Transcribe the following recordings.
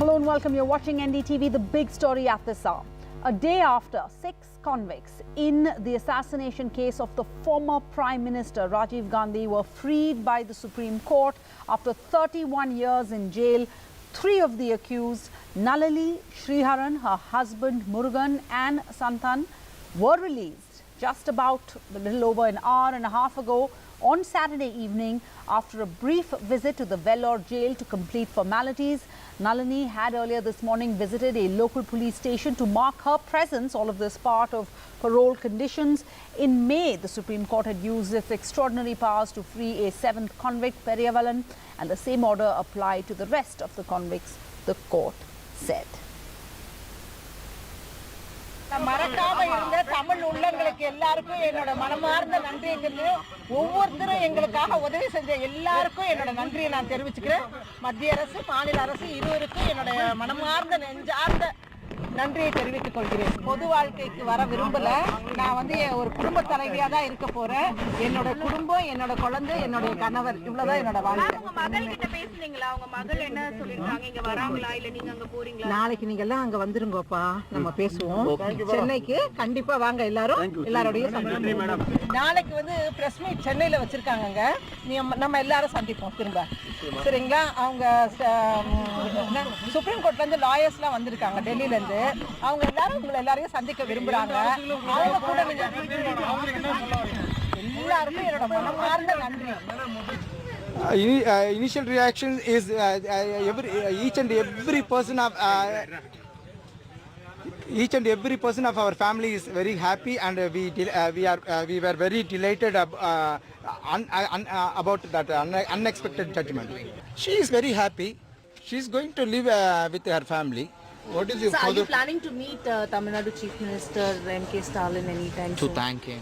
Hello and welcome. You're watching NDTV, the big story at this hour. A day after 6 convicts in the assassination case of the former Prime Minister Rajiv Gandhi were freed by the Supreme Court after 31 years in jail, 3 of the accused, Nalini Sriharan, her husband Murugan and Santhan, were released just about a little over an hour and a half ago on Saturday evening after a brief visit to the Vellore jail to complete formalities. Nalini had earlier this morning visited a local police station to mark her presence, all of this part of parole conditions. In May, the Supreme Court had used its extraordinary powers to free a 7th convict, Periyavalan, and the same order applied to the rest of the convicts, the court said. மறக்காம இருந்த தமிழ் உள்ளங்களுக்கு எல்லாருக்கும் என்னோட மனமார்ந்த நன்றியை தெரிஞ்சு ஒவ்வொருத்தரும் எங்களுக்காக உதவி செஞ்ச எல்லாருக்கும் என்னோட நன்றியை நான் தெரிவிச்சுக்கிறேன். மத்திய அரசு மாநில அரசு இருவருக்கும் என்னோட மனமார்ந்த நெஞ்சார்ந்த நன்றியை தெரிவித்துக் கொள்கிறேன். பொது வாழ்க்கைக்கு வர விரும்பல. நான் வந்து ஒரு குடும்ப தலைவியா தான் இருக்க போறேன். என்னோட குடும்பம், என்னோட குழந்தை, என்னோட கணவர், இவ்வளவுதான் என்னோட வாழ்க்கை. உங்க மகள் கிட்ட பேசுனீங்களா? உங்க மகள் என்ன சொல்லிருக்காங்க? இங்க வராங்களா இல்ல நீங்க அங்க போறீங்களா? நாளைக்கு நீங்க எல்லாம் அங்க வந்துருங்கப்பா, நம்ம பேசுவோம். சென்னைக்கு கண்டிப்பா வாங்க எல்லாரும். எல்லாரோடையும் நாளைக்கு வந்து பிரஸ் மீட் சென்னையில வச்சிருக்காங்க. நம்ம எல்லாரும் சந்திப்போம் திரும்ப. சரிங்களா? அவங்க சுப்ரீம் கோர்ட்ல இருந்து லாயர்ஸ்லாம் வந்திருக்காங்க டெல்லியில இருந்து. அவங்க எல்லாரும் உங்களை எல்லாரையும் சந்திக்க விரும்புறாங்க. அவங்க கூட எல்லாருக்கும் என்னோட மனமார்ந்த நன்றி. Initial reaction is each and every person of our family is very happy, and we were very delighted about that unexpected judgment. She is very happy. She is going to live with her family. What is your So are you planning to meet Tamil Nadu Chief Minister M.K. Stalin anytime to soon? thank him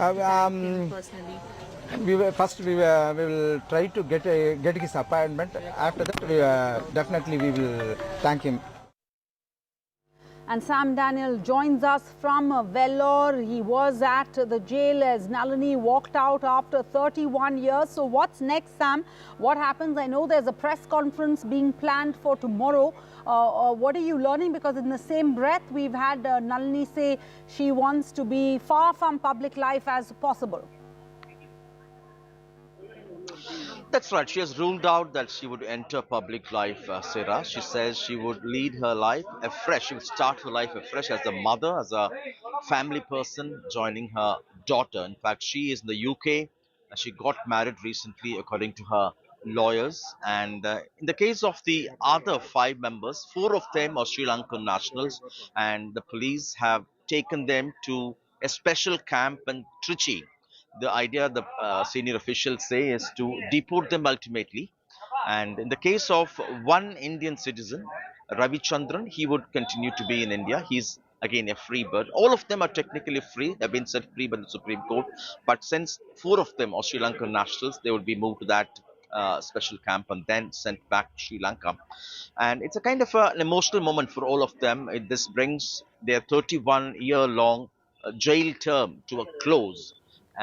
Personally? We will try to get his appointment. After that, definitely we will thank him. And Sam Daniel joins us from Vellore. He was at the jail as Nalini walked out after 31 years. So what's next, Sam? What happens? I know there's a press conference being planned for tomorrow. What are you learning? Because in the same breath, we've had Nalini say she wants to be far from public life as possible. That's right. She has ruled out that she would enter public life, Sarah. She says she would lead her life afresh. She would start her life afresh as a mother, as a family person, joining her daughter. In fact, she is in the UK. She got married recently, according to her lawyers. And in the case of the other 5 members, 4 of them are Sri Lankan nationals, and the police have taken them to a special camp in Trichy. The idea, the senior officials say, is to deport them ultimately. And in the case of one Indian citizen, Ravichandran, he would continue to be in India. He's again a free bird. All of them are technically free. They've been set free by the Supreme Court. But since 4 of them are Sri Lankan nationals, they would be moved to that special camp and then sent back to Sri Lanka. And it's a kind of an emotional moment for all of them. This brings their 31-year-long jail term to a close.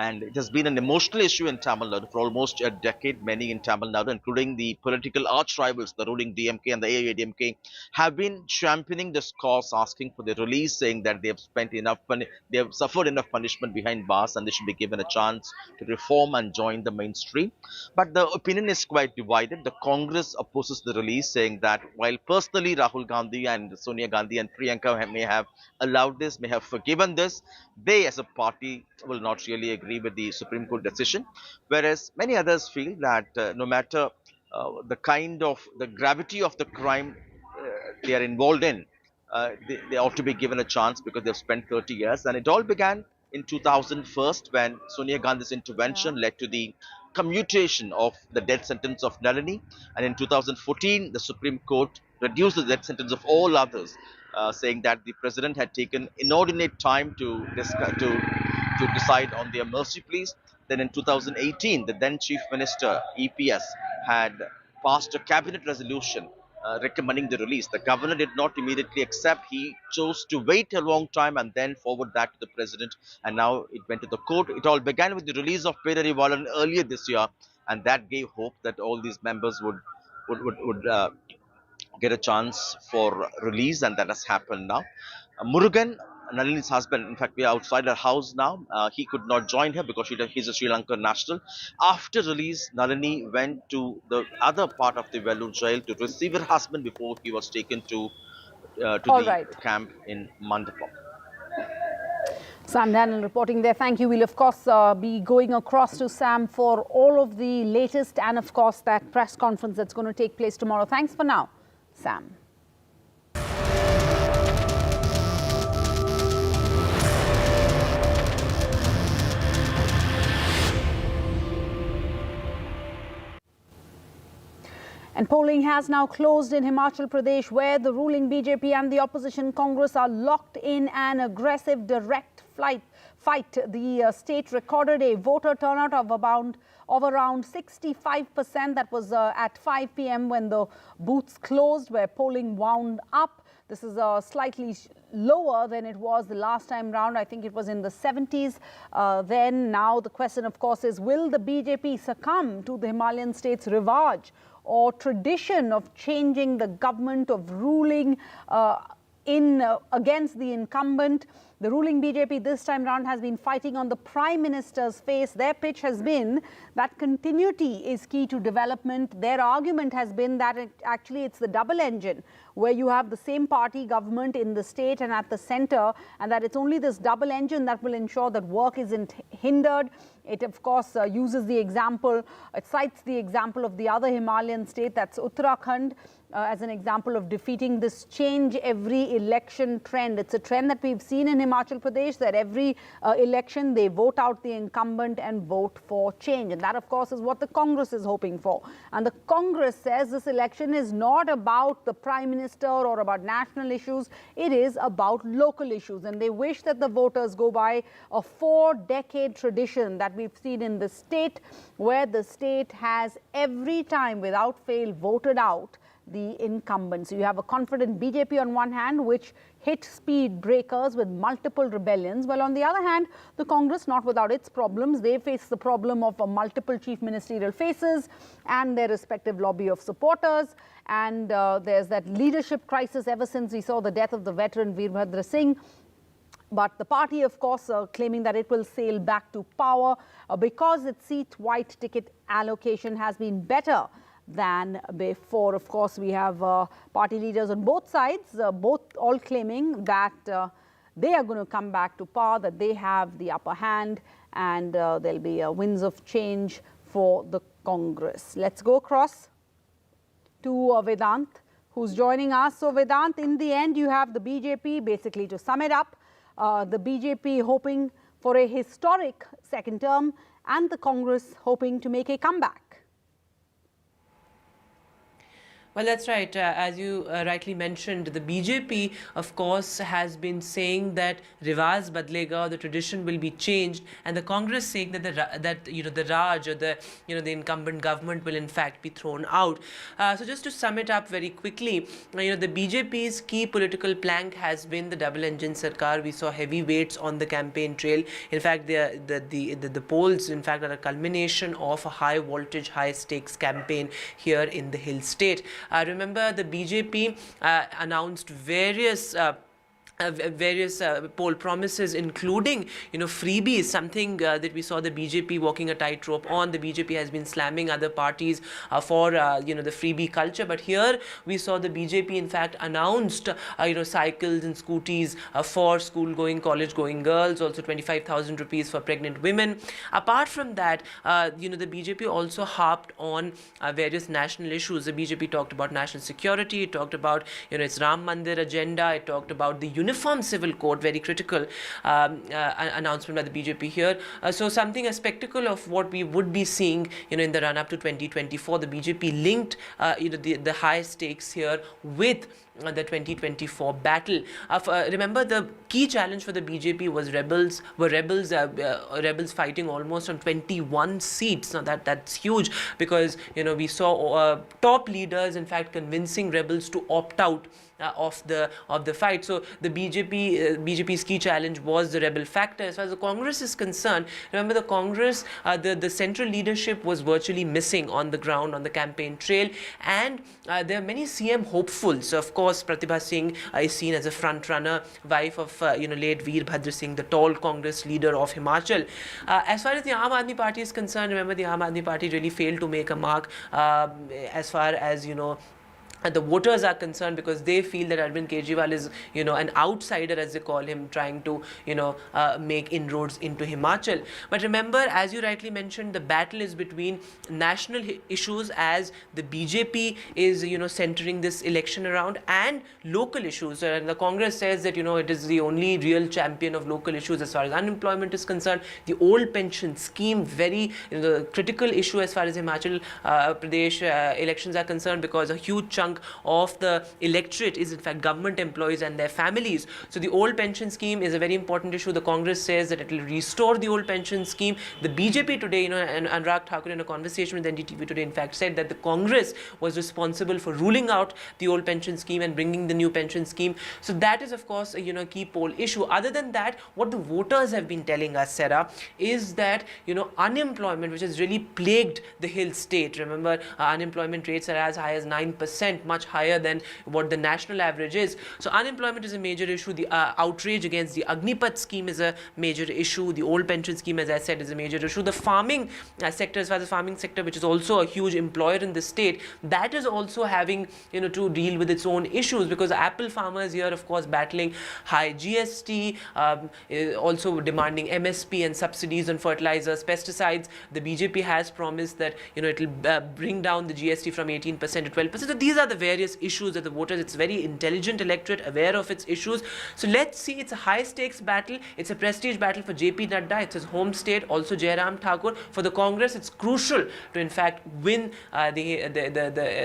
And it has been an emotional issue in Tamil Nadu for almost a decade. Many in Tamil Nadu, including the political arch rivals, the ruling DMK and the AIDMK, have been championing this cause, asking for their release, saying that they have suffered enough punishment behind bars and they should be given a chance to reform and join the mainstream. But the opinion is quite divided. The Congress opposes the release, saying that while personally Rahul Gandhi and Sonia Gandhi and Priyanka may have allowed this, may have forgiven this, they as a party will not really agree with the Supreme Court decision, whereas many others feel that no matter the gravity of the crime they are involved in, they ought to be given a chance because they've spent 30 years. And it all began in 2001 when Sonia Gandhi's intervention led to the commutation of the death sentence of Nalini, and in 2014 the Supreme Court reduced the death sentence of all others, saying that the president had taken inordinate time to decide on their mercy pleas. Then in 2018, the then Chief Minister EPS had passed a cabinet resolution recommending the release. The governor did not immediately accept. He chose to wait a long time and then forward that to the president. And now it went to the court. It all began with the release of Periyavalan earlier this year, and that gave hope that all these members would get a chance for release, and that has happened now. Murugan, Nalini's husband, in fact, we are outside her house now. He could not join her because he's a Sri Lankan national. After release, Nalini went to the other part of the Vellore jail to receive her husband before he was taken to All the right. camp in Mandapam. Sam Daniel reporting there. Thank you. We'll, of course, be going across to Sam for all of the latest and, of course, that press conference that's going to take place tomorrow. Thanks for now, Sam. And polling has now closed in Himachal Pradesh, where the ruling BJP and the opposition Congress are locked in an aggressive direct fight. The state recorded a voter turnout of around 65%. That was at 5 p.m. when the booths closed, where polling wound up. This is slightly lower than it was the last time round. I think it was in the 70s. Then now the question, of course, is will the BJP succumb to the Himalayan states' rivage or tradition of changing the government, of ruling against the incumbent? The ruling BJP this time round has been fighting on the Prime Minister's face. Their pitch has been that continuity is key to development. Their argument has been that actually it's the double engine, where you have the same party government in the state and at the center, and that it's only this double engine that will ensure that work isn't hindered. It, of course, uses the example, it cites the example of the other Himalayan state, that's Uttarakhand, as an example of defeating this change every election trend. It's a trend that we've seen in Himachal Pradesh, that every election they vote out the incumbent and vote for change. And that, of course, is what the Congress is hoping for. And the Congress says this election is not about the Prime Minister or about national issues. It is about local issues. And they wish that the voters go by a 4-decade tradition that we've seen in the state, where the state has every time without fail voted out the incumbents. So you have a confident BJP on one hand, which hit speed breakers with multiple rebellions. Well, on the other hand, the Congress, not without its problems, they face the problem of multiple chief ministerial faces and their respective lobby of supporters. And there's that leadership crisis ever since we saw the death of the veteran Veerbhadra Singh. But the party, of course, claiming that it will sail back to power because its seat-wide ticket allocation has been better than before. Of course, we have party leaders on both sides, both all claiming that they are going to come back to power, that they have the upper hand, and there'll be winds of change for the Congress. Let's go across to Vedant, who's joining us. So Vedant, in the end, you have the BJP, basically to sum it up, the BJP hoping for a historic second term and the Congress hoping to make a comeback. Well, that's right. As you rightly mentioned, the BJP, of course, has been saying that Rivaz Badlega, the tradition will be changed, and the Congress saying that the Raj or the incumbent government will in fact be thrown out. So just to sum it up very quickly, the BJP's key political plank has been the double engine Sarkar. We saw heavy weights on the campaign trail. In fact, the polls, in fact, are a culmination of a high voltage, high stakes campaign here in the Hill State. Remember, the BJP announced various poll promises, including freebies, something that we saw the BJP walking a tightrope on. The BJP has been slamming other parties for the freebie culture, but here we saw the BJP in fact announced cycles and scooties for school going, college going girls, also 25,000 rupees for pregnant women. Apart from that, the BJP also harped on various national issues. The BJP talked about national security, it talked about its Ram Mandir agenda, it talked about the Uniform Civil Code, very critical announcement by the BJP here. So something, a spectacle of what we would be seeing in the run-up to 2024. The BJP linked the high stakes here with the 2024 battle. Remember, the key challenge for the BJP was rebels fighting almost on 21 seats. Now that's huge, because we saw top leaders in fact convincing rebels to opt out of the fight. So the BJP's key challenge was the rebel factor. As far as the Congress is concerned, remember the Congress, the central leadership was virtually missing on the ground, on the campaign trail, and there are many CM hopefuls. So of course, Pratibha Singh is seen as a front runner, wife of late Veer Bhadra Singh, the tall Congress leader of Himachal. As far as the Aam Aadmi Party is concerned, remember the Aam Aadmi Party really failed to make a mark as far as the voters are concerned, because they feel that Arvind Kejriwal is, an outsider, as they call him, trying to, make inroads into Himachal. But remember, as you rightly mentioned, the battle is between national issues, as the BJP is, centering this election around, and local issues. And the Congress says that, it is the only real champion of local issues as far as unemployment is concerned. The old pension scheme, very critical issue as far as Himachal Pradesh elections are concerned, because a huge chunk of the electorate is in fact government employees and their families. So the old pension scheme is a very important issue. The Congress says that it will restore the old pension scheme. The BJP today, and Anurag Thakur in a conversation with NDTV today in fact said that the Congress was responsible for ruling out the old pension scheme and bringing the new pension scheme. So that is of course a key poll issue. Other than that, what the voters have been telling us, Sarah, is that unemployment, which has really plagued the hill state. Remember, unemployment rates are as high as 9%, much higher than what the national average is. So unemployment is a major issue. The outrage against the Agnipath scheme is a major issue. The old pension scheme, as I said, is a major issue. The farming sector, as far as the farming sector, which is also a huge employer in the state, that is also having to deal with its own issues, because apple farmers here, of course, battling high GST, also demanding MSP and subsidies on fertilizers, pesticides. The BJP has promised that it will bring down the GST from 18% to 12%. So these are the various issues that the voters, it's very intelligent electorate, aware of its issues. So let's see, it's a high stakes battle. It's a prestige battle for JP Nadda. It's his home state, also Jairam Thakur. For the Congress, it's crucial to in fact win the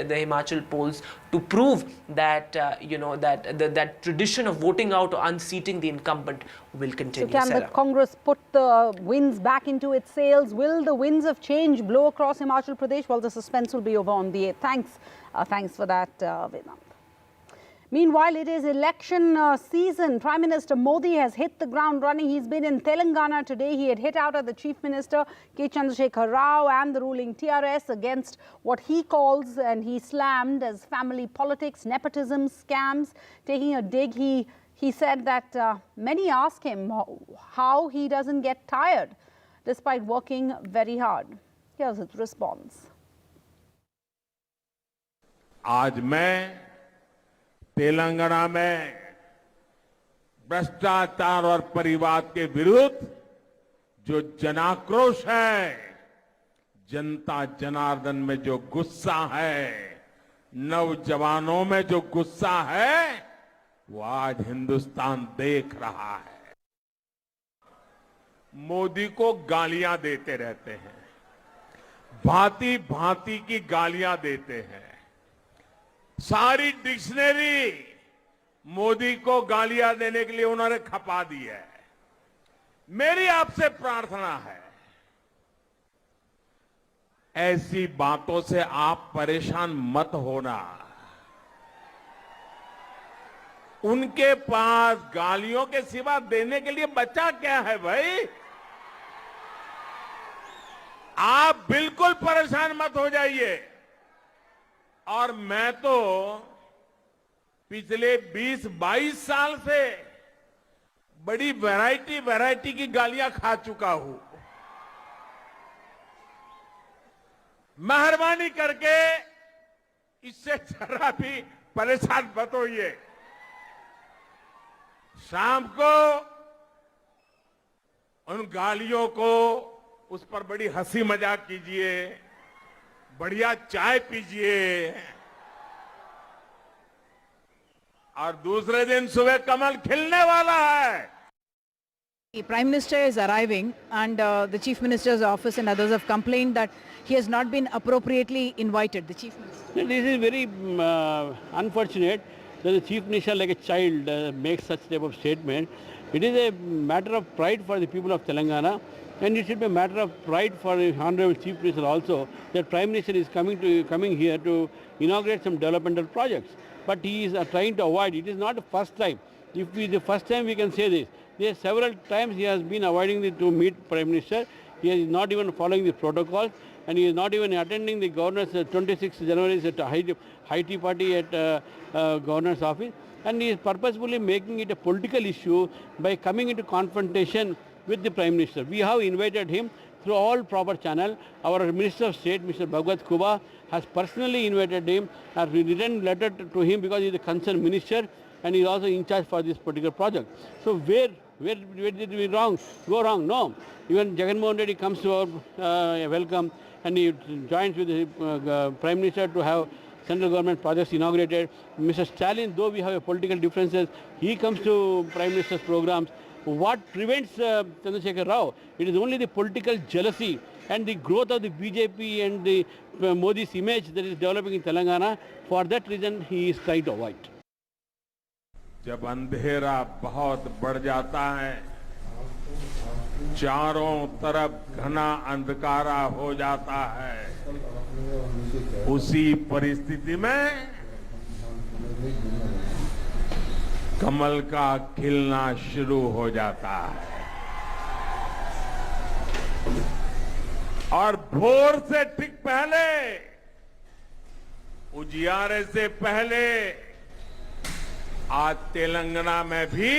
Himachal polls, to prove that that tradition of voting out or unseating the incumbent will continue. So can the Congress put the winds back into its sails? Will the winds of change blow across Himachal Pradesh? Well, the suspense will be over on the 8th. Thanks for that, Vedant. Meanwhile, it is election season. Prime Minister Modi has hit the ground running. He's been in Telangana today. He had hit out at the Chief Minister, K. Chandrasekhar Rao, and the ruling TRS against what he calls, and he slammed as family politics, nepotism, scams. Taking a dig, he said that many ask him how he doesn't get tired despite working very hard. Here's his response. आज मैं तेलंगाना में भ्रष्टाचार और परिवाद के विरुद्ध जो जनाक्रोश है, जनता जनार्दन में जो गुस्सा है, नौजवानों में जो गुस्सा है, वो आज हिंदुस्तान देख रहा है। मोदी को गालियां देते रहते हैं, भांति भांति की गालियां देते हैं। सारी डिक्शनरी मोदी को गालियां देने के लिए उन्होंने खपा दी है। मेरी आपसे प्रार्थना है, ऐसी बातों से आप परेशान मत होना। उनके पास गालियों के सिवा देने के लिए बचा क्या है भाई? आप बिल्कुल परेशान मत हो जाइए। और मैं तो पिछले 20-22 साल से बड़ी वैरायटी की गालियां खा चुका हूं। मेहरबानी करके इससे जरा भी परेशान मत होइए। शाम को उन गालियों को, उस पर बड़ी हंसी मजाक कीजिए, बढ़िया चाय पीजिए, और दूसरे दिन सुबह कमल खिलने वाला है। The Prime Minister is arriving, and the Chief Minister's office and others have complained that he has not been appropriately invited. The Chief Minister. This is very unfortunate that the Chief Minister, like a child, makes such type of statement. It is a matter of pride for the people of Telangana, and it should be a matter of pride for the Honorable Chief Minister also, that Prime Minister is coming here to inaugurate some developmental projects. But he is trying to avoid. It is not the first time the first time we can say this. There several times he has been avoiding to meet Prime Minister. He is not even following the protocols, and he is not even attending the governor's 26th January at high tea party at governor's office. And he is purposefully making it a political issue by coming into confrontation with the Prime Minister. We have invited him through all proper channel. Our Minister of State, Mr. Bhagat Kuba, has personally invited him, has written letter to him because he is the concerned minister and he is also in charge for this particular project. So where did we go wrong? No. Even Jagannath Reddy comes to our welcome and he joins with the Prime Minister to have central government projects inaugurated. Mr. Stalin, though we have a political differences, he comes to Prime Minister's programs. What prevents Chandrasekhar Rao? It is only the political jealousy and the growth of the BJP and the Modi's image that is developing in Telangana. For that reason, he is trying to avoid. जब अंधेरा बहुत बढ़ जाता है, चारों तरफ घना अंधकारा हो जाता है, उसी परिस्थिति में कमल का खिलना शुरू हो जाता है और भोर से ठीक पहले, उजियारे से पहले आज तेलंगाना में भी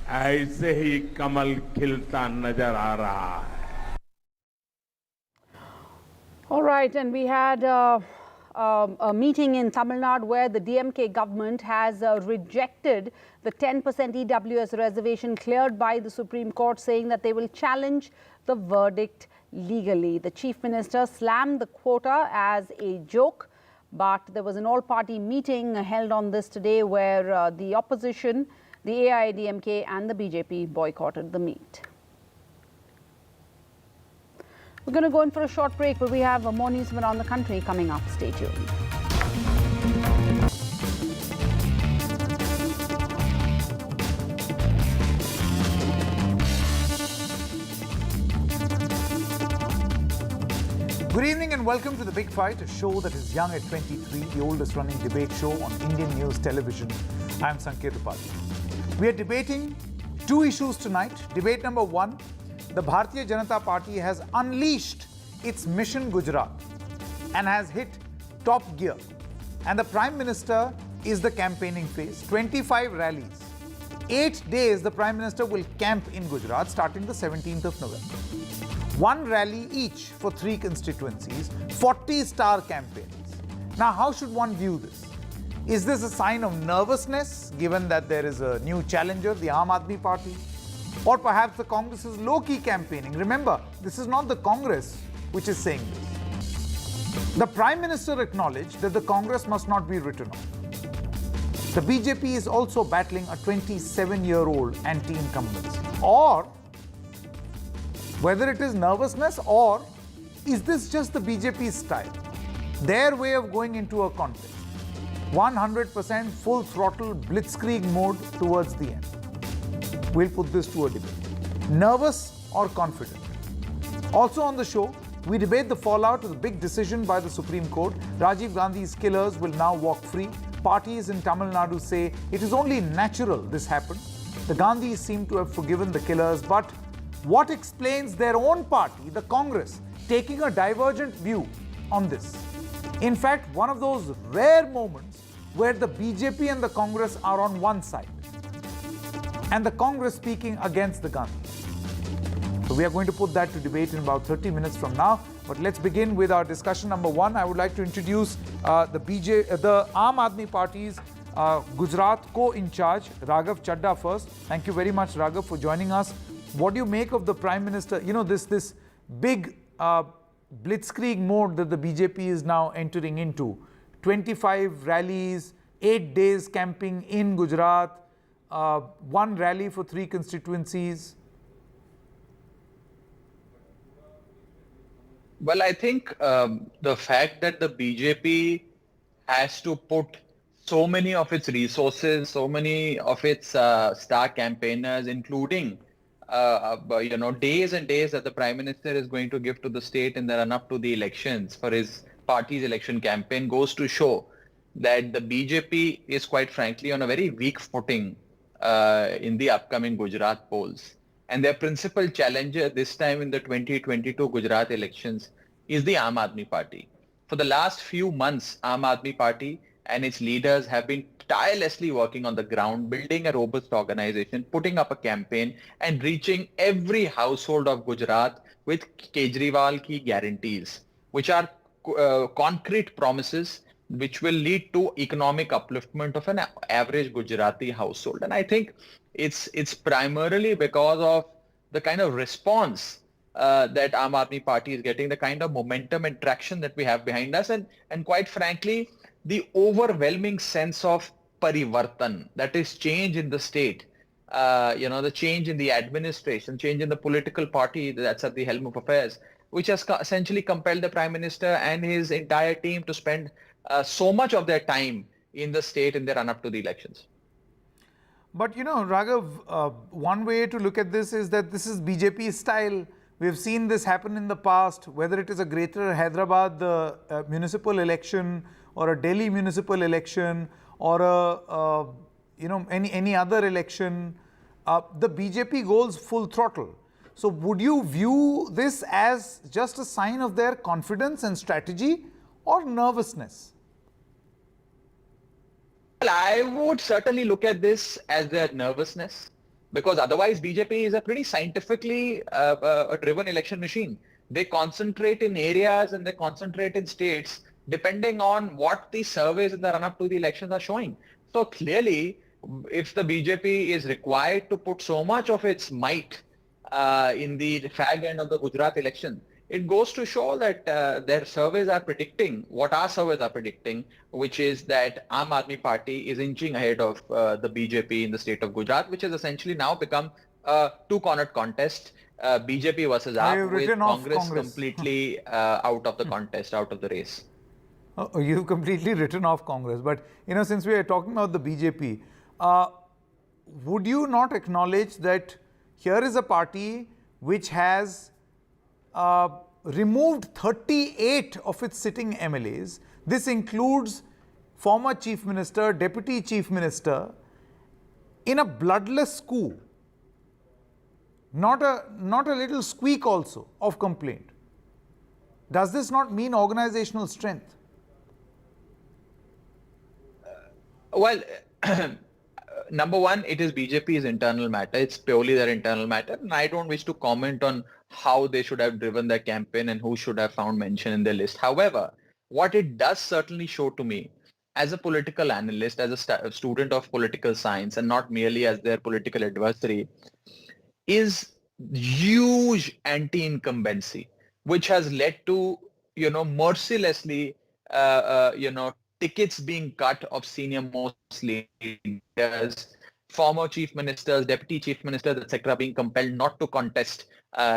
ऐसे ही कमल खिलता नजर आ रहा है. All right, and we had a meeting in Tamil Nadu where the DMK government has rejected the 10% EWS reservation cleared by the Supreme Court, saying that they will challenge the verdict legally. The Chief Minister slammed the quota as a joke, but there was an all-party meeting held on this today where the opposition, the AIADMK and the BJP boycotted the meet. We're going to go in for a short break, but we have more news from around the country coming up. Stay tuned. Good evening and welcome to The Big Fight, a show that is young at 23, the oldest running debate show on Indian news television. I'm Sanket Upadhyay. We are debating two issues tonight. Debate number one, the Bharatiya Janata Party has unleashed its mission Gujarat and has hit top gear. And the Prime Minister is the campaigning phase. 25 rallies. 8 days the Prime Minister will camp in Gujarat starting the 17th of November. One rally each for 3 constituencies, 40-star campaigns. Now, how should one view this? Is this a sign of nervousness, given that there is a new challenger, the Aam Aadmi Party? Or perhaps the Congress is low-key campaigning? Remember, this is not the Congress which is saying this. The Prime Minister acknowledged that the Congress must not be written off. The BJP is also battling a 27-year-old anti-incumbency. Or whether it is nervousness, or is this just the BJP's style, their way of going into a contest? 100% full throttle blitzkrieg mode towards the end. We'll put this to a debate. Nervous or confident? Also on the show, we debate the fallout of the big decision by the Supreme Court. Rajiv Gandhi's killers will now walk free. Parties in Tamil Nadu say it is only natural this happened. The Gandhis seem to have forgiven the killers, but what explains their own party, the Congress, taking a divergent view on this? In fact, one of those rare moments where the BJP and the Congress are on one side, and the Congress speaking against the Gandhis. So we are going to put that to debate in about 30 minutes from now. But let's begin with our discussion number one. I would like to introduce the Aam Aadmi Party's Gujarat co-in charge, Raghav Chadda first. Thank you very much, Raghav, for joining us. What do you make of the Prime Minister? You know, this big blitzkrieg mode that the BJP is now entering into. 25 rallies, 8 days camping in Gujarat, one rally for 3 constituencies. Well, I think the fact that the BJP has to put so many of its resources, so many of its star campaigners, including days and days that the Prime Minister is going to give to the state in the run-up to the elections for his party's election campaign, goes to show that the BJP is quite frankly on a very weak footing in the upcoming Gujarat polls. And their principal challenger this time in the 2022 Gujarat elections is the Aam Aadmi Party. For the last few months, Aam Aadmi Party and its leaders have been tirelessly working on the ground, building a robust organization, putting up a campaign and reaching every household of Gujarat with Kejriwal ki guarantees, which are concrete promises which will lead to economic upliftment of an average Gujarati household. And I think it's primarily because of the kind of response that Aam Aadmi Party is getting, the kind of momentum and traction that we have behind us, and quite frankly, the overwhelming sense of parivartan, that is change in the state, the change in the administration, change in the political party that's at the helm of affairs, which has essentially compelled the Prime Minister and his entire team to spend so much of their time in the state in the run-up to the elections. But Raghav, one way to look at this is that this is BJP style. We have seen this happen in the past, whether it is a Greater Hyderabad municipal election or a Delhi municipal election or any other election. The BJP goes full throttle. So would you view this as just a sign of their confidence and strategy or nervousness? Well, I would certainly look at this as their nervousness, because otherwise BJP is a pretty scientifically driven election machine. They concentrate in areas and they concentrate in states depending on what the surveys in the run-up to the elections are showing. So clearly, if the BJP is required to put so much of its might in the fag end of the Gujarat election, it goes to show that their surveys are predicting what our surveys are predicting, which is that Aam Aadmi Party is inching ahead of the BJP in the state of Gujarat, which has essentially now become a two-cornered contest, BJP versus AAP, with Congress completely out of the contest, out of the race. Oh, you've completely written off Congress. But, since we are talking about the BJP, would you not acknowledge that here is a party which has removed 38 of its sitting MLAs. This includes former Chief Minister, Deputy Chief Minister, in a bloodless coup. Not a little squeak also of complaint. Does this not mean organizational strength? Well, number one, it is BJP's internal matter. It's purely their internal matter. And I don't wish to comment on how they should have driven their campaign and who should have found mention in their list. However, what it does certainly show to me as a political analyst, as a student of political science, and not merely as their political adversary, is huge anti-incumbency, which has led to, mercilessly, tickets being cut of senior most leaders, former chief ministers, deputy chief ministers, etc., being compelled not to contest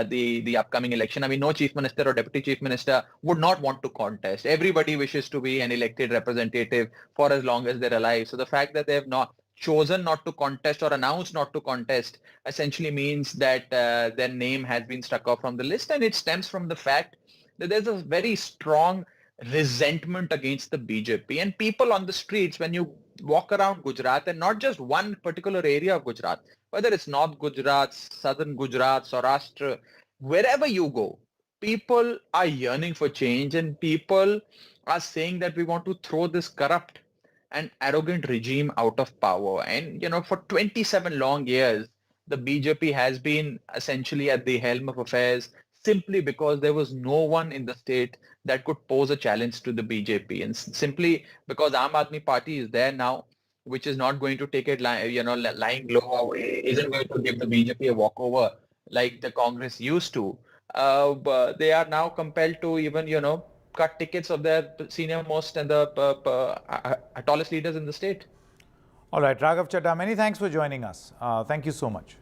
the upcoming election. I mean, no chief minister or deputy chief minister would not want to contest. Everybody wishes to be an elected representative for as long as they're alive. So the fact that they have not chosen not to contest or announced not to contest essentially means that their name has been struck off from the list, and it stems from the fact that there's a very strong resentment against the BJP, and people on the streets, when you walk around Gujarat, and not just one particular area of Gujarat, whether it's North Gujarat, Southern Gujarat, Saurashtra, wherever you go, people are yearning for change, and people are saying that we want to throw this corrupt and arrogant regime out of power. And, for 27 long years, the BJP has been essentially at the helm of affairs simply because there was no one in the state that could pose a challenge to the BJP. And simply because Aam Aadmi Party is there now, which is not going to take it, lying low, isn't going to give the BJP a walkover like the Congress used to. But they are now compelled to even, cut tickets of their senior most and the tallest leaders in the state. All right, Raghav Chadha, many thanks for joining us. Thank you so much.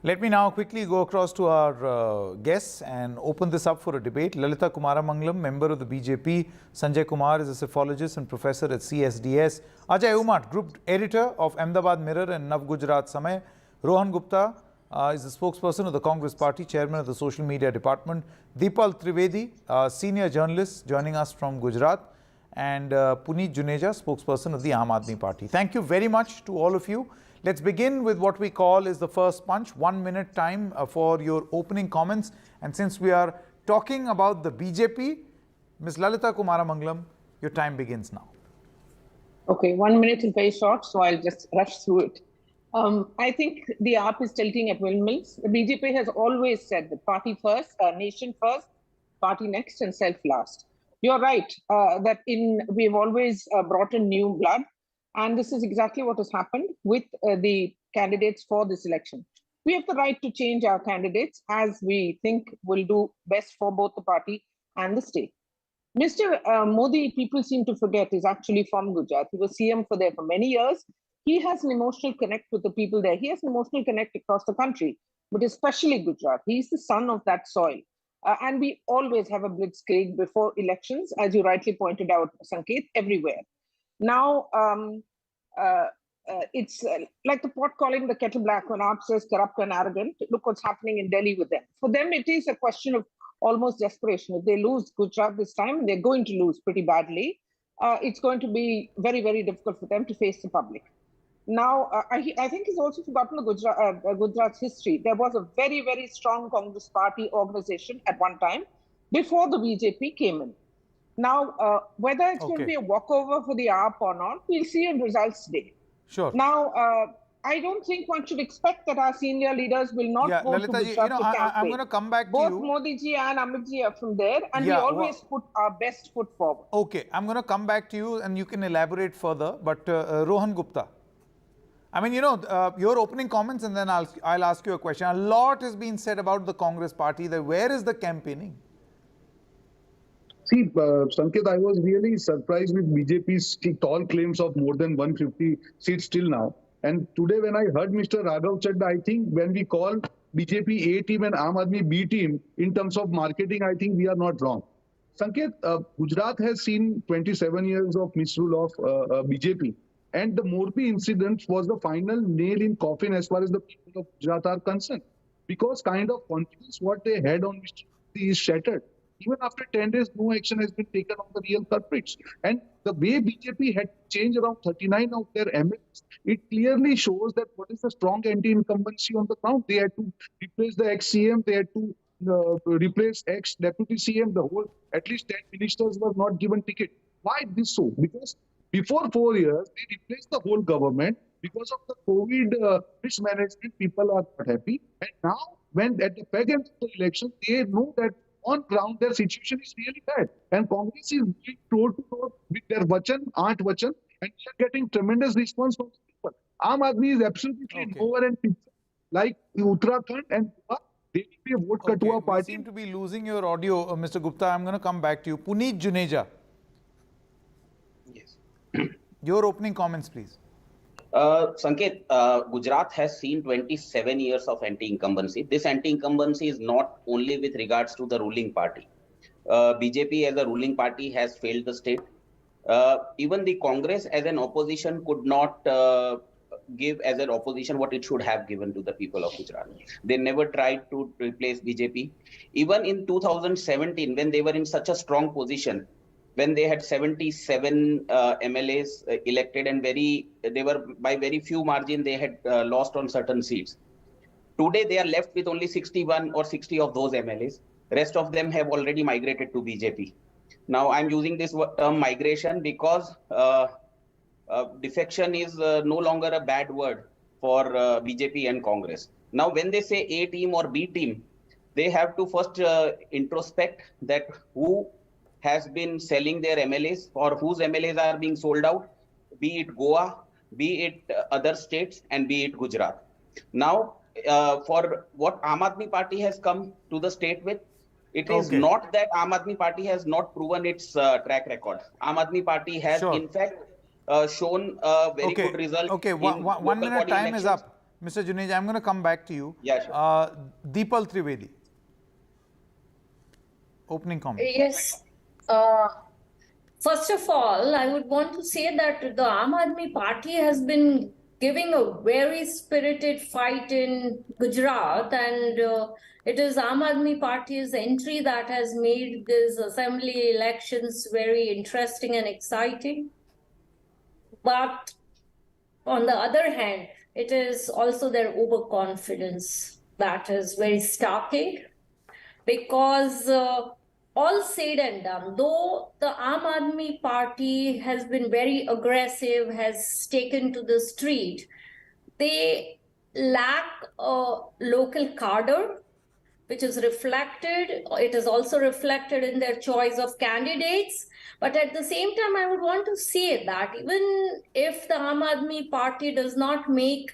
Let me now quickly go across to our guests and open this up for a debate. Lalita Kumaramangalam, member of the BJP. Sanjay Kumar is a psephologist and professor at CSDS. Ajay Umat, group editor of Ahmedabad Mirror and Nav Gujarat Samay. Rohan Gupta is the spokesperson of the Congress Party, chairman of the social media department. Deepal Trivedi, senior journalist, joining us from Gujarat. and Puneet Juneja, spokesperson of the Aam Aadmi Party. Thank you very much to all of you. Let's begin with what we call is the first punch. 1 minute time for your opening comments. And since we are talking about the BJP, Ms. Lalita Kumaramangalam, your time begins now. Okay, 1 minute is very short, so I'll just rush through it. I think the AAP is tilting at windmills. The BJP has always said that party first, nation first, party next, and self last. You're right that we've always brought in new blood, and this is exactly what has happened with the candidates for this election. We have the right to change our candidates as we think will do best for both the party and the state. Mr. Modi, people seem to forget, is actually from Gujarat. He was CM for there for many years. He has an emotional connect with the people there. He has an emotional connect across the country, but especially Gujarat. He's the son of that soil. And we always have a blitzkrieg before elections, as you rightly pointed out, Sanket, everywhere. Now, it's like the pot calling the kettle black when AAP says corrupt and arrogant. Look what's happening in Delhi with them. For them, it is a question of almost desperation. If they lose Gujarat this time, they're going to lose pretty badly. It's going to be very, very difficult for them to face the public. Now, I think he's also forgotten the Gujarat's history. There was a very, very strong Congress party organization at one time before the BJP came in. Now, whether it's going to be a walkover for the AAP or not, we'll see in results today. Sure. Now, I don't think one should expect that our senior leaders will not go to Gujarat to campaign. I'm going to come back to Both you. Modi ji and Amit ji are from there, and we always put our best foot forward. Okay, I'm going to come back to you and you can elaborate further. But Rohan Gupta, I mean, your opening comments and then I'll ask you a question. A lot has been said about the Congress party. Where is the campaigning? See, Sanket, I was really surprised with BJP's tall claims of more than 150 seats till now. And today when I heard Mr. Raghav Chadda, I think when we call BJP A team and Aam Aadmi B team in terms of marketing, I think we are not wrong. Sanket, Gujarat has seen 27 years of misrule of BJP. And the Morbi incident was the final nail in coffin as far as the people of Gujarat are concerned. Because kind of confidence what they had on Mr. Modi is shattered. Even after 10 days, no action has been taken on the real culprits. And the way BJP had changed around 39 of their MLAs, it clearly shows that what is the strong anti-incumbency on the ground. They had to replace the ex-CM, they had to replace ex-deputy CM, the whole, at least 10 ministers were not given ticket. Why this so? Because before 4 years, they replaced the whole government. Because of the COVID mismanagement, people are not happy. And now, when at the back end of the election, they know that on ground, their situation is really bad. And Congress is going toe to toe with their Vachan, Aant Vachan, and they are getting tremendous response from people. Aam Aadmi is absolutely nowhere and picture. Like Uttarakhand and they will be a vote Katua party. We seem to be losing your audio, Mr. Gupta. I'm going to come back to you. Puneet Juneja. Yes. Your opening comments, please. Sanket, Gujarat has seen 27 years of anti-incumbency. This anti-incumbency is not only with regards to the ruling party. BJP as a ruling party has failed the state. Even the Congress as an opposition could not give as an opposition what it should have given to the people of Gujarat. They never tried to replace BJP. Even in 2017, when they were in such a strong position, when they had 77 MLAs elected and they were by very few margin, they had lost on certain seats. Today, they are left with only 61 or 60 of those MLAs. Rest of them have already migrated to BJP. Now, I'm using this term migration because defection is no longer a bad word for BJP and Congress. Now, when they say A team or B team, they have to first introspect that who has been selling their MLAs or whose MLAs are being sold out, be it Goa, be it other states, and be it Gujarat. Now, for what Aam Aadmi Party has come to the state with, it is not that Aam Aadmi Party has not proven its track record. Aam Aadmi Party has, in fact, shown a very good result. Okay, one minute time is up. Mr. Juneja, I'm going to come back to you. Yeah, sure. Deepal Trivedi. Opening comment. Yes. First of all, I would want to say that the Aam Aadmi Party has been giving a very spirited fight in Gujarat, and it is Aam Aadmi Party's entry that has made these assembly elections very interesting and exciting. But on the other hand, it is also their overconfidence that is very startling, because all said and done, though the Aam Aadmi Party has been very aggressive, has taken to the street, they lack a local cadre, which is reflected. It is also reflected in their choice of candidates. But at the same time, I would want to say that even if the Aam Aadmi Party does not make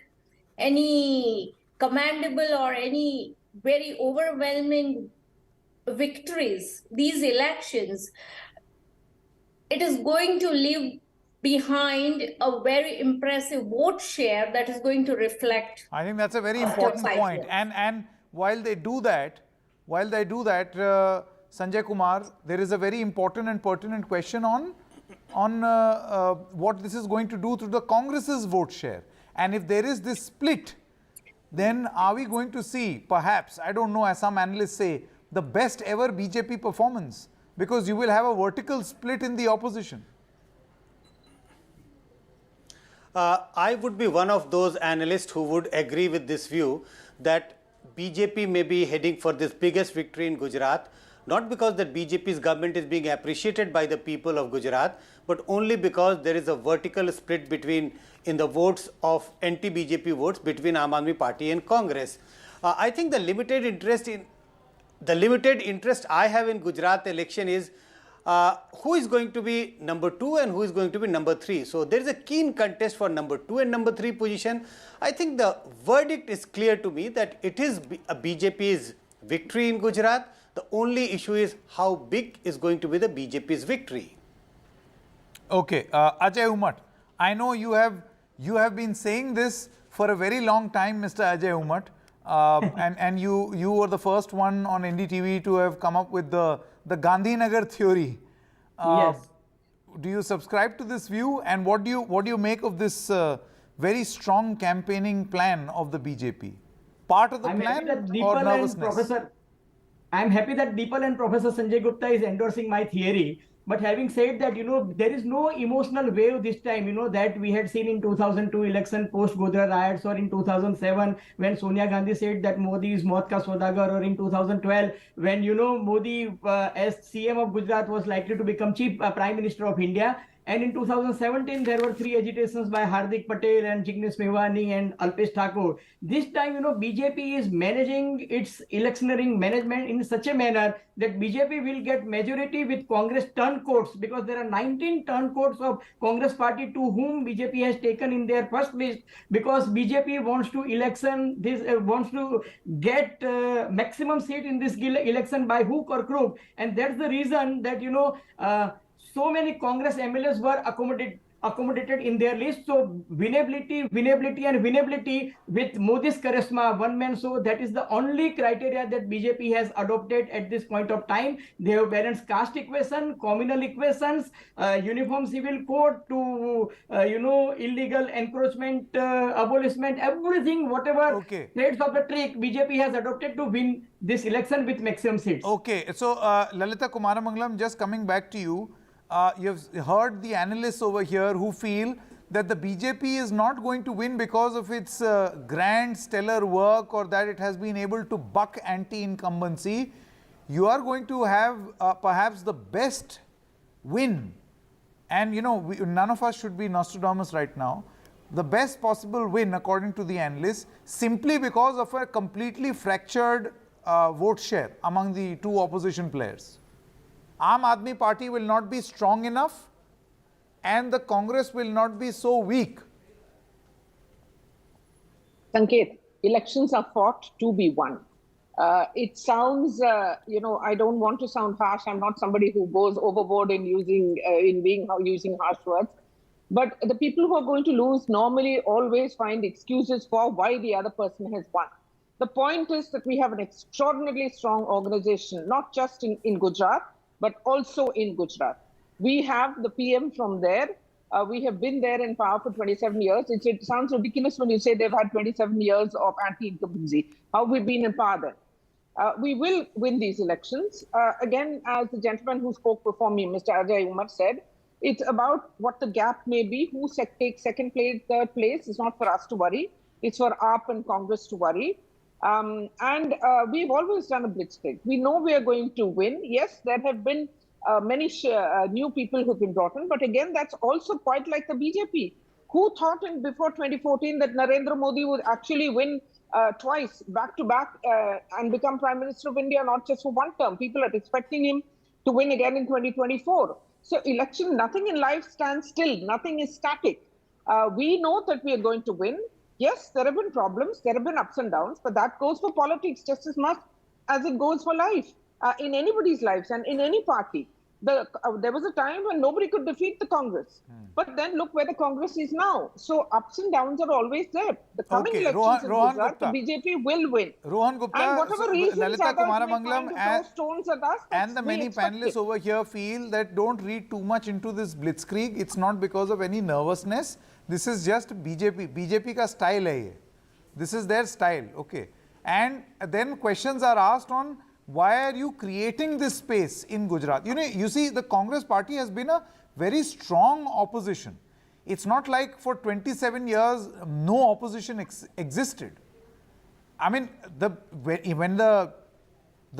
any commendable or any very overwhelming victories, these elections, it is going to leave behind a very impressive vote share that is going to reflect. I think that's a very important point. And while they do that, Sanjay Kumar, there is a very important and pertinent question on what this is going to do to the Congress's vote share. And if there is this split, then are we going to see, perhaps, I don't know, as some analysts say, the best ever BJP performance? Because you will have a vertical split in the opposition. I would be one of those analysts who would agree with this view that BJP may be heading for this biggest victory in Gujarat, not because that BJP's government is being appreciated by the people of Gujarat, but only because there is a vertical split in the votes of anti-BJP votes between Aam Aadmi Party and Congress. I think the limited interest I have in Gujarat election is who is going to be number 2 and who is going to be number 3. So there is a keen contest for number 2 and number 3 position. I think the verdict is clear to me that it is a BJP's victory in Gujarat. The only issue is how big is going to be the BJP's victory. Okay, Ajay Umat, I know you have been saying this for a very long time, Mr. Ajay Umat, and you were the first one on NDTV to have come up with the Gandhinagar theory. Yes. Do you subscribe to this view, and what do you make of this very strong campaigning plan of the BJP? Part of the plan or nervousness? I'm happy that Deepal and Professor Sanjay Gupta is endorsing my theory. But having said that, there is no emotional wave this time, that we had seen in 2002 election post Godhra riots, or in 2007 when Sonia Gandhi said that Modi is Maut ka Saudagar, or in 2012 when, Modi as CM of Gujarat was likely to become Prime Minister of India. And in 2017, there were 3 agitations by Hardik Patel and Jignesh Mehwani and Alpesh Thakur. This time, BJP is managing its electioneering management in such a manner that BJP will get majority with Congress turncoats, because there are 19 turncoats of Congress party to whom BJP has taken in their first list, because BJP wants to get maximum seat in this election by hook or crook. And that's the reason that, so many Congress MLAs were accommodated in their list. So winnability and winnability with Modi's charisma, one man show, that is the only criteria that BJP has adopted at this point of time. They have balanced caste equation, communal equations, uniform civil code to, illegal encroachment, abolishment, everything, whatever threads of the trick BJP has adopted to win this election with maximum seats. Okay, so Lalita Kumaramangalam, just coming back to you. You've heard the analysts over here who feel that the BJP is not going to win because of its grand stellar work, or that it has been able to buck anti-incumbency. You are going to have perhaps the best win, and none of us should be Nostradamus right now, the best possible win according to the analysts, simply because of a completely fractured vote share among the 2 opposition players. Aam Aadmi Party will not be strong enough, and the Congress will not be so weak. Sanket, elections are fought to be won. It sounds, I don't want to sound harsh. I'm not somebody who goes overboard in using harsh words. But the people who are going to lose normally always find excuses for why the other person has won. The point is that we have an extraordinarily strong organization, not just in Gujarat, but also in Gujarat. We have the PM from there. We have been there in power for 27 years. It sounds ridiculous when you say they've had 27 years of anti-incumbency. How have we been in power then? We will win these elections. Again, as the gentleman who spoke before me, Mr. Ajay Umar, said, it's about what the gap may be. Who takes second place, third place is not for us to worry. It's for AAP and Congress to worry. We've always done a blitzkrieg. We know we are going to win. Yes, there have been many new people who've been brought in, but again, that's also quite like the BJP. Who thought before 2014 that Narendra Modi would actually win twice, back to back, and become Prime Minister of India, not just for one term? People are expecting him to win again in 2024. So election, nothing in life stands still. Nothing is static. We know that we are going to win. Yes, there have been problems, there have been ups and downs, but that goes for politics just as much as it goes for life, in anybody's lives and in any party. There was a time when nobody could defeat the Congress. But then look where the Congress is now. So ups and downs are always there. The coming elections in Gujarat, the BJP will win. Rohan Gupta, and whatever reasons Lalita others may Kumaramangalam find to throw stones at us, and the many panelists over here feel that don't read too much into this blitzkrieg. It's not because of any nervousness. This is just BJP. BJP ka style hai ye. This is their style, okay. And then questions are asked on why are you creating this space in Gujarat? You see, the Congress party has been a very strong opposition. It's not like for 27 years no opposition existed. I mean, when the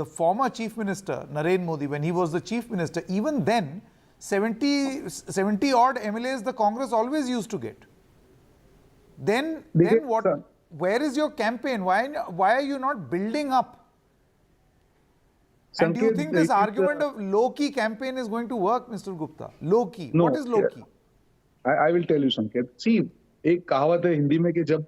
former Chief Minister, Narendra Modi, when he was the Chief Minister, even then 70 odd MLAs the Congress always used to get. Then what? Sir, where is your campaign? Why are you not building up? And do you think this argument of low-key campaign is going to work, Mr. Gupta? Low-key. No, what is low-key? I will tell you, Sanket. See, एक कहावत है हिंदी में कि जब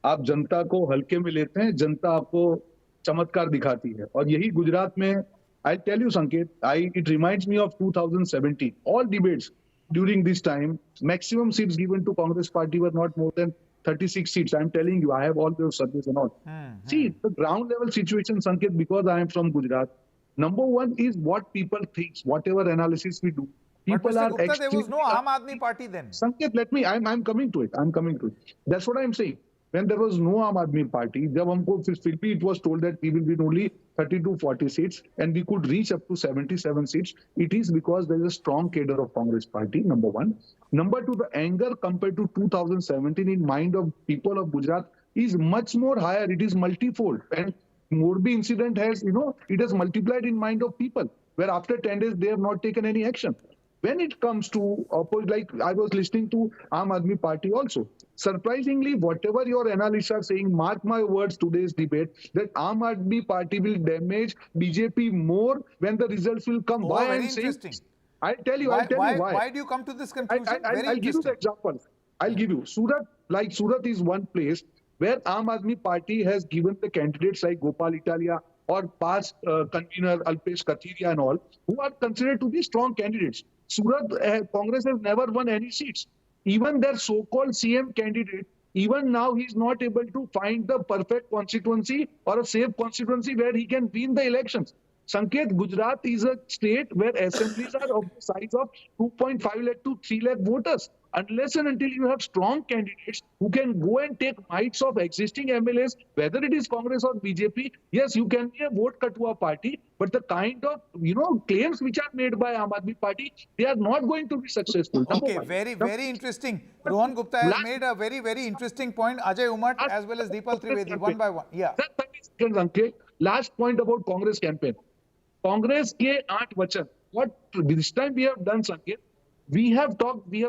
आप जनता को हल्के में लेते हैं, जनता आपको चमत्कार दिखाती है. और यही गुजरात में, I'll tell you, Sanket, it reminds me of 2017. All debates during this time, maximum seats given to Congress party were not more than 36 seats. I'm telling you, I have all those surveys and all. See, the ground level situation, Sanket, because I am from Gujarat, number one is what people think, whatever analysis we do. People but Mr. Gupta, there was no Aam Aadmi Party then. Sanket, I'm coming to it. That's what I'm saying. When there was no Aam Aadmi Party, it was told that we will win only 30 to 40 seats and we could reach up to 77 seats. It is because there is a strong cadre of Congress party, number one. Number two, the anger compared to 2017 in mind of people of Gujarat is much more higher. It is multifold. And Morbi incident has, it has multiplied in mind of people, where after 10 days, they have not taken any action. When it comes to, like I was listening to Aam Aadmi Party also, surprisingly, whatever your analysts are saying, mark my words, today's debate, that Aam Aadmi Party will damage BJP more when the results will come. Why very interesting. I'll tell you why. Why do you come to this conclusion? I'll give you the example. I'll give you. Surat is one place where Aam Aadmi Party has given the candidates like Gopal Italia or past convener Alpesh Kathiria and all, who are considered to be strong candidates. Surat, Congress has never won any seats. Even their so-called CM candidate, even now he's not able to find the perfect constituency or a safe constituency where he can win the elections. Sanket, Gujarat is a state where assemblies are of the size of 2.5 lakh to 3 lakh voters. Unless and until you have strong candidates who can go and take mites of existing MLAs, whether it is Congress or BJP, yes, you can be a vote katua party, but the kind of, claims which are made by Aam Aadmi Party, they are not going to be successful. Okay, very interesting. Rohan Gupta has made a very interesting point. Ajay Umar as well as Deepal Trivedi, one by one. Yeah. Last point about Congress campaign. Congress ke 8 vachan. What this time we have done, Sanket, we have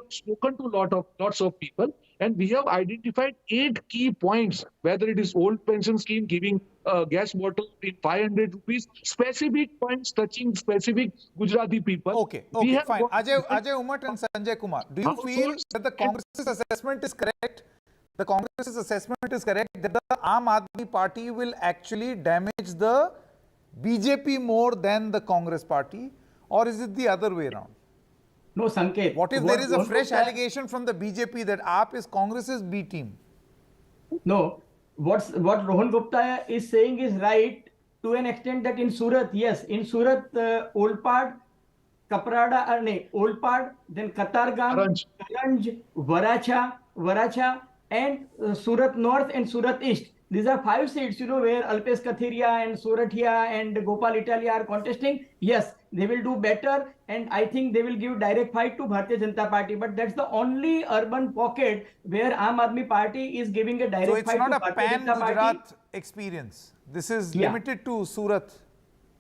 spoken to lots of people, and we have identified 8 key points, whether it is old pension scheme giving gas bottle in 500 rupees, specific points touching specific Gujarati people. Okay, fine. Ajay Umar and Sanjay Kumar, do you feel that the Congress's assessment is correct? The Congress's assessment is correct that the Aam Aadmi Party will actually damage the BJP more than the Congress party, or is it the other way around? No, Sanket. What if there is a fresh allegation from the BJP that AAP is Congress's B team? No, what Rohan Gupta is saying is right to an extent that in Surat, yes, in Surat, old part Kaprada, Olpad, then Katargam, Karanj, Varacha, and Surat North and Surat East. These are 5 seats, where Alpesh Kathiria and Surathia and Gopal Italia are contesting. Yes, they will do better, and I think they will give direct fight to Bharatiya Janata Party. But that's the only urban pocket where Aam Aadmi Party is giving a direct fight to So it's not a Bharatiya Janata Party. pan-Gujarat experience. This is limited to Surat.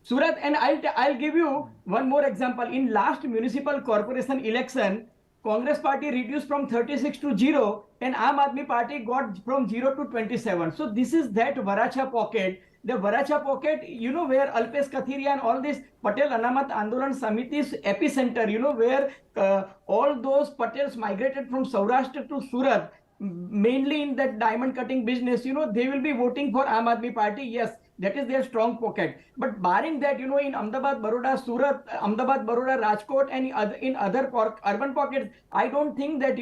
Surat, and I'll give you one more example. In last municipal corporation election, Congress party reduced from 36 to 0, and Aam Aadmi Party got from 0 to 27. So this is that Varacha pocket. The Varacha pocket, where Alpesh Kathiria and all this Patel Anamat Andolan Samiti's epicenter, where all those Patels migrated from Saurashtra to Surat, mainly in that diamond cutting business, they will be voting for Aam Aadmi Party. Yes, that is their strong pocket. But barring that, in Ahmedabad, Baroda, Surat, Ahmedabad, Baroda, Rajkot, and in other urban pockets, I don't think that,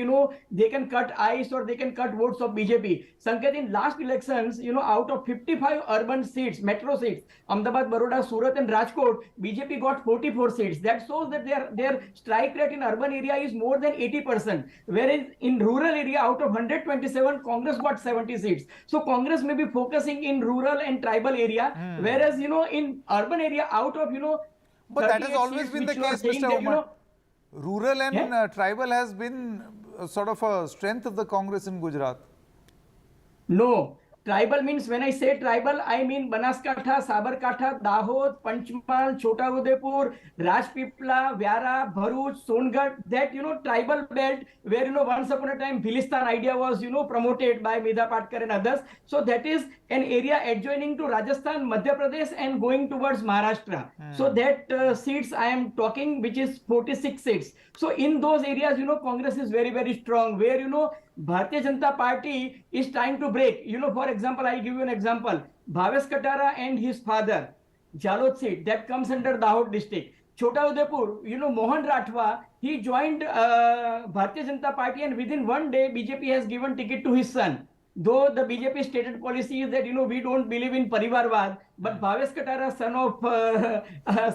they can cut ice or they can cut votes of BJP. Sanket, in last elections, out of 55 urban seats, metro seats, Ahmedabad, Baroda, Surat, and Rajkot, BJP got 44 seats. That shows that their strike rate in urban area is more than 80%. Whereas in rural area, out of 127, Congress got 70 seats. So Congress may be focusing in rural and tribal area, whereas in urban area, out of but that has always been the case, Mr. Umar. Rural and tribal has been sort of a strength of the Congress in Gujarat. No. Tribal means, when I say tribal, I mean Banaskantha, Sabarkantha, Dahod, Panchmal, Chota Udaipur, Rajpipla, Vyara, Bharuch, Songat, that, tribal belt where, once upon a time, Philistan idea was, promoted by Medha Patkar and others. So that is an area adjoining to Rajasthan, Madhya Pradesh, and going towards Maharashtra. So that seats I am talking, which is 46 seats. So in those areas, Congress is very, very strong, where, Bharatiya Janata Party is trying to break. For example, I'll give you an example. Bhavesh Katara and his father, Jalot seat, that comes under Dahod district. Chota Udaipur, Mohan Rathwa, he joined Bharatiya Janata Party, and within one day, BJP has given ticket to his son. Though the BJP stated policy is that, we don't believe in Parivarvad, but Bhavesh Katara, son of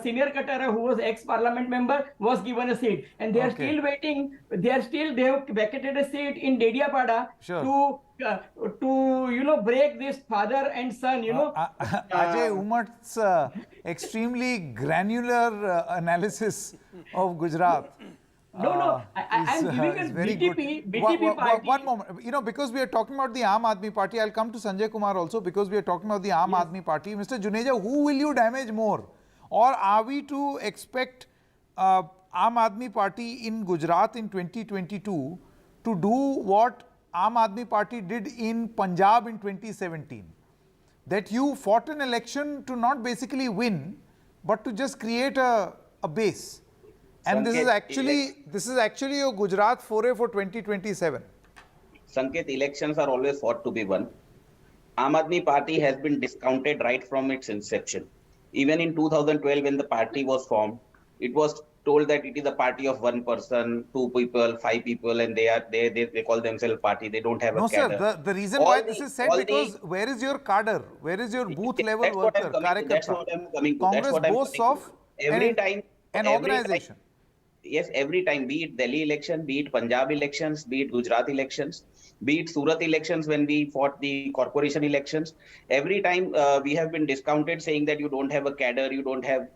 senior Katara, who was ex-parliament member, was given a seat. And they are still waiting. They have vacated a seat in Dediapada to break this father and son, Ajay Umar's extremely granular analysis of Gujarat. No, I'm giving a BTP party. One moment, because we are talking about the Aam Aadmi Party, I'll come to Sanjay Kumar also, because we are talking about the Aam Aadmi Party. Mr. Juneja, who will you damage more? Or are we to expect Aam Aadmi Party in Gujarat in 2022 to do what Aam Aadmi Party did in Punjab in 2017? That you fought an election to not basically win, but to just create a base. And Sanket, this is actually a Gujarat foray for 2027. Sanket, elections are always fought to be won. Aam Aadmi Party has been discounted right from its inception. Even in 2012, when the party was formed, it was told that it is a party of one person, 2 people, 5 people, and they call themselves party. They don't have a cadre. No, sir. The reason why this is said, because where is your cadre? Where is your booth level worker? That's what I'm coming to. Congress boasts of an organization. Yes, every time, be it Delhi election, be it Punjab elections, be it Gujarat elections, be it Surat elections when we fought the corporation elections, every time we have been discounted, saying that you don't have a cadre, you don't have...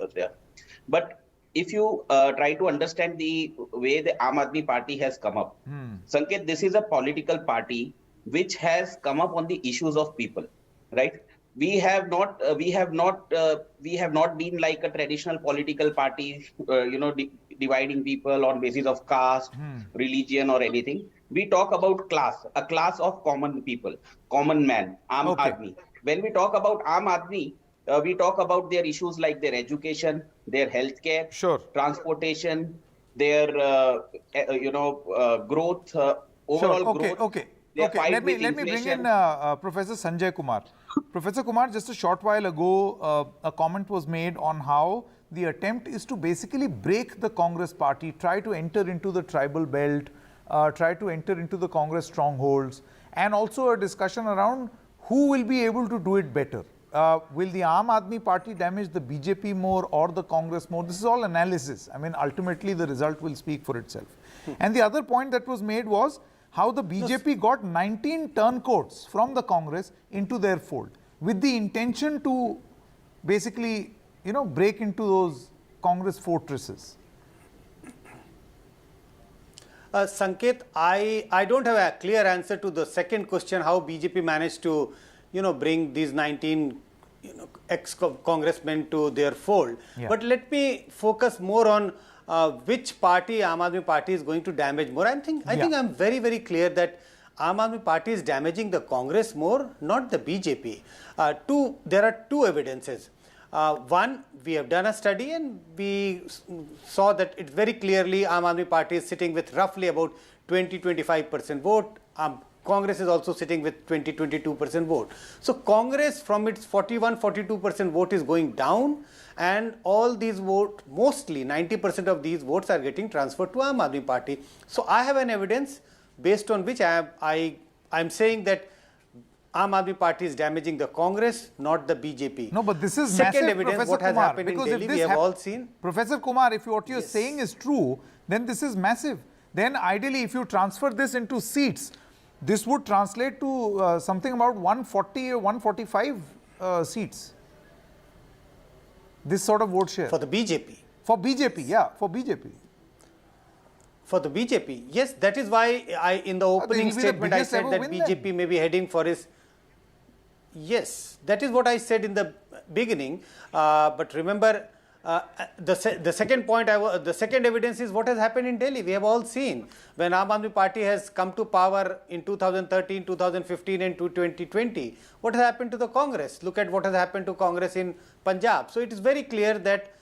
But if you try to understand the way the Aam Aadmi Party has come up, Sanket, this is a political party which has come up on the issues of people, right? We have not been like a traditional political party, dividing people on basis of caste, religion, or anything. We talk about class, a class of common people, common man, Aam Aadmi. When we talk about Aam Aadmi, we talk about their issues like their education, their healthcare, transportation, their growth, overall growth. Okay. Let me bring in Professor Sanjay Kumar. Professor Kumar, just a short while ago, a comment was made on how the attempt is to basically break the Congress party, try to enter into the tribal belt, try to enter into the Congress strongholds, and also a discussion around who will be able to do it better. will the Aam Aadmi Party damage the BJP more or the Congress more? This is all analysis. I mean, ultimately the result will speak for itself. And the other point that was made was how the BJP got 19 turncoats from the Congress into their fold with the intention to basically, you know, break into those Congress fortresses. Sanket, I don't have a clear answer to the second question, how BJP managed to, you know, bring these 19, you know, ex-congressmen to their fold. Yeah. But let me focus more on which party, Aam Aadmi Party, is going to damage more. I think I'm very, very clear that Aam Aadmi Party is damaging the Congress more, not the BJP. There are two evidences. One, we have done a study and we saw that it very clearly Aam Aadmi Party is sitting with roughly about 20-25% vote. Congress is also sitting with 20-22% vote. So Congress from its 41-42% vote is going down, and all these votes, mostly 90% of these votes are getting transferred to Aam Aadmi Party. So I have an evidence based on which I'm saying that Aam Aadmi Party is damaging the Congress, not the BJP. No, but this is second massive, evidence. Professor What has Kumar, happened in Delhi, we have all seen. Professor Kumar, if what you're saying is true, then this is massive. Then ideally, if you transfer this into seats, this would translate to something about 140 or 145 seats. This sort of vote share. For the BJP. For BJP, yeah, for BJP. For the BJP, yes, that is why in the opening statement I said that BJP may be heading for his. Yes, that is what I said in the beginning. But remember, the second point, the second evidence is what has happened in Delhi. We have all seen when Aam Aadmi Party has come to power in 2013, 2015 and 2020. What has happened to the Congress? Look at what has happened to Congress in Punjab. So it is very clear that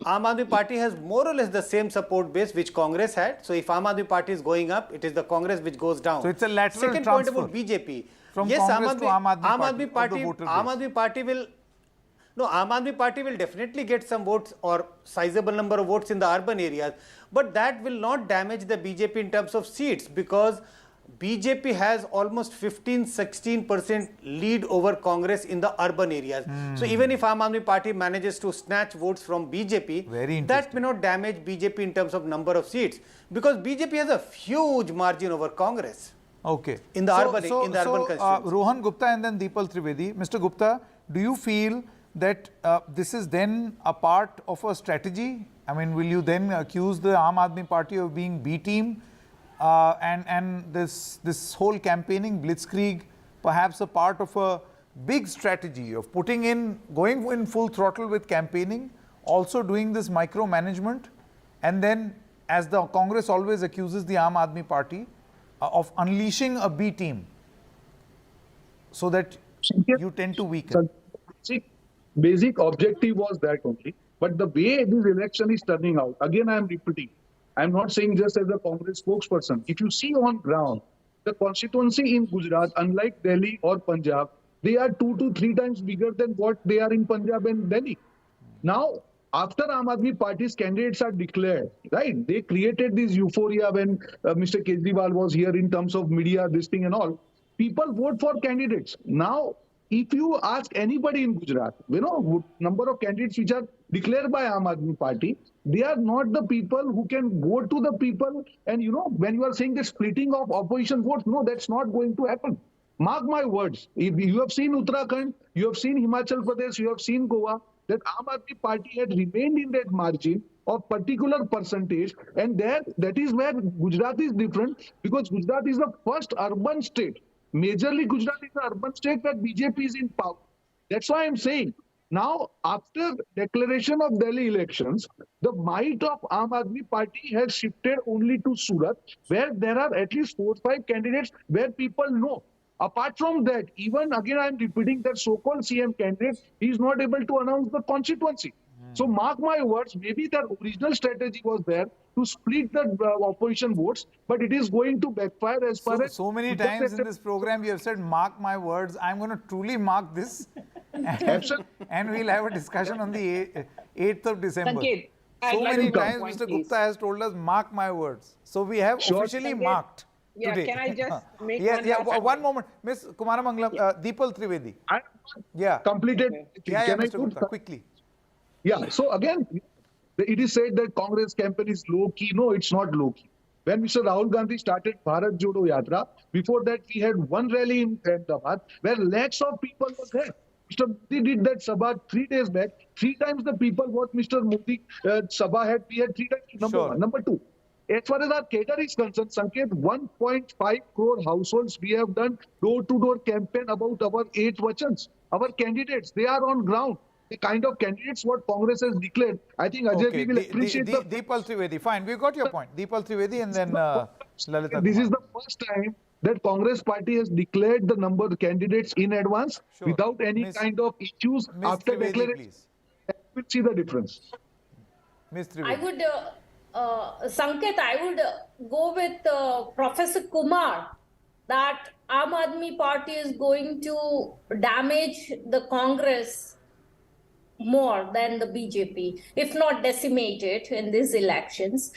Aam Aadmi Party has more or less the same support base which Congress had. So if Aam Aadmi Party is going up, it is the Congress which goes down. So it's a lateral Second transfer point about BJP. from yes, Congress to Aam Aadmi Party. Aam Aadmi Party will. No, Aam Aadmi Party will definitely get some votes or sizable number of votes in the urban areas, but that will not damage the BJP in terms of seats, because BJP has almost 15-16% lead over Congress in the urban areas. So even if Aam Aadmi Party manages to snatch votes from BJP, that may not damage BJP in terms of number of seats, because BJP has a huge margin over Congress. Okay. In the urban constituency. Rohan Gupta and then Deepal Trivedi. Mr. Gupta, do you feel that this is then a part of a strategy? I mean, will you then accuse the Aam Aadmi Party of being B team and this whole campaigning blitzkrieg perhaps a part of a big strategy of going in full throttle with campaigning, also doing this micromanagement, and then, as the Congress always accuses the Aam Aadmi Party of unleashing a B team so that you tend to weaken? Basic objective was that only. But the way this election is turning out, again I am repeating, I am not saying just as a Congress spokesperson. If you see on ground, the constituency in Gujarat, unlike Delhi or Punjab, they are 2 to 3 times bigger than what they are in Punjab and Delhi. Now, after Aam Aadmi Party's candidates are declared, right, they created this euphoria when Mr. Kejriwal was here in terms of media, this thing and all. People vote for candidates. Now, if you ask anybody in Gujarat, you know, number of candidates which are declared by Aam Aadmi Party, they are not the people who can go to the people. And, you know, when you are saying the splitting of opposition votes, no, that's not going to happen. Mark my words. If you have seen Uttarakhand, you have seen Himachal Pradesh, you have seen Goa, that Aam Aadmi Party had remained in that margin of particular percentage. And that is where Gujarat is different, because Gujarat is the first urban state. Majorly, Gujarat is the urban state where BJP is in power. That's why I'm saying, now, after declaration of Delhi elections, the might of Aam Aadmi Party has shifted only to Surat, where there are at least 4 or 5 candidates where people know. Apart from that, even again, I'm repeating that so-called CM candidate, he is not able to announce the constituency. So mark my words, maybe the original strategy was there to split the opposition votes, but it is going to backfire as far as... So many times in this program you have said, mark my words. I'm going to truly mark this. And we'll have a discussion on the 8th of December. Sanket, so many times Mr. Gupta has told us, mark my words. So we have officially marked. Yeah, today. can I just make one moment. Ms. Kumaramangalam, Deepal Trivedi. Completed. Can I Mr. Gupta, quickly. Yeah, so again, it is said that Congress campaign is low-key. No, it's not low-key. When Mr. Rahul Gandhi started Bharat Jodo Yatra, before that we had one rally in Ahmedabad where lakhs of people were there. Mr. Modi did that Sabha 3 days back. 3 times the people what Mr. Modi Sabha had, we had 3 times. Number one. Number two, as far as our cadre is concerned, Sanket, 1.5 crore households we have done door-to-door campaign about our 8 vachans. Our candidates, they are on ground. The kind of candidates what Congress has declared, I think Ajay will appreciate Deepal Trivedi, fine, we got your point. Deepal Trivedi and then Lalita This Kumar. is the first time that Congress party has declared the number of candidates in advance without any kind of issues after Trivedi, declaration. please. We'll see the difference. Ms. Trivedi. I would, Sanket, I would go with Professor Kumar that Aam Aadmi Party is going to damage the Congress more than the BJP, if not decimate it in these elections.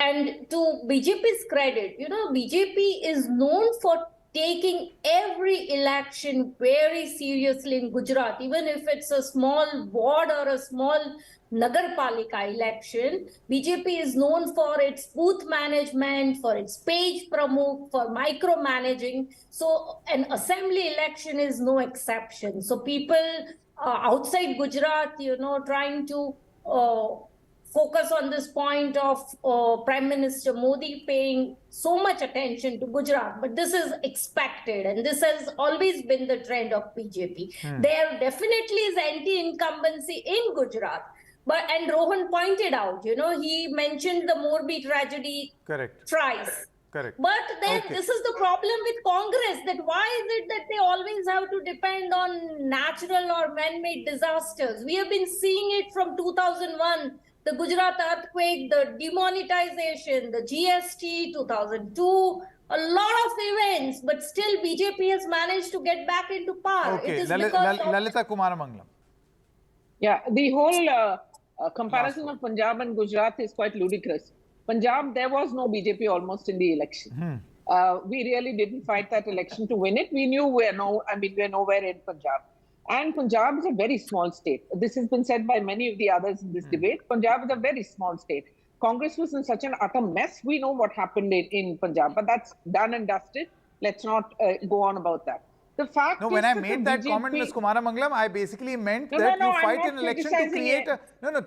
And to BJP's credit, you know, BJP is known for taking every election very seriously in Gujarat, even if it's a small ward or a small Nagarpalika election. BJP is known for its booth management, for its page pramukh, for micromanaging. So an assembly election is no exception. So people outside Gujarat, you know, trying to focus on this point of Prime Minister Modi paying so much attention to Gujarat. But this is expected, and this has always been the trend of BJP. There definitely is anti-incumbency in Gujarat. And Rohan pointed out, you know, he mentioned the Morbi tragedy thrice. Correct. But then this is the problem with Congress, that why is it that they always have to depend on natural or man-made disasters? We have been seeing it from 2001, the Gujarat earthquake, the demonetization, the GST, 2002, a lot of events, but still BJP has managed to get back into power. Okay, It is because of... Lalita Kumaramangalam. Yeah, the whole comparison of Punjab and Gujarat is quite ludicrous. Punjab, there was no BJP almost in the election. We really didn't fight that election to win it. We knew we're nowhere in Punjab. And Punjab is a very small state. This has been said by many of the others in this debate. Punjab is a very small state. Congress was in such an utter mess. We know what happened in Punjab, but that's done and dusted. Let's not go on about that. The fact when I made that comment, Ms. Kumaramangalam, I basically meant that you fight an election to create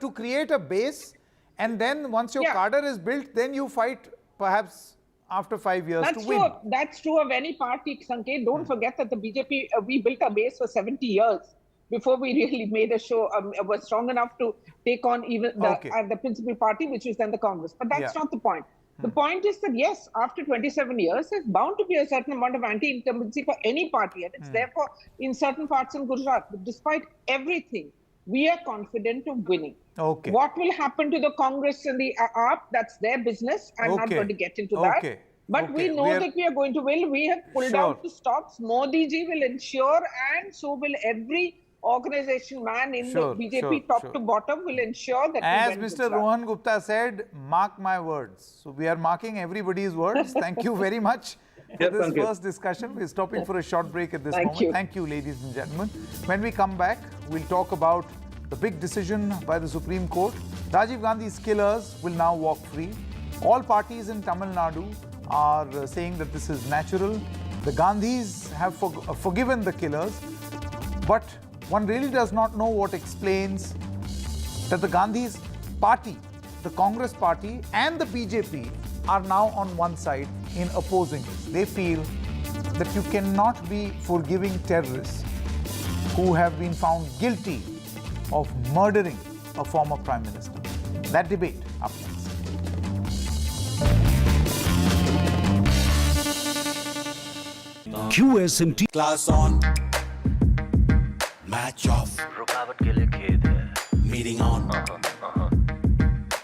to create a base. And then once your cadre is built, then you fight perhaps after 5 years to win. That's true of any party, Sanket. Don't forget that the BJP, we built a base for 70 years before we really made a show, was strong enough to take on even the principal party, which was then the Congress. But that's not the point. The point is that, yes, after 27 years, there's bound to be a certain amount of anti-incumbency for any party. And it's therefore in certain parts in Gujarat. But despite everything, we are confident of winning. What will happen to the Congress and the AAP, that's their business. I'm not going to get into that. But we know that we are going to win. We have pulled out the stops. Modi ji will ensure, and so will every organization man in the BJP top to bottom will ensure that as Mr. Rohan Gupta said, mark my words. So we are marking everybody's words. Thank you very much for this first discussion. We're stopping for a short break at this moment. Thank you, ladies and gentlemen. When we come back, we'll talk about the big decision by the Supreme Court. Rajiv Gandhi's killers will now walk free. All parties in Tamil Nadu are saying that this is natural. The Gandhis have forgiven the killers, but one really does not know what explains that the Gandhis party, the Congress party and the BJP are now on one side in opposing this. They feel that you cannot be forgiving terrorists who have been found guilty of murdering a former Prime Minister. That debate up next. QSMT class on, match off, meeting on,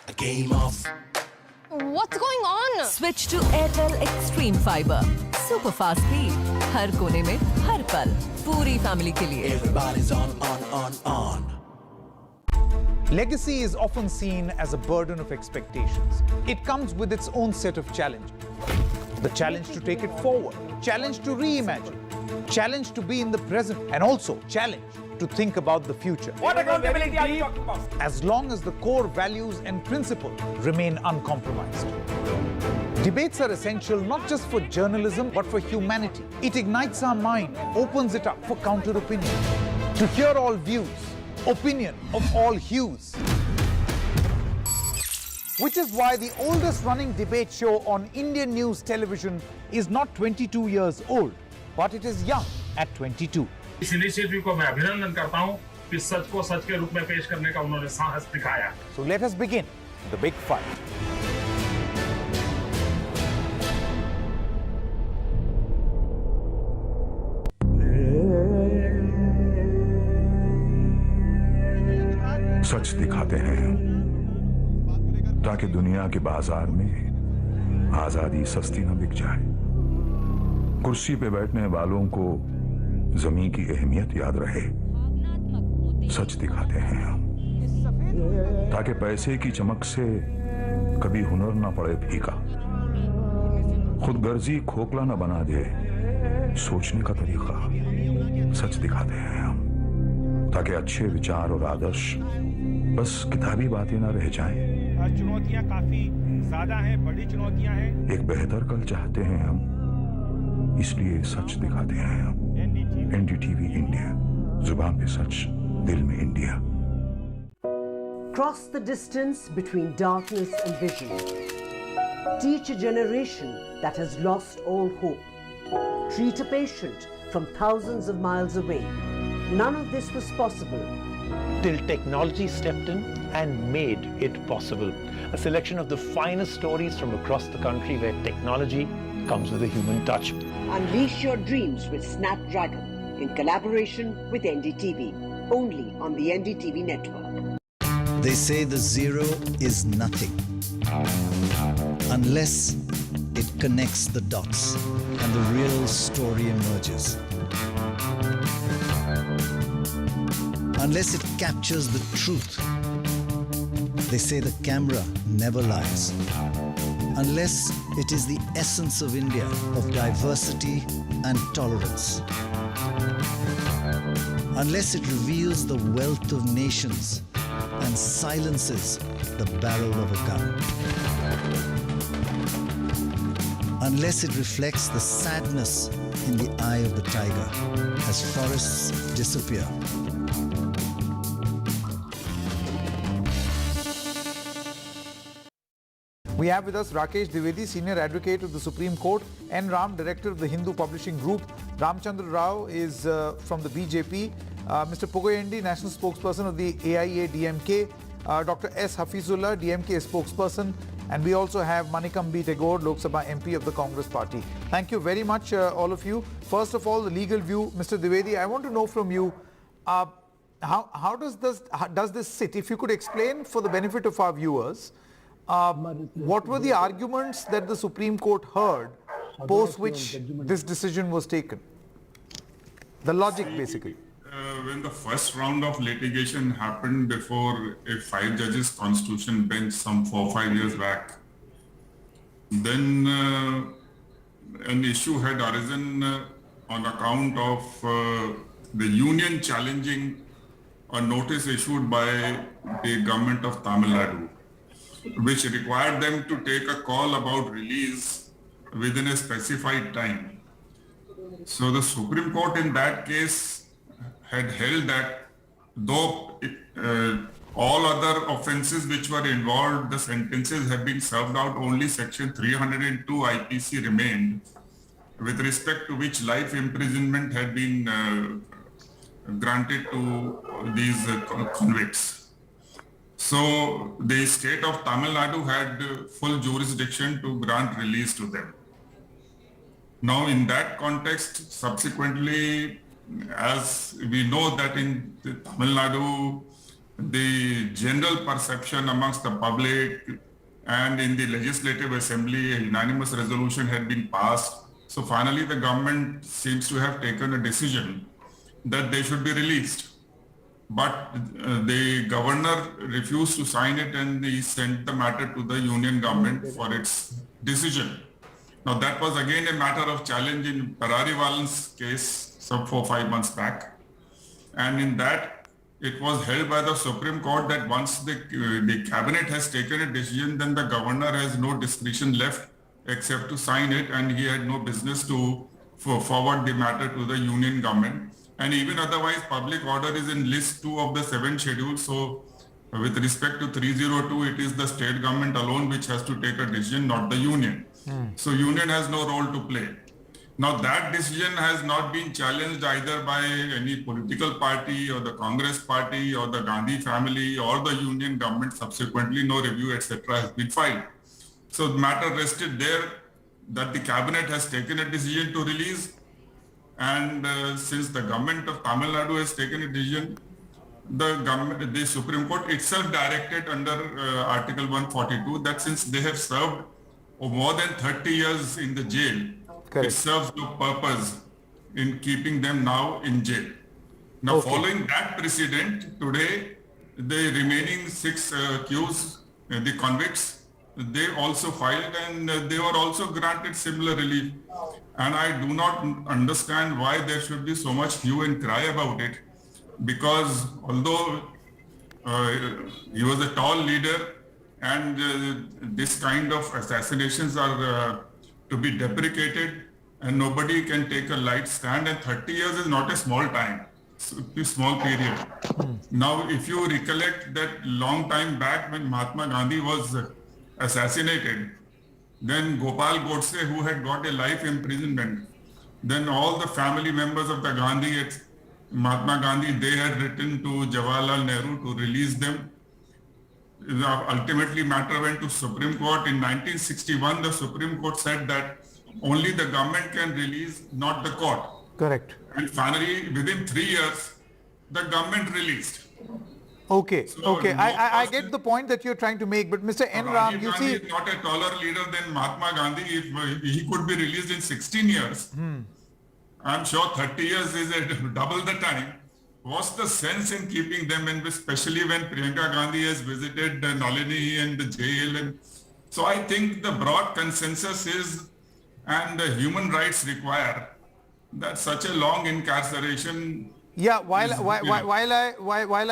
a game off. What's going on? Switch to Airtel Extreme Fiber. Super fast speed. हर कोने में हर पल. पूरी family के लिए. Everybody's on. Legacy is often seen as a burden of expectations. It comes with its own set of challenges. The challenge to take it forward, challenge to reimagine, challenge to be in the present, and also challenge to think about the future. What accountability are you talking about? As long as the core values and principles remain uncompromised. Debates are essential not just for journalism, but for humanity. It ignites our mind, opens it up for counter-opinion. To hear all views, opinion of all hues. Which is why the oldest running debate show on Indian news television is not 22 years old, but it is young at 22. इस initiative को मैं अभिनंदन करता हूं कि सच को सच के रूप में पेश करने का उन्होंने साहस दिखाया. So let us begin the big fight. सच दिखाते हैं ताकि दुनिया के बाजार में आजादी सस्ती न बिक जाए. कुर्सी पे बैठने वालों को जमीन की अहमियत याद रहे. सच दिखाते हैं हम ताकि पैसे की चमक से कभी हुनर ना पड़े फीका. खुदगर्जी खोखला न बना दे सोचने का तरीका. सच दिखाते हैं हम ताकि अच्छे विचार और आदर्श बस किताबी बातें ना रह जाएं. चुनौतियां काफी ज्यादा हैं, बड़ी चुनौतियां हैं. एक बेहतर कल चाहते हैं हम, इसलिए सच दिखाते हैं हम. NDTV इंडिया, जुबान पे सच, दिल में India. Cross the distance between darkness and vision. Teach a generation that has lost all hope. Treat a patient from thousands of miles away. None of this was possible till technology stepped in and made it possible. A selection of the finest stories from across the country where technology comes with a human touch. Unleash your dreams with Snapdragon in collaboration with NDTV, only on the NDTV network. They say the zero is nothing unless it connects the dots and the real story emerges. Unless it captures the truth. They say the camera never lies. Unless it is the essence of India, of diversity and tolerance. Unless it reveals the wealth of nations and silences the barrel of a gun. Unless it reflects the sadness in the eye of the tiger as forests disappear. We have with us Rakesh Dwivedi, Senior Advocate of the Supreme Court, N. Ram, Director of the Hindu Publishing Group. Ramchandra Rao is from the BJP. Mr. Pugayendi, National Spokesperson of the AIA-DMK. Dr. S. Hafizullah, DMK Spokesperson. And we also have Manikam B. Tagore, Lok Sabha MP of the Congress Party. Thank you very much, all of you. First of all, the legal view. Mr. Dwivedi, I want to know from you, how does this sit? If you could explain for the benefit of our viewers, what were the arguments that the Supreme Court heard post which this decision was taken? The logic, basically. When the first round of litigation happened before a 5-judges constitution bench some 4 or 5 years back, then an issue had arisen on account of the union challenging a notice issued by the government of Tamil Nadu, which required them to take a call about release within a specified time. So the Supreme Court in that case had held that though all other offences which were involved, the sentences have been served out, only section 302 IPC remained, with respect to which life imprisonment had been granted to these convicts. So the state of Tamil Nadu had full jurisdiction to grant release to them. Now in that context, subsequently, as we know that in Tamil Nadu, the general perception amongst the public and in the Legislative Assembly, a unanimous resolution had been passed. So finally, the government seems to have taken a decision that they should be released. But the governor refused to sign it and he sent the matter to the union government for its decision. Now that was again a matter of challenge in Pararivalan's case some 4-5 months back. And in that, it was held by the Supreme Court that once the cabinet has taken a decision, then the governor has no discretion left except to sign it, and he had no business to forward the matter to the union government. And even otherwise, public order is in list 2 of the 7 schedules. So with respect to 302, it is the state government alone which has to take a decision, not the union. So union has no role to play. Now that decision has not been challenged either by any political party or the Congress party or the Gandhi family or the union government. Subsequently, no review, etc. has been filed. So the matter rested there that the cabinet has taken a decision to release, and since the government of Tamil Nadu has taken a decision, the Supreme Court itself directed under Article 142 that since they have served more than 30 years in the jail, it serves no purpose in keeping them now in jail. Now, following that precedent, today, the remaining 6 accused, the convicts, they also filed and they were also granted similar relief. And I do not understand why there should be so much hue and cry about it, because although he was a tall leader and this kind of assassinations are to be deprecated, and nobody can take a light stand, and 30 years is not a small time, it's a small period. Now, if you recollect that long time back when Mahatma Gandhi was assassinated, then Gopal Godse, who had got a life imprisonment, then all the family members of the Mahatma Gandhi, they had written to Jawaharlal Nehru to release them. Ultimately, matter went to Supreme Court. In 1961, the Supreme Court said that only the government can release, not the court. Correct. And finally, within 3 years, the government released. Okay, So okay. no I get the point that you're trying to make, but Mr. N. Ram, you see... Gandhi is not a taller leader than Mahatma Gandhi. If he could be released in 16 years, I'm sure 30 years is double the time. What's the sense in keeping them, and especially when Priyanka Gandhi has visited Nalini and the jail? And so I think the broad consensus is, and the human rights require, that such a long incarceration. Yeah, while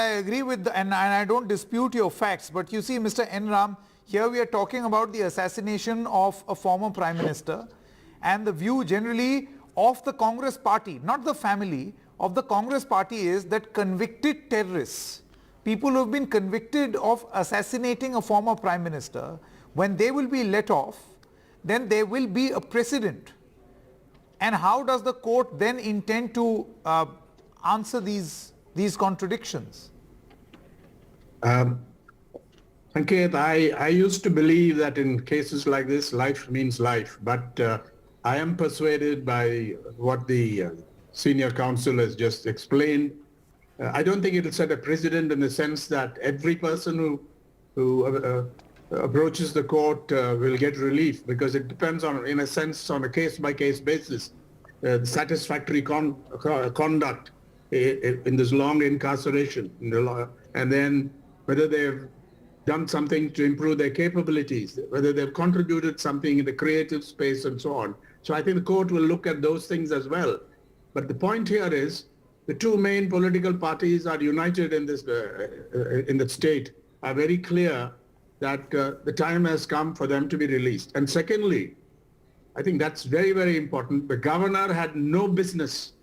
I agree with and I don't dispute your facts, but you see, Mr. N. Ram, here we are talking about the assassination of a former Prime Minister, and the view generally of the Congress party, not the family, of the Congress party is that convicted terrorists, people who have been convicted of assassinating a former Prime Minister, when they will be let off, then there will be a precedent. And how does the court then intend to answer these contradictions? Sanket, I used to believe that in cases like this, life means life. But I am persuaded by what the senior counsel has just explained. I don't think it will set a precedent in the sense that every person who approaches the court will get relief, because it depends on, in a sense, on a case-by-case basis, the satisfactory conduct in this long incarceration, and then whether they've done something to improve their capabilities, whether they've contributed something in the creative space and so on. So I think the court will look at those things as well. But the point here is the 2 main political parties are united in this in the state, are very clear that the time has come for them to be released. And secondly, I think that's very, very important. The governor had no business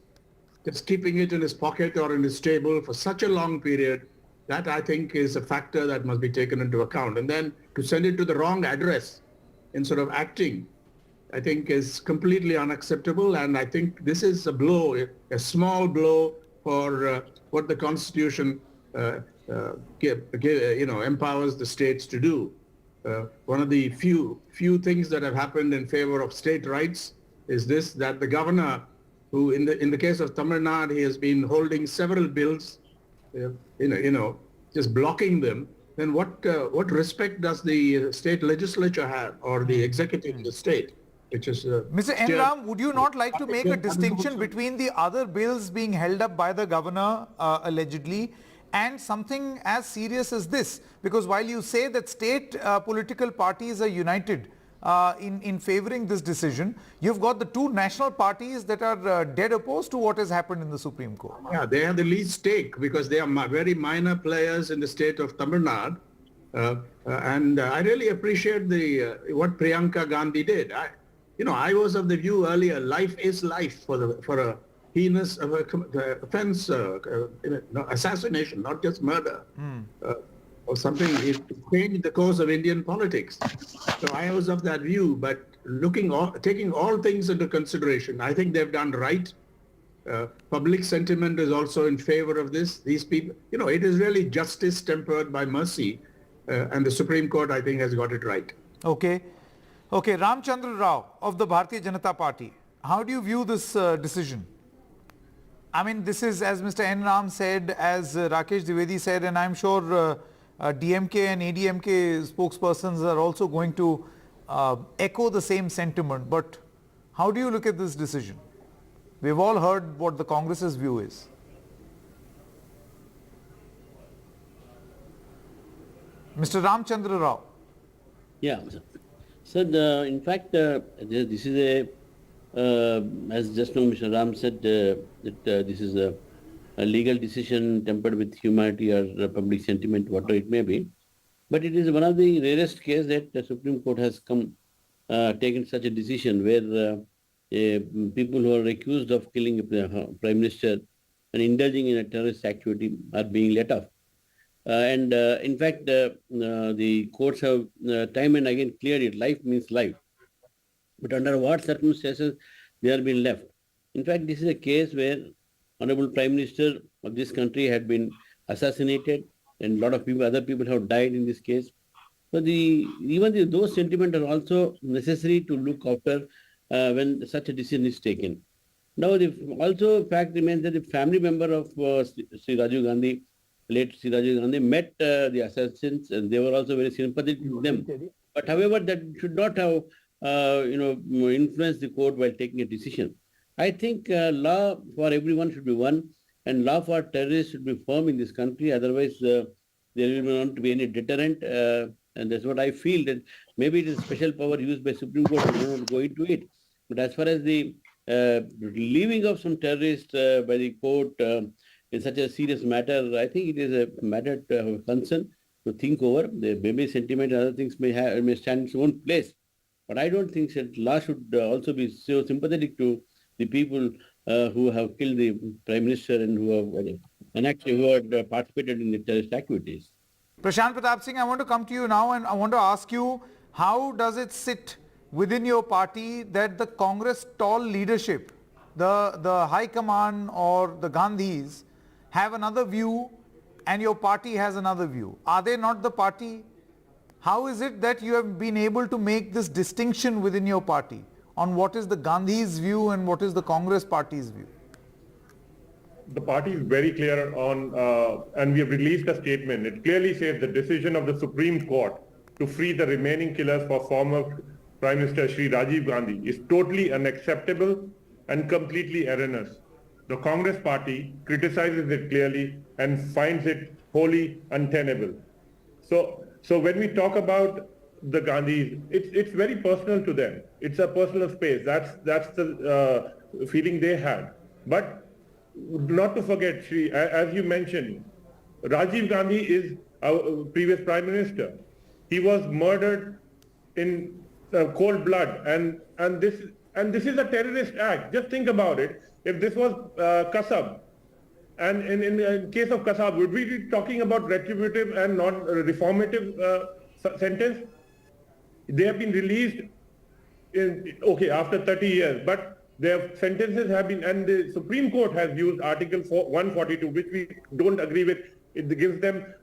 just keeping it in his pocket or in his stable for such a long period. That, I think, is a factor that must be taken into account. And then to send it to the wrong address instead of acting, I think is completely unacceptable. And I think this is a blow, a small blow for what the Constitution empowers the states to do. One of the few things that have happened in favor of state rights is this, that the governor, who in the case of Tamil Nadu, he has been holding several bills, just blocking them. Then what respect does the state legislature have, or the executive in the state? Which is, Mr. N. Ram, would you not like to make a distinction between the other bills being held up by the governor, allegedly, and something as serious as this? Because while you say that state political parties are united, in favoring this decision. You've got the two national parties that are dead opposed to what has happened in the Supreme Court. Yeah, they have the least stake because they are very minor players in the state of Tamil Nadu. And I really appreciate what Priyanka Gandhi did. I was of the view earlier, life is life for a heinous offense, assassination, not just murder. Or something, it changed the course of Indian politics. So I was of that view, but taking all things into consideration, I think they've done right. Public sentiment is also in favor of this. These people, it is really justice tempered by mercy, and the Supreme Court, I think, has got it right. Okay, Ramchandra Rao of the Bharatiya Janata Party. How do you view this decision? I mean, this is, as Mr. N. Ram said, as Rakesh Dwivedi said, and I'm sure DMK and ADMK spokespersons are also going to echo the same sentiment. But how do you look at this decision? We've all heard what the Congress's view is. Mr. Ramchandra Rao. Yeah, so in fact, this is as just now Mr. Ram said, that this is a legal decision tempered with humanity or public sentiment, whatever it may be. But it is one of the rarest cases that the Supreme Court has taken such a decision where people who are accused of killing a Prime Minister and indulging in a terrorist activity are being let off. In fact, the courts have time and again cleared it. Life means life. But under what circumstances they are being left? In fact, this is a case where Honorable Prime Minister of this country had been assassinated, and a lot of people, other people have died in this case. So those sentiments are also necessary to look after when such a decision is taken. Now, the fact remains that the family member of Sri Rajiv Gandhi, late Sri Rajiv Gandhi, met the assassins, and they were also very sympathetic with them. But however, that should not have influenced the court while taking a decision. I think law for everyone should be one, and law for terrorists should be firm in this country. Otherwise, there will not be any deterrent, and that's what I feel, that maybe it is special power used by Supreme Court. We will not go into it. But as far as the relieving of some terrorists by the court in such a serious matter, I think it is a matter of concern to think over. The maybe sentiment and other things may stand in its own place. But I don't think that law should also be so sympathetic to the people who have killed the Prime Minister and who have participated in the terrorist activities. Prashant Pratap Singh, I want to come to you now, and I want to ask you, how does it sit within your party that the Congress tall leadership, the High Command or the Gandhis have another view and your party has another view? Are they not the party? How is it that you have been able to make this distinction within your party on what is the Gandhi's view and what is the Congress party's view? The party is very clear on, and we have released a statement. It clearly says the decision of the Supreme Court to free the remaining killers for former Prime Minister Sri Rajiv Gandhi is totally unacceptable and completely erroneous. The Congress party criticizes it clearly and finds it wholly untenable. So when we talk about the Gandhis, it's very personal to them. It's a personal space. That's the feeling they had. But not to forget, Shri, as you mentioned, Rajiv Gandhi is our previous Prime Minister. He was murdered in cold blood, and this is a terrorist act. Just think about it. If this was Kasab, and in the case of Kasab, would we be talking about retributive and not reformative sentence? They have been released after 30 years, but their sentences have been, and the Supreme Court has used Article 142, which we don't agree with. It gives them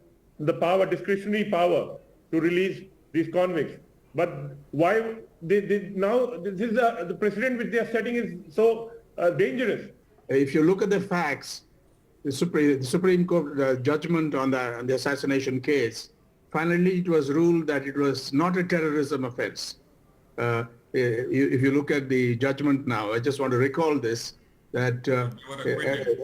the power, discretionary power, to release these convicts. But why now this is the precedent which they are setting is so dangerous. If you look at the facts, the Supreme Court judgment on the assassination case, finally it was ruled that it was not a terrorism offense. If you look at the judgment now, I just want to recall this, that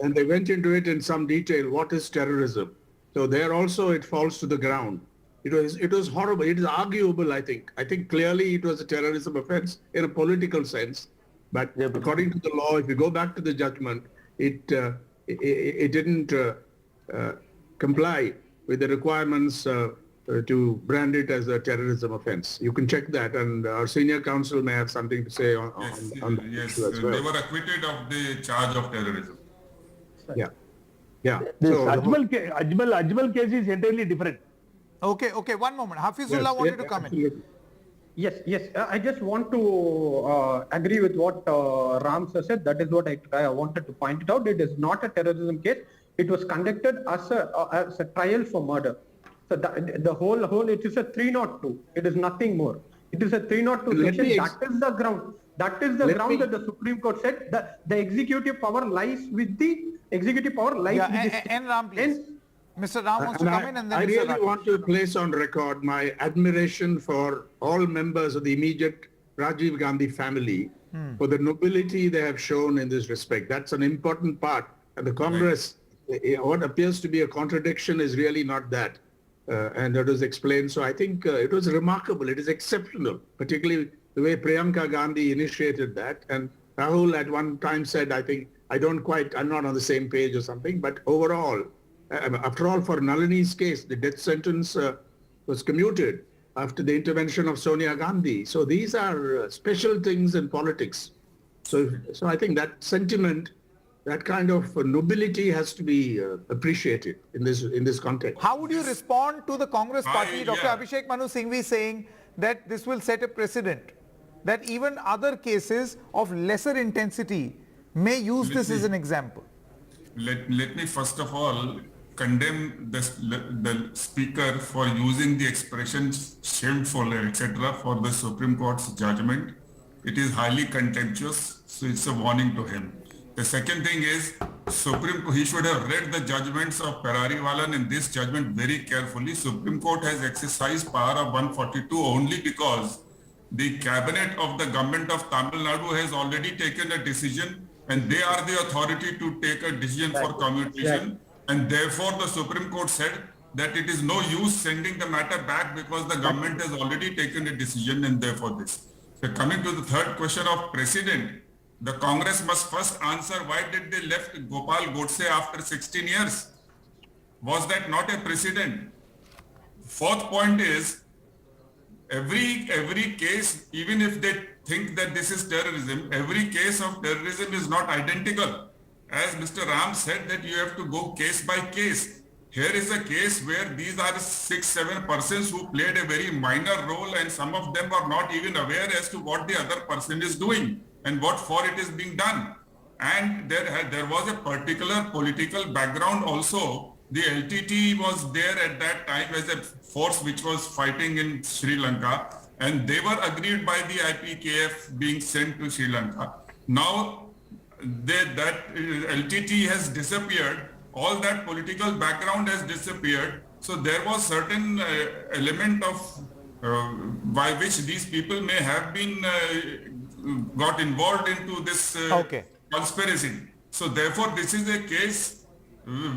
and they went into it in some detail, what is terrorism. So there also it falls to the ground. It was horrible. It is arguable, I think. I think clearly it was a terrorism offense in a political sense. But according to the law, if you go back to the judgment, it didn't comply with the requirements to brand it as a terrorism offense. You can check that, and our senior counsel may have something to say on that issue as well. They were acquitted of the charge of terrorism. Yeah. Yeah. The Ajmal case is entirely different. Okay, 1 moment. Hafizullah wanted to come in. Yes. I just want to agree with what Ram said. That is what I wanted to point it out. It is not a terrorism case. It was conducted as a trial for murder. So the whole it is a 302. It is nothing more. It is a 302 section. That is the ground. That is the ground that the Supreme Court said that the executive power lies with the and Ram, please. Mr. Ram wants to come in, and then I really Mr. want to place on record my admiration for all members of the immediate Rajiv Gandhi family for the nobility they have shown in this respect. That's an important part. And the Congress, what appears to be a contradiction is really not that. And that was explained. So I think it was remarkable. It is exceptional, particularly the way Priyanka Gandhi initiated that. And Rahul at one time said, I'm not on the same page or something, but overall, after all, for Nalini's case, the death sentence was commuted after the intervention of Sonia Gandhi. So these are special things in politics. So I think that sentiment, that kind of nobility has to be appreciated in this context. How would you respond to the Congress party, Dr. Abhishek Manu Singhvi, saying that this will set a precedent, that even other cases of lesser intensity may use this as an example? Let me first of all condemn the speaker for using the expression shameful, etc. for the Supreme Court's judgment. It is highly contemptuous, so it's a warning to him. The second thing is, he should have read the judgments of Parariwalan in this judgment very carefully. Supreme Court has exercised power of 142 only because the cabinet of the government of Tamil Nadu has already taken a decision, and they are the authority to take a decision for commutation. And therefore, the Supreme Court said that it is no use sending the matter back because the government has already taken a decision, and therefore this. So coming to the third question of precedent, the Congress must first answer why did they left Gopal Godse after 16 years? Was that not a precedent? Fourth point is, every case, even if they think that this is terrorism, every case of terrorism is not identical. As Mr. Ram said, that you have to go case by case. Here is a case where these are 6-7 persons who played a very minor role, and some of them are not even aware as to what the other person is doing and what for it is being done. And there was a particular political background also. The LTT was there at that time as a force which was fighting in Sri Lanka, and they were aggrieved by the IPKF being sent to Sri Lanka. Now that LTT has disappeared, all that political background has disappeared. So there was certain element of by which these people may have been got involved into this conspiracy. So therefore, this is a case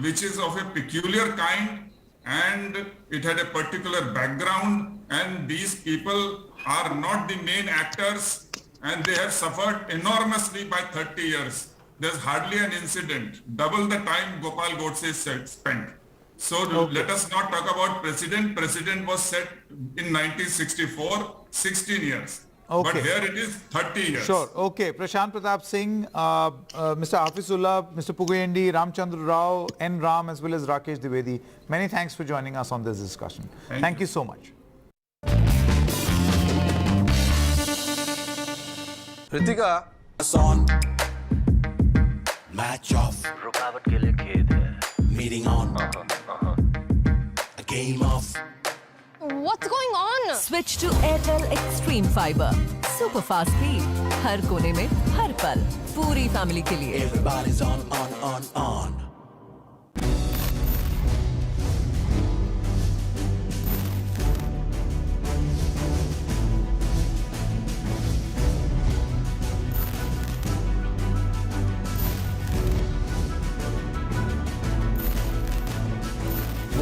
which is of a peculiar kind, and it had a particular background, and these people are not the main actors, and they have suffered enormously by 30 years. There's hardly an incident, double the time Gopal Godse spent. So let us not talk about precedent. Precedent was set in 1964, 16 years. But here it is 30 years. Sure. Okay. Prashant Pratap Singh, Mr. Hafizullah, Mr. Pugayendi, Ramchandra Rao, N. Ram, as well as Rakesh Dwivedi. Many thanks for joining us on this discussion. Thank you so much. Ritika, on match off. रुकावट के लिए खेद है. Meeting on. A game off. What's going on? Switch to Airtel Extreme Fiber. Super fast speed. हर कोने में, हर पल. पूरी family के लिए. Everybody's on.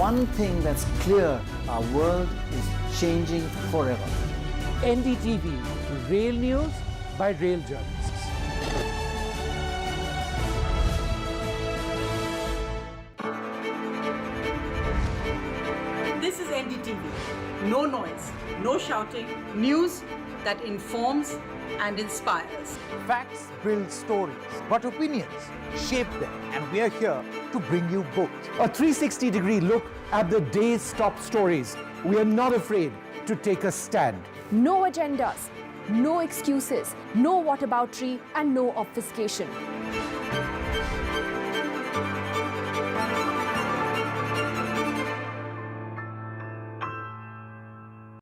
one thing that's clear, our world is changing forever. NDTV, Rail News by Rail Journalists. This is NDTV. No noise, no shouting, news that informs and inspires. Facts build stories, but opinions shape them, and we are here to bring you both. A 360-degree look at the day's top stories. We are not afraid to take a stand. No agendas, no excuses, no whataboutery, and no obfuscation.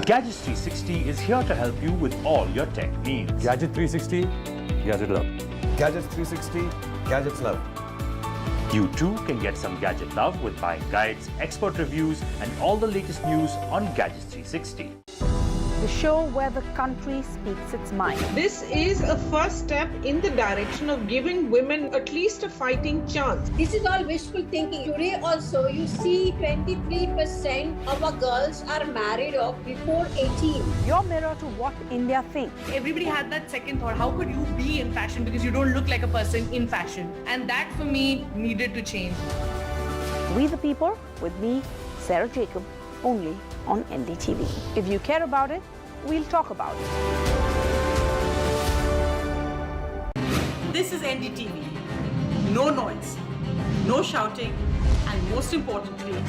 Gadgets 360 is here to help you with all your tech needs. Gadget 360, Gadget Love. Gadgets 360, Gadgets Love. You too can get some gadget love with buying guides, expert reviews, and all the latest news on Gadgets 360. The show where the country speaks its mind. This is a first step in the direction of giving women at least a fighting chance. This is all wishful thinking. Today also you see 23% of our girls are married off before 18. Your mirror to what India thinks. Everybody had that second thought, how could you be in fashion because you don't look like a person in fashion? And that for me needed to change. We the People with me, Sarah Jacob, only on NDTV. If you care about it, we'll talk about it. This is NDTV. No noise, no shouting, and most importantly,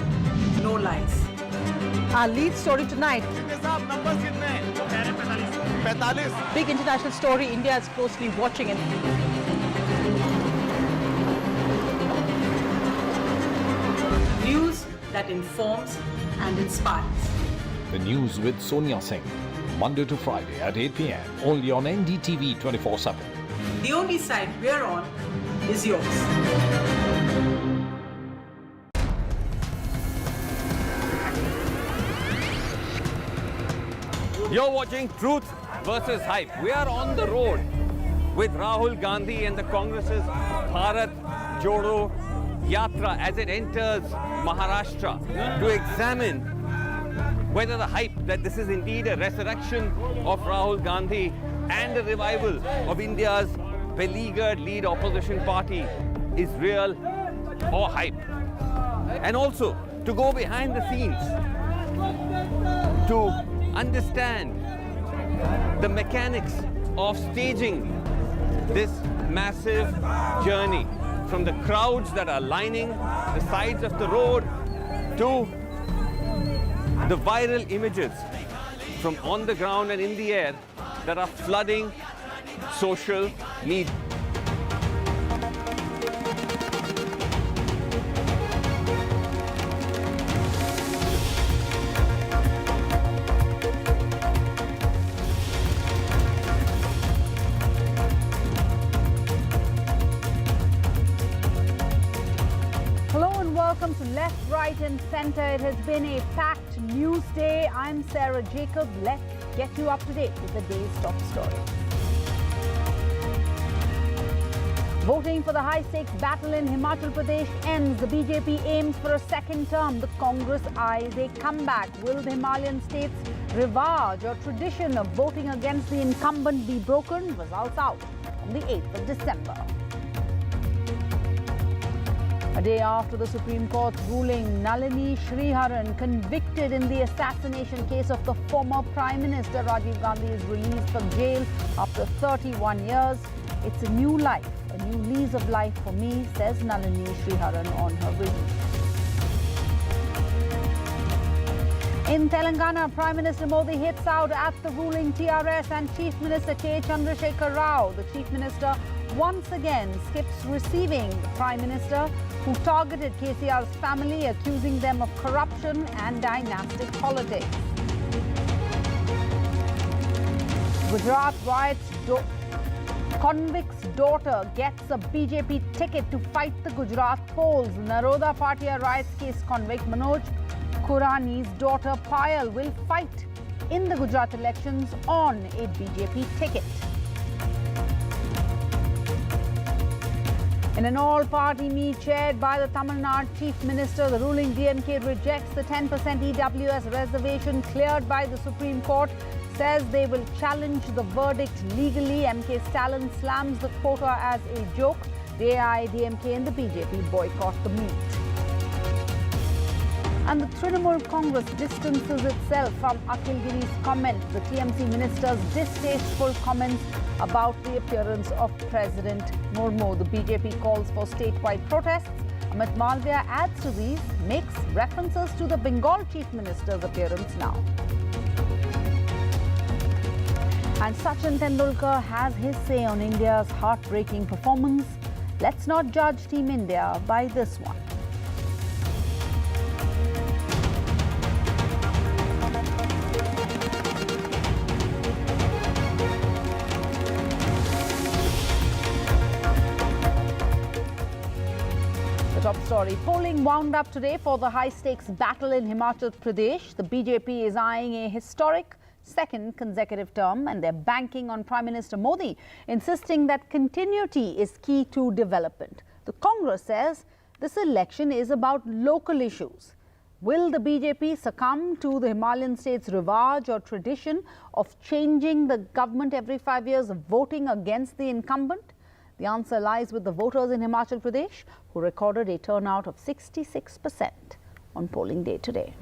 no lies. Our lead story tonight. Big international story India is closely watching it. News that informs and inspires. The news with Sonia Singh, Monday to Friday at 8 p.m. only on NDTV 24/7. The only side we're on is yours. You're watching Truth versus Hype. We are on the road with Rahul Gandhi and the Congress's Bharat, Jodo, Yatra as it enters Maharashtra to examine whether the hype that this is indeed a resurrection of Rahul Gandhi and a revival of India's beleaguered lead opposition party is real or hype. And also to go behind the scenes to understand the mechanics of staging this massive journey from the crowds that are lining the sides of the road to the viral images from on the ground and in the air that are flooding social media. Welcome to Left, Right and Centre. It has been a packed news day. I'm Sarah Jacob. Let's get you up to date with the day's top story. Voting for the high-stakes battle in Himachal Pradesh ends. The BJP aims for a second term. The Congress eyes a comeback. Will the Himalayan states revenge or tradition of voting against the incumbent be broken? Results out on the 8th of December. A day after the Supreme Court's ruling, Nalini Sriharan, convicted in the assassination case of the former Prime Minister Rajiv Gandhi, is released from jail after 31 years. It's a new life, a new lease of life for me, says Nalini Sriharan on her release. In Telangana, Prime Minister Modi hits out at the ruling TRS and Chief Minister K. Chandrasekhar Rao. The Chief Minister once again skips receiving the Prime Minister, who targeted KCR's family, accusing them of corruption and dynastic politics. Gujarat riots. Convict's daughter gets a BJP ticket to fight the Gujarat polls. Naroda Party riots case convict Manoj Khurani's daughter Payal will fight in the Gujarat elections on a BJP ticket. In an all-party meet chaired by the Tamil Nadu Chief Minister, the ruling DMK rejects the 10% EWS reservation cleared by the Supreme Court, says they will challenge the verdict legally. MK Stalin slams the quota as a joke. The AIADMK and the BJP boycott the meet. And the Trinamool Congress distances itself from Akhil Giri's comment, the TMC minister's distasteful comments about the appearance of President Murmu. The BJP calls for statewide protests. Amit Malviya adds to these, makes references to the Bengal Chief Minister's appearance now. And Sachin Tendulkar has his say on India's heartbreaking performance. Let's not judge Team India by this one. Top story. Polling wound up today for the high-stakes battle in Himachal Pradesh. The BJP is eyeing a historic second consecutive term, and they're banking on Prime Minister Modi, insisting that continuity is key to development. The Congress says this election is about local issues. Will the BJP succumb to the Himalayan states' rivaj or tradition of changing the government every 5 years, of voting against the incumbent? The answer lies with the voters in Himachal Pradesh, who recorded a turnout of 66% on polling day today.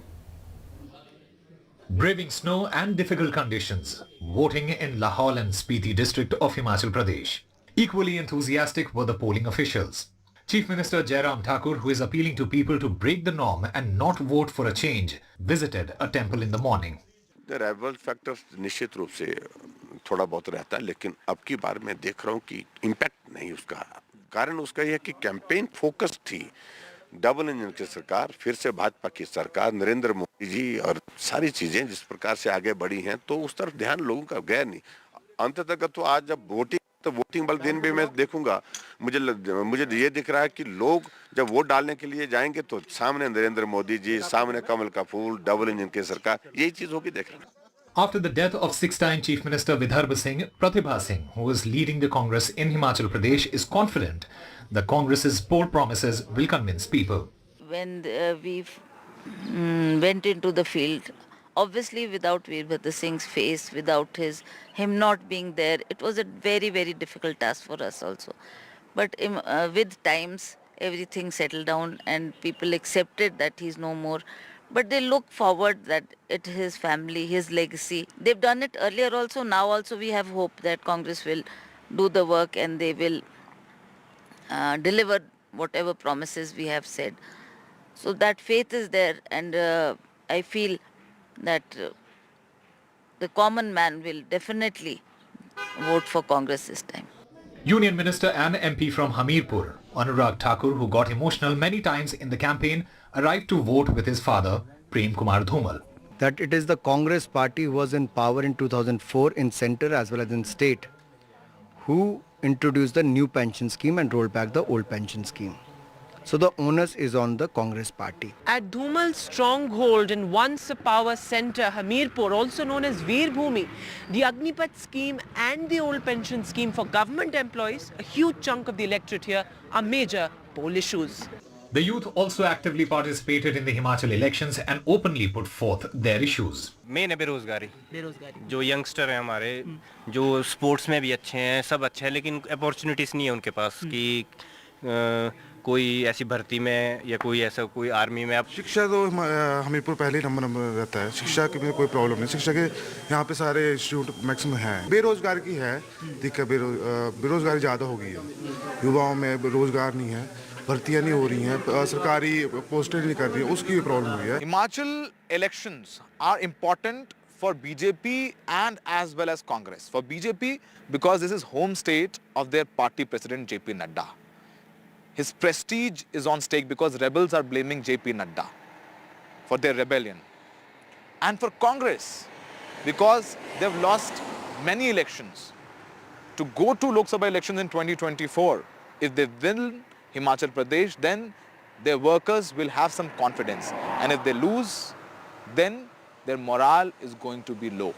Braving snow and difficult conditions, voting in Lahaul and Spiti district of Himachal Pradesh. Equally enthusiastic were the polling officials. Chief Minister Jairam Thakur, who is appealing to people to break the norm and not vote for a change, visited a temple in the morning. The rival factor निश्चित रूप से थोड़ा बहुत रहता है, लेकिन अब की बार मैं देख रहा हूँ कि इम्पैक्ट नहीं उसका। कारण उसका यह कि कैंपेन फोकस थी, डबल इंजन की सरकार, फिर से भाजपा की सरकार, नरेंद्र मोदी जी और सारी चीजें जिस प्रकार से आगे बढ़ी हैं, तो उस तरफ ध्यान लोगों का गया नहीं। अंततः तो आज जब वोटिंग वाले दिन भी मैं देखूंगा, मुझे ये दिख रहा है कि लोग जब वोट डालने के लिए जाएंगे तो सामने नरेंद्र मोदी जी, सामने कमल का फूल, डबल इंजन की सरकार, यही चीज होगी देख रहे हैं। After the death of six-time Chief Minister Vidarbha Singh, Pratibha Singh, who is leading the Congress in Himachal Pradesh, is confident the Congress's poll promises will convince people. When we went into the field, obviously without Veerbhadra Singh's face, without him not being there, it was a very, very difficult task for us also. But with times, everything settled down and people accepted that he's no more. But they look forward that it is his family, his legacy. They've done it earlier also. Now also we have hope that Congress will do the work and they will deliver whatever promises we have said. So that faith is there, and I feel that the common man will definitely vote for Congress this time. Union Minister and MP from Hamirpur, Anurag Thakur, who got emotional many times in the campaign, arrived to vote with his father, Prem Kumar Dhumal. That it is the Congress party who was in power in 2004 in centre as well as in state, who introduced the new pension scheme and rolled back the old pension scheme. So the onus is on the Congress party. At Dhumal's stronghold in once a power centre, Hamirpur, also known as Veer Bhumi, the Agnipat scheme and the old pension scheme for government employees, a huge chunk of the electorate here, are major poll issues. The youth also actively participated in the Himachal elections and openly put forth their issues. Main है बेरोजगारी, जो youngster हैं हमारे, जो sports में भी अच्छे हैं, सब अच्छे हैं, लेकिन अपॉर्चुनिटीज नहीं है उनके पास कि कोई ऐसी भर्ती में या कोई ऐसा कोई आर्मी में। शिक्षा तो हमीरपुर पहले नंबर रहता है, शिक्षा की कोई प्रॉब्लम नहीं, शिक्षा के यहाँ पे सारे इंस्टीट्यूट मैक्सिमम हैं। बेरोजगार की है दिक्कत, बेरोजगारी ज़्यादा हो गई है, युवाओं में रोजगार नहीं है, भर्तियाँ नहीं हो रही हैं, सरकारी पोस्टें नहीं कर रही हैं, उसकी भी प्रॉब्लम हुई है। Himachal elections are important for BJP and as well as Congress. For BJP, because this is home state of their party president JP Nadda. His prestige is on stake because rebels are blaming JP Nadda for their rebellion. And for Congress, because they've lost many elections. To go to Lok Sabha elections in 2024, if they win Himachal Pradesh, then their workers will have some confidence. And if they lose, then their morale is going to be low.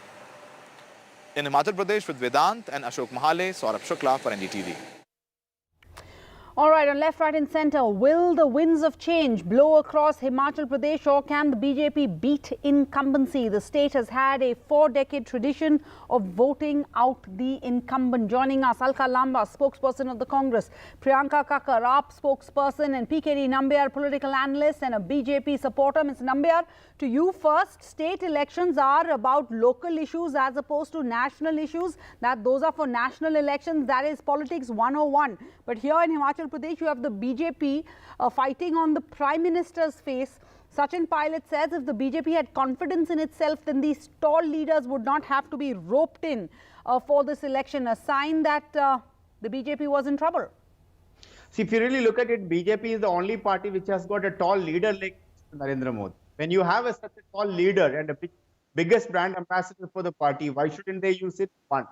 In Himachal Pradesh with Vedant and Ashok Mahale, Saurabh Shukla for NDTV. All right, on left, right and centre, will the winds of change blow across Himachal Pradesh, or can the BJP beat incumbency? The state has had a 4-decade tradition of voting out the incumbent. Joining us, Alka Lamba, spokesperson of the Congress, Priyanka Kakkar, AAP spokesperson, and PKD Nambiar, political analyst and a BJP supporter. Ms. Nambiar, to you first, state elections are about local issues as opposed to national issues. Those are for national elections. That is politics 101. But here in Himachal Pradesh, you have the BJP fighting on the Prime Minister's face. Sachin Pilot says if the BJP had confidence in itself, then these tall leaders would not have to be roped in for this election, a sign that the BJP was in trouble. See, if you really look at it, BJP is the only party which has got a tall leader like Narendra Modi. When you have such a tall leader and a biggest brand ambassador for the party, why shouldn't they use it? One.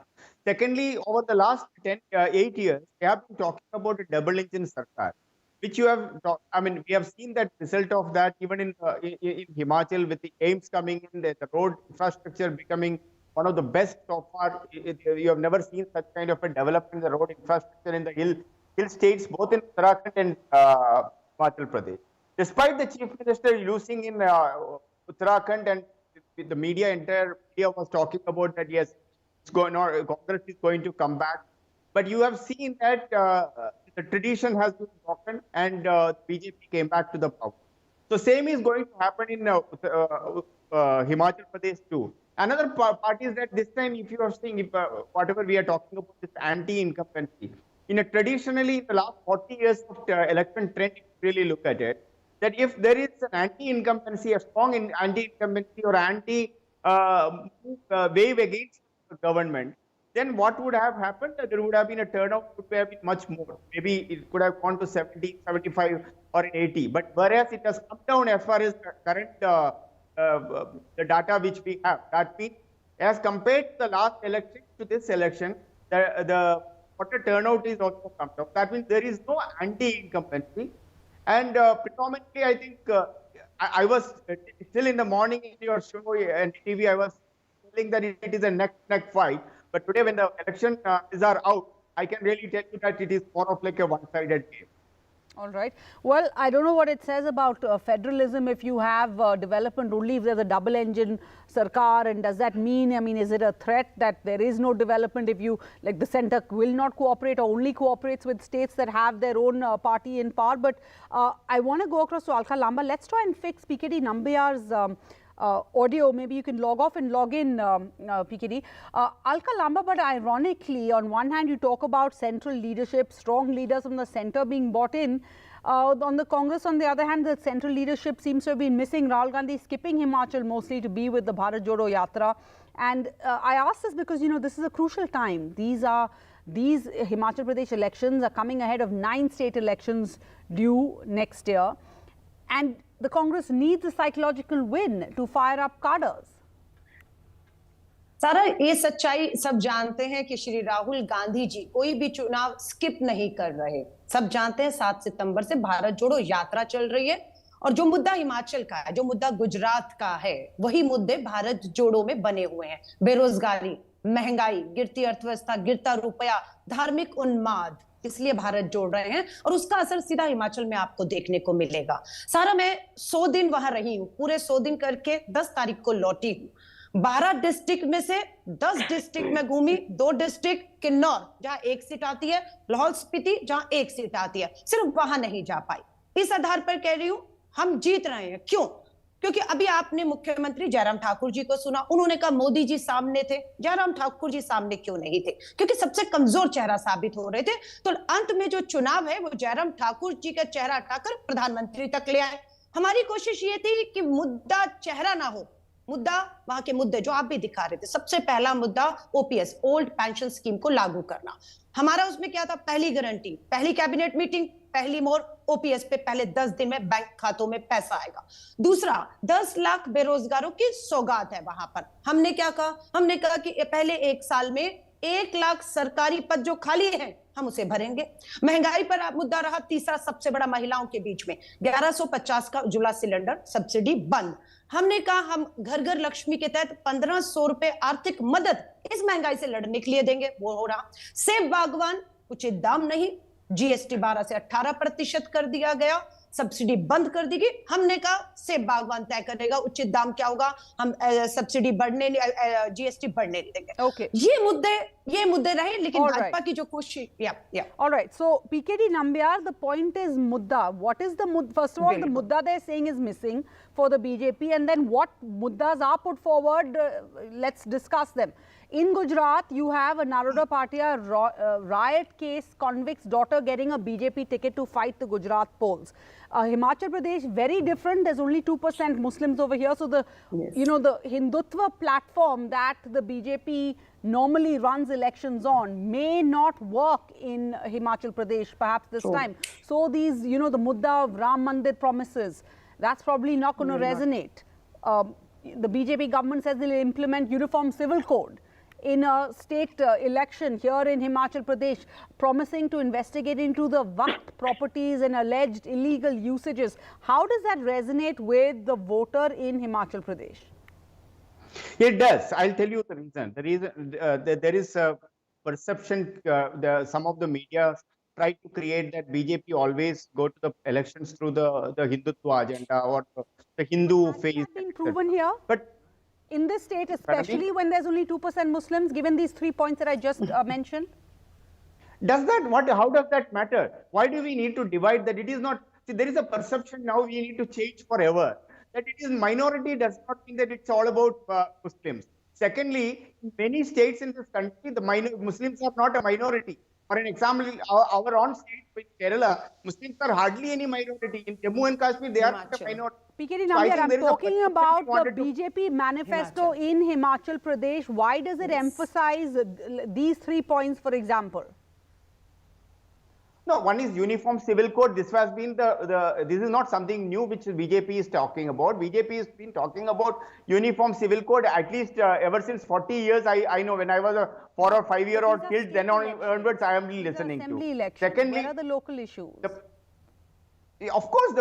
Secondly, over the last 8 years, they have been talking about a double engine sarkar, which you have, we have seen that result of that even in Himachal, with the aims coming in, the road infrastructure becoming one of the best so far. You have never seen such kind of a development in the road infrastructure in the hill states, both in Uttarakhand and Himachal Pradesh. Despite the Chief Minister losing in Uttarakhand, and the entire media was talking about that, yes, Congress is going to come back. But you have seen that the tradition has been broken and BJP came back to the power. So same is going to happen in Himachal Pradesh too. Another part is that this time, if you are seeing, whatever we are talking about, this anti-incumbency. Traditionally, in the last 40 years of election trend, if you really look at it, that if there is an anti-incumbency, a strong anti-incumbency or anti-wave against the government, then what would have happened? There would have been a turnout, would have been much more. Maybe it could have gone to 70, 75 or 80. But whereas it has come down as far as the current the data which we have, that means as compared to the last election to this election, the voter turnout is also come down. That means there is no anti-incumbency. And predominantly, I think I was still in the morning in your show and TV, I was feeling that it is a neck fight. But today, when the election is out, I can really tell you that it is more of like a one-sided game. All right. Well, I don't know what it says about federalism if you have development only if there's a double engine sarkar, and does that mean, is it a threat that there is no development if you, like the centre will not cooperate or only cooperates with states that have their own party in power? But I want to go across to Alka Lamba. Let's try and fix PKD Nambiar's audio. Maybe you can log off and log in, PKD. Alka Lamba, but ironically, on one hand, you talk about central leadership, strong leaders from the centre being bought in. On the Congress, on the other hand, the central leadership seems to have been missing. Rahul Gandhi skipping Himachal mostly to be with the Bharat Jodo Yatra. And I ask this because, this is a crucial time. These Himachal Pradesh elections are coming ahead of 9 state elections due next year. And the Congress needs a psychological win to fire up cadres. सारा ये सच्चाई सब जानते हैं कि श्री राहुल गांधी जी कोई भी चुनाव स्किप नहीं कर रहे। सब जानते हैं 7 सितंबर से भारत जोड़ो यात्रा चल रही है और जो मुद्दा हिमाचल का है, जो मुद्दा गुजरात का है, वही मुद्दे भारत जोड़ो में बने हुए हैं। बेरोजगारी, महंगाई, गिरती अर्थव्यवस्था, गिरता रुपया, धार्मिक उन्माद, इसलिए भारत जोड़ रहे हैं और उसका असर सीधा हिमाचल में आपको देखने को मिलेगा। सारा मैं 100 दिन वहां रही हूं, पूरे 100 दिन करके 10 तारीख को लौटी हूं। 12 डिस्ट्रिक्ट में से 10 डिस्ट्रिक्ट में घूमी, 2 डिस्ट्रिक्ट किन्नौर जहां 1 सीट आती है, लाहौल स्पीति जहां 1 सीट आती है, सिर्फ वहां नहीं जा पाई। इस आधार पर कह रही हूं हम जीत रहे हैं। क्यों? क्योंकि अभी आपने मुख्यमंत्री जयराम ठाकुर जी को सुना, उन्होंने कहा मोदी जी सामने थे, जयराम ठाकुर जी सामने क्यों नहीं थे? क्योंकि सबसे कमजोर चेहरा साबित हो रहे थे। तो अंत में जो चुनाव है वो जयराम ठाकुर जी का चेहरा हटाकर प्रधानमंत्री तक ले आए। हमारी कोशिश ये थी कि मुद्दा चेहरा ना हो, मुद्दा वहां के मुद्दे जो आप भी दिखा रहे थे। सबसे पहला मुद्दा ओपीएस, ओल्ड पेंशन स्कीम को लागू करना। हमारा उसमें क्या था? पहली गारंटी, पहली कैबिनेट मीटिंग, पहली मोहर ओपीएस पे, पहले 10 दिन में बैंक खातों में पैसा आएगा। दूसरा, 10 लाख बेरोजगारों की सौगात है वहां पर। हमने क्या कहा? हमने कहा कि पहले 1 साल में 1 लाख सरकारी पद जो खाली हैं हम उसे भरेंगे। महंगाई पर मुद्दा रहा तीसरा सबसे बड़ा महिलाओं के बीच में, 1150 का उज्ज्वला सिलेंडर सब्सिडी बंद। हमने कहा हम घर घर लक्ष्मी के तहत 1500 रुपए आर्थिक मदद इस महंगाई से लड़ने के लिए देंगे, वो हो रहा। सेब बागवान उचित दाम नहीं, जीएसटी 12 से 18% कर दिया गया, सब्सिडी बंद कर दी गई। हमने कहा सेब बागवान तय करेगा उचित दाम क्या होगा, हम सब्सिडी बढ़ने जीएसटी बढ़ने नहीं देंगे। Okay. ये मुद्दे रहे, लेकिन भाजपा की जो कोशिश all right, so PKD Nambiar, the point is mudda. What is the mudda? First of all, the mudda they're saying is missing for the BJP, and then what muddas are put forward, let's discuss them. In Gujarat, you have a Naroda Partia riot case, convicts' daughter getting a BJP ticket to fight the Gujarat polls. Himachal Pradesh, very different. There's only 2% Muslims over here. So the, the Hindutva platform that the BJP normally runs elections on may not work in Himachal Pradesh, perhaps this time. So these, the mudda of Ram Mandir promises, that's probably not going to resonate. The BJP government says they'll implement uniform civil code in a state election here in Himachal Pradesh, promising to investigate into the Waqf properties and alleged illegal usages. How does that resonate with the voter in Himachal Pradesh? It does. I'll tell you the reason. The reason there is a perception, some of the media try to create that BJP always go to the elections through the Hindutva agenda or the Hindu phase. Has that been proven here? But in this state, especially when there's only 2% Muslims, given these 3 points that I just mentioned? How does that matter? Why do we need to divide that? It is not, see, there is a perception now we need to change forever, that it is minority does not mean that it's all about Muslims. Secondly, in many states in this country, the Muslims are not a minority. For an example, our own state, in Kerala, Muslims are hardly any minority. In Jammu and Kashmir, they are not a minority. PKD Nambiar, I'm talking about the BJP manifesto in Himachal Pradesh. Why does it emphasize these 3 points, for example? No, one is uniform civil code. This has been this is not something new which BJP is talking about. BJP has been talking about uniform civil code at least ever since 40 years. I know when I was a 4 or 5 year old kid, then onwards I am listening to. Elections. Secondly, where are the local issues? Of course,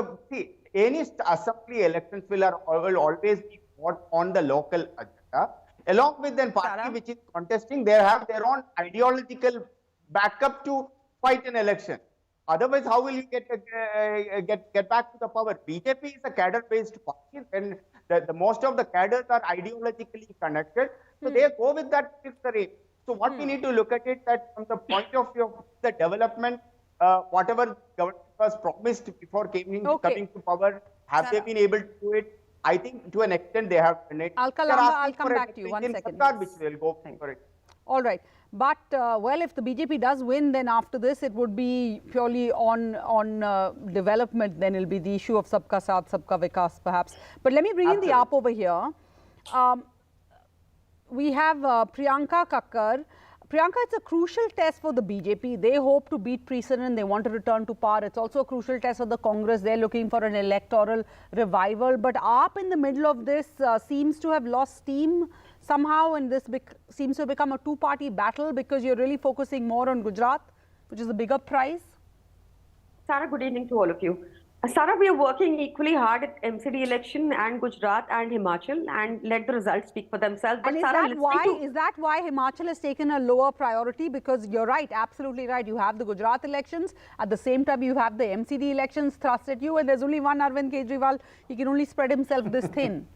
any assembly elections will always be fought on the local agenda. Along with the party which is contesting, they have their own ideological backup to fight an election. Otherwise, how will you get back to the power? BJP is a cadre-based party, and the most of the cadres are ideologically connected. So they go with that history. So what we need to look at it that from the point of view of the development, whatever government was promised before coming to power, have they been able to do it? I think to an extent they have done it. I'll come back to you. 1 second. Which will go for it. All right. But, well, if the BJP does win, then after this, it would be purely on development. Then it'll be the issue of Sabka Saath, Sabka Vikas, perhaps. But let me bring in the AAP over here. We have Priyanka Kakkar. Priyanka, it's a crucial test for the BJP. They hope to beat precedent. They want to return to power. It's also a crucial test for the Congress. They're looking for an electoral revival. But AAP in the middle of this seems to have lost steam somehow, and this seems to have become a two-party battle because you're really focusing more on Gujarat, which is a bigger prize. Sarah, good evening to all of you. Sarah, we are working equally hard at MCD election and Gujarat and Himachal, and let the results speak for themselves. But and Sarah, is that why Himachal has taken a lower priority? Because you're right, absolutely right. You have the Gujarat elections. At the same time, you have the MCD elections thrust at you, and there's only one Arvind Kejriwal. He can only spread himself this thin.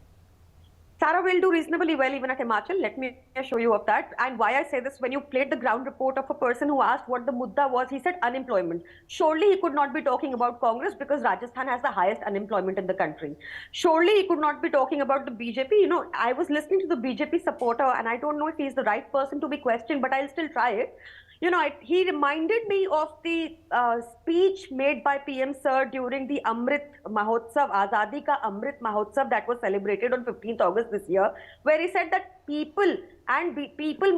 Sarah will do reasonably well even at Himachal. Let me assure you of that. And why I say this, when you played the ground report of a person who asked what the mudda was, he said unemployment. Surely he could not be talking about Congress because Rajasthan has the highest unemployment in the country. Surely he could not be talking about the BJP. You know, I was listening to the BJP supporter, and I don't know if he's the right person to be questioned, but I'll still try it. You know, he reminded me of the speech made by PM Sir during the Amrit Mahotsav, Azadi Ka Amrit Mahotsav that was celebrated on 15th August this year, where he said that people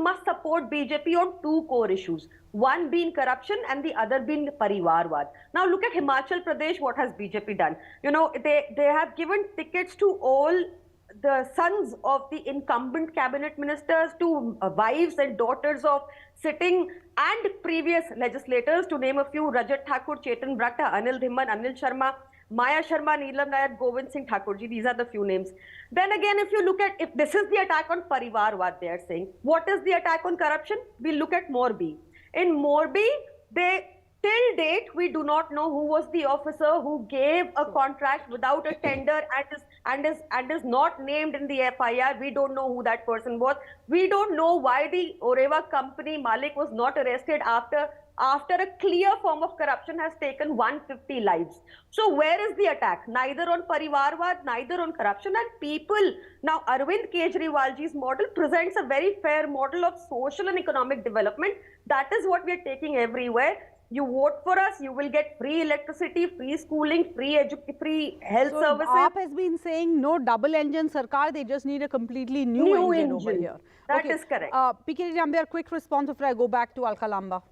must support BJP on two core issues, one being corruption and the other being Parivarwad. Now look at Himachal Pradesh, what has BJP done? You know, they have given tickets to all the sons of the incumbent cabinet ministers, to wives and daughters of sitting and previous legislators, to name a few: Rajat Thakur, Chetan Bratta, Anil Dhimman, Anil Sharma, Maya Sharma, Neelam Nair, Govind Singh Thakurji. These are the few names. Then again, if you look at, if this is the attack on Parivarwad they are saying, what is the attack on corruption? We look at Morbi. In Morbi, they Till date, we do not know who was the officer who gave a contract without a tender and is not named in the FIR. We don't know who that person was. We don't know why the Oreva company Malik was not arrested after a clear form of corruption has taken 150 lives. So where is the attack? Neither on Parivarwad, neither on corruption. And people, now Arvind Kejriwalji's model presents a very fair model of social and economic development. That is what we are taking everywhere. You vote for us, you will get free electricity, free schooling, free health services. AAP has been saying no double engine Sarkar, they just need a completely new engine over here. That is correct. PK Rambiar, quick response before I go back to Alka Lamba.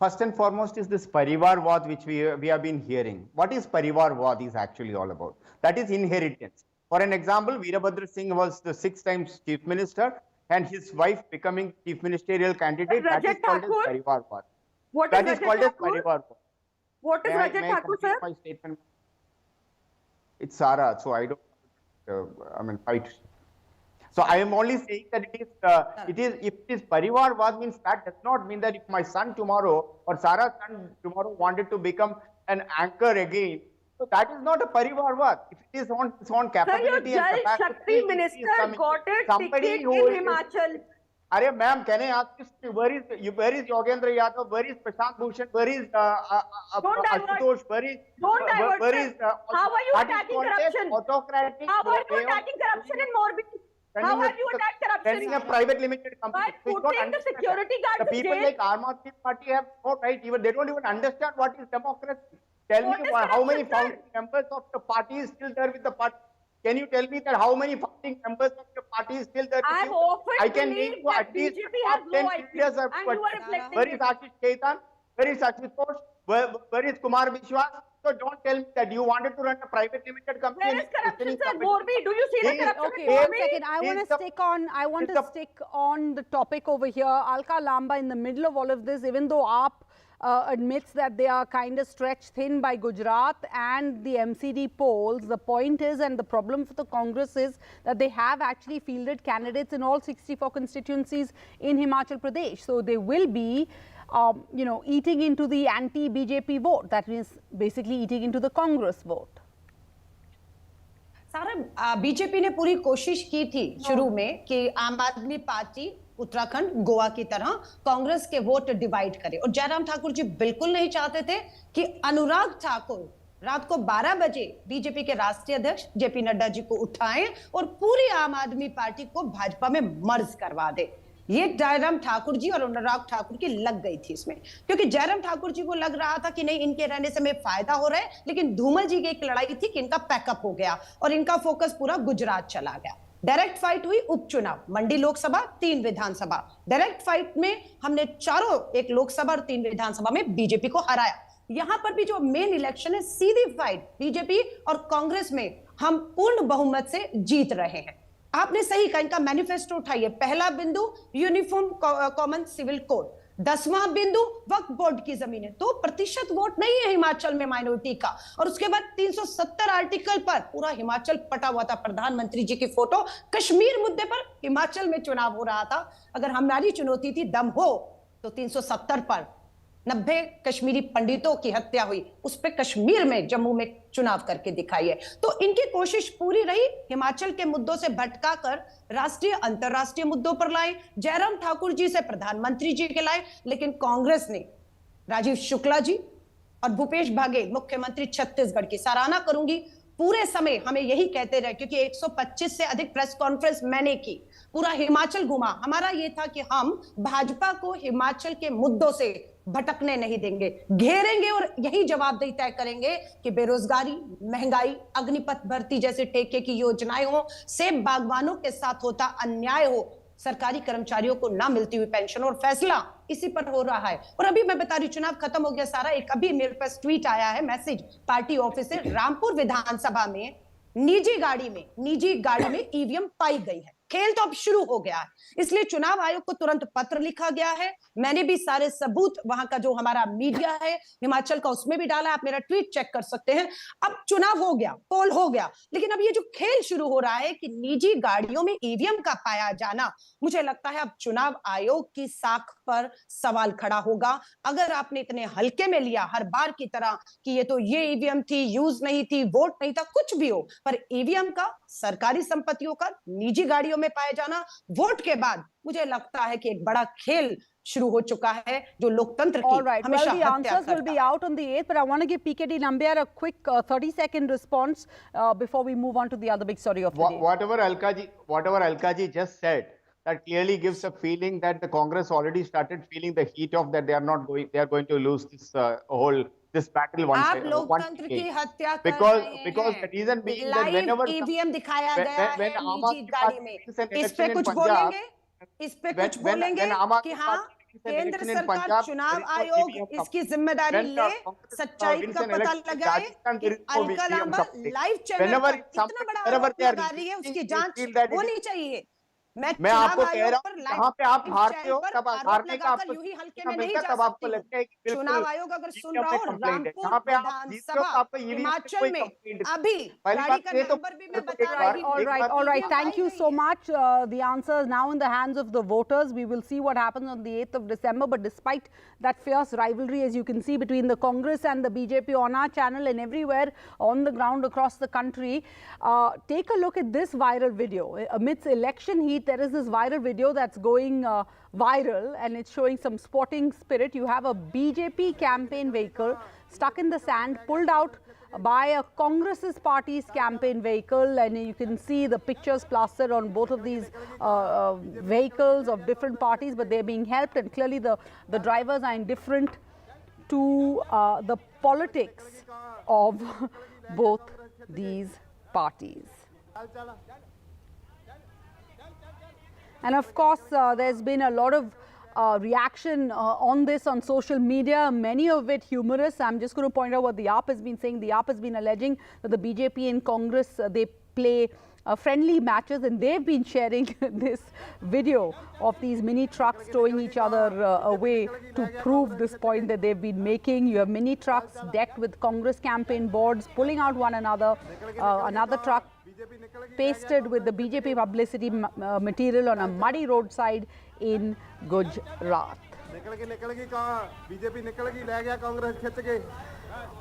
First and foremost is this Parivarwad which we have been hearing. What is Parivarwad is actually all about? That is inheritance. For an example, Veerabhadra Singh was the 6th time chief minister and his wife becoming chief ministerial candidate. That is called as Parivarwad. What that is called as Parivarwad. What is Rajat Thakur, sir? My statement. It's Sara, so I don't fight. So I am only saying that if it is Parivarwad means that does not mean that if my son tomorrow or Sara's son tomorrow wanted to become an anchor again, so that is not a Parivarwad. If it is on its own capability Sir, your and Jal capacity, Shakti minister got a ticket in Himachal. Are ma'am, can I ask you where is Yogendra Yadav, where is Prashant Bhushan, where is Ashutosh, where is how are you attacking corruption? Autocratic. How are you attacking corruption in Morbi? How are you attacking corruption? Sending a private limited company. By putting the security guards the people like Aam Aadmi Party have no right, even they don't even understand what is democracy. Tell me how many founding members of the party is still there with the party. Can you tell me that how many founding members of your party is still there with you? I can name you at least top 10 leaders. Where is Ashish Khaitan? Where is Ashutosh? Where is Kumar Vishwas? So don't tell me that you wanted to run a private limited company. Where is corruption, sir? Morbi, do you see the corruption? Okay, one second. I want to stick on the topic over here. Alka Lamba, in the middle of all of this, even though AAP admits that they are kind of stretched thin by Gujarat and the MCD polls, the point is, and the problem for the Congress is that they have actually fielded candidates in all 64 constituencies in Himachal Pradesh. So they will be eating into the anti-BJP vote. That means basically eating into the Congress vote. सारा BJP ने पूरी कोशिश की थी शुरू में कि आम आदमी पार्टी उत्तराखंड गोवा की तरह कांग्रेस के वोट डिवाइड करे और जयराम ठाकुर जी बिल्कुल नहीं चाहते थे कि अनुराग ठाकुर रात को 12 बजे बीजेपी के राष्ट्रीय अध्यक्ष जेपी नड्डा जी को उठाएं और पूरी आम आदमी पार्टी को भाजपा में मर्ज करवा दे। ये जयराम ठाकुर जी और अनुराग ठाकुर की लग गई थी इसमें, क्योंकि जयराम ठाकुर जी को लग रहा था कि नहीं इनके रहने से हमें फायदा हो रहा है, लेकिन धूमल जी की एक लड़ाई थी कि इनका पैकअप हो गया और इनका फोकस पूरा गुजरात चला गया। डायरेक्ट फाइट हुई उपचुनाव, मंडी लोकसभा 3 विधानसभा। डायरेक्ट फाइट में हमने चारों, एक लोकसभा और 3 विधानसभा में बीजेपी को हराया। यहां पर भी जो मेन इलेक्शन है सीधी फाइट बीजेपी और कांग्रेस में हम पूर्ण बहुमत से जीत रहे हैं। आपने सही कहा, इनका मैनिफेस्टो उठाइए। पहला बिंदु यूनिफॉर्म कॉमन सिविल कोड, 10वां बिंदु वक्फ बोर्ड की जमीनें। 2% वोट नहीं है हिमाचल में माइनॉरिटी का, और उसके बाद 370 आर्टिकल पर पूरा हिमाचल पटा हुआ था। प्रधानमंत्री जी की फोटो, कश्मीर मुद्दे पर हिमाचल में चुनाव हो रहा था। अगर हमारी चुनौती थी दम हो तो 370 पर 90 कश्मीरी पंडितों की हत्या हुई, उस पे कश्मीर में जम्मू में चुनाव करके दिखाइए। तो इनकी कोशिश पूरी रही हिमाचल के मुद्दों से भटकाकर राष्ट्रीय अंतरराष्ट्रीय मुद्दों पर लाए, जयराम ठाकुर जी से प्रधानमंत्री जी के लाए। लेकिन कांग्रेस ने राजीव शुक्ला जी और भूपेश बघेल मुख्यमंत्री छत्तीसगढ़ की सराहना करूंगी, पूरे समय हमें यही कहते रहे, क्योंकि 125 से अधिक प्रेस कॉन्फ्रेंस मैंने की, पूरा हिमाचल घुमा। हमारा ये था कि हम भाजपा को हिमाचल के मुद्दों से भटकने नहीं देंगे, घेरेंगे और यही जवाबदेही तय करेंगे कि बेरोजगारी, महंगाई, अग्निपथ भर्ती जैसे ठेके की योजनाएं हो, सेब बागवानों के साथ होता अन्याय हो, सरकारी कर्मचारियों को ना मिलती हुई पेंशन, और फैसला इसी पर हो रहा है। और अभी मैं बता रही, चुनाव खत्म हो गया सारा, एक अभी मेरे पास ट्वीट आया है, मैसेज पार्टी ऑफिस से, रामपुर विधानसभा में निजी गाड़ी में ईवीएम पाई गई है। खेल तो अब शुरू हो गया है, इसलिए चुनाव आयोग को तुरंत पत्र लिखा गया है। मैंने भी सारे सबूत वहां का जो हमारा मीडिया है हिमाचल का उसमें भी डाला, आप मेरा ट्वीट चेक कर सकते हैं। अब चुनाव हो गया, पोल हो गया, लेकिन अब ये जो खेल शुरू हो रहा है कि निजी गाड़ियों में ईवीएम का पाया जाना, मुझे लगता है अब चुनाव आयोग की साख पर सवाल खड़ा होगा। अगर आपने इतने हल्के में लिया हर बार की तरह कि ये तो ये ईवीएम थी, यूज नहीं थी, वोट नहीं था, कुछ भी हो, पर ईवीएम का सरकारी संपत्तियों का निजी गाड़ियों में पाया जाना वोट के बाद, मुझे लगता है कि एक बड़ा खेल शुरू हो चुका है जो लोकतंत्र की हमेशा the answers will be out on the 8th, but I want to give PKD Nambiar a quick 30-second response before we move on to the other big story of the day. Whatever Alkaji just said, that clearly gives a feeling that the Congress already started feeling the heat of that they are going to lose this this battle one आप day. लोकतंत्र की हत्या कर because रहे हैं। the reason being that live whenever EVM दिखाया गया when है आम निजी आदमी गाड़ी पार्टी में, wins an इस पे election in कुछ Punjab, बोलेंगे, इस पे कुछ बोलेंगे कि हाँ केंद्र सरकार चुनाव आयोग इसकी जिम्मेदारी ले, सच्चाई का पता लगाए कि अलका लांबा लाइव चैनल पर इतना बड़ा आरोप लगा रही है, उसकी जांच होनी चाहिए। मैं आपको कह रहा हूँ जहाँ पे आप हारते हो तब हारने का आपको यूं ही हल्के में नहीं मिलता, जा तब आपको सकती। लगता है कि बिल्कुल चुनाव आयोग अगर सुन रहा हो, रामपुर जहाँ पे आप जीतते हो तो आपको हिमाचल में अभी गाड़ी का नंबर भी मैं बता रही हूँ। All right. Thank you so much. The answer is now in the hands of the voters. We will see what happens on the 8th of December. But despite that fierce rivalry, as you can see, between the Congress and the BJP on our channel and everywhere on the ground across the country, take a look at this viral video. Amidst election heat, there is this viral video that's going viral, and it's showing some sporting spirit. You have a BJP campaign vehicle stuck in the sand, pulled out by a Congress's party's campaign vehicle, and you can see the pictures plastered on both of these vehicles of different parties, but they're being helped, and clearly the drivers are indifferent to the politics of both these parties. And of course, there's been a lot of reaction on this on social media, many of it humorous. I'm just going to point out what the AAP has been saying. The AAP has been alleging that the BJP and Congress, they play friendly matches, and they've been sharing this video of these mini trucks towing each other away to prove this point that they've been making. You have mini trucks decked with Congress campaign boards pulling out one another, another truck pasted with the BJP publicity material on a muddy roadside in Gujarat.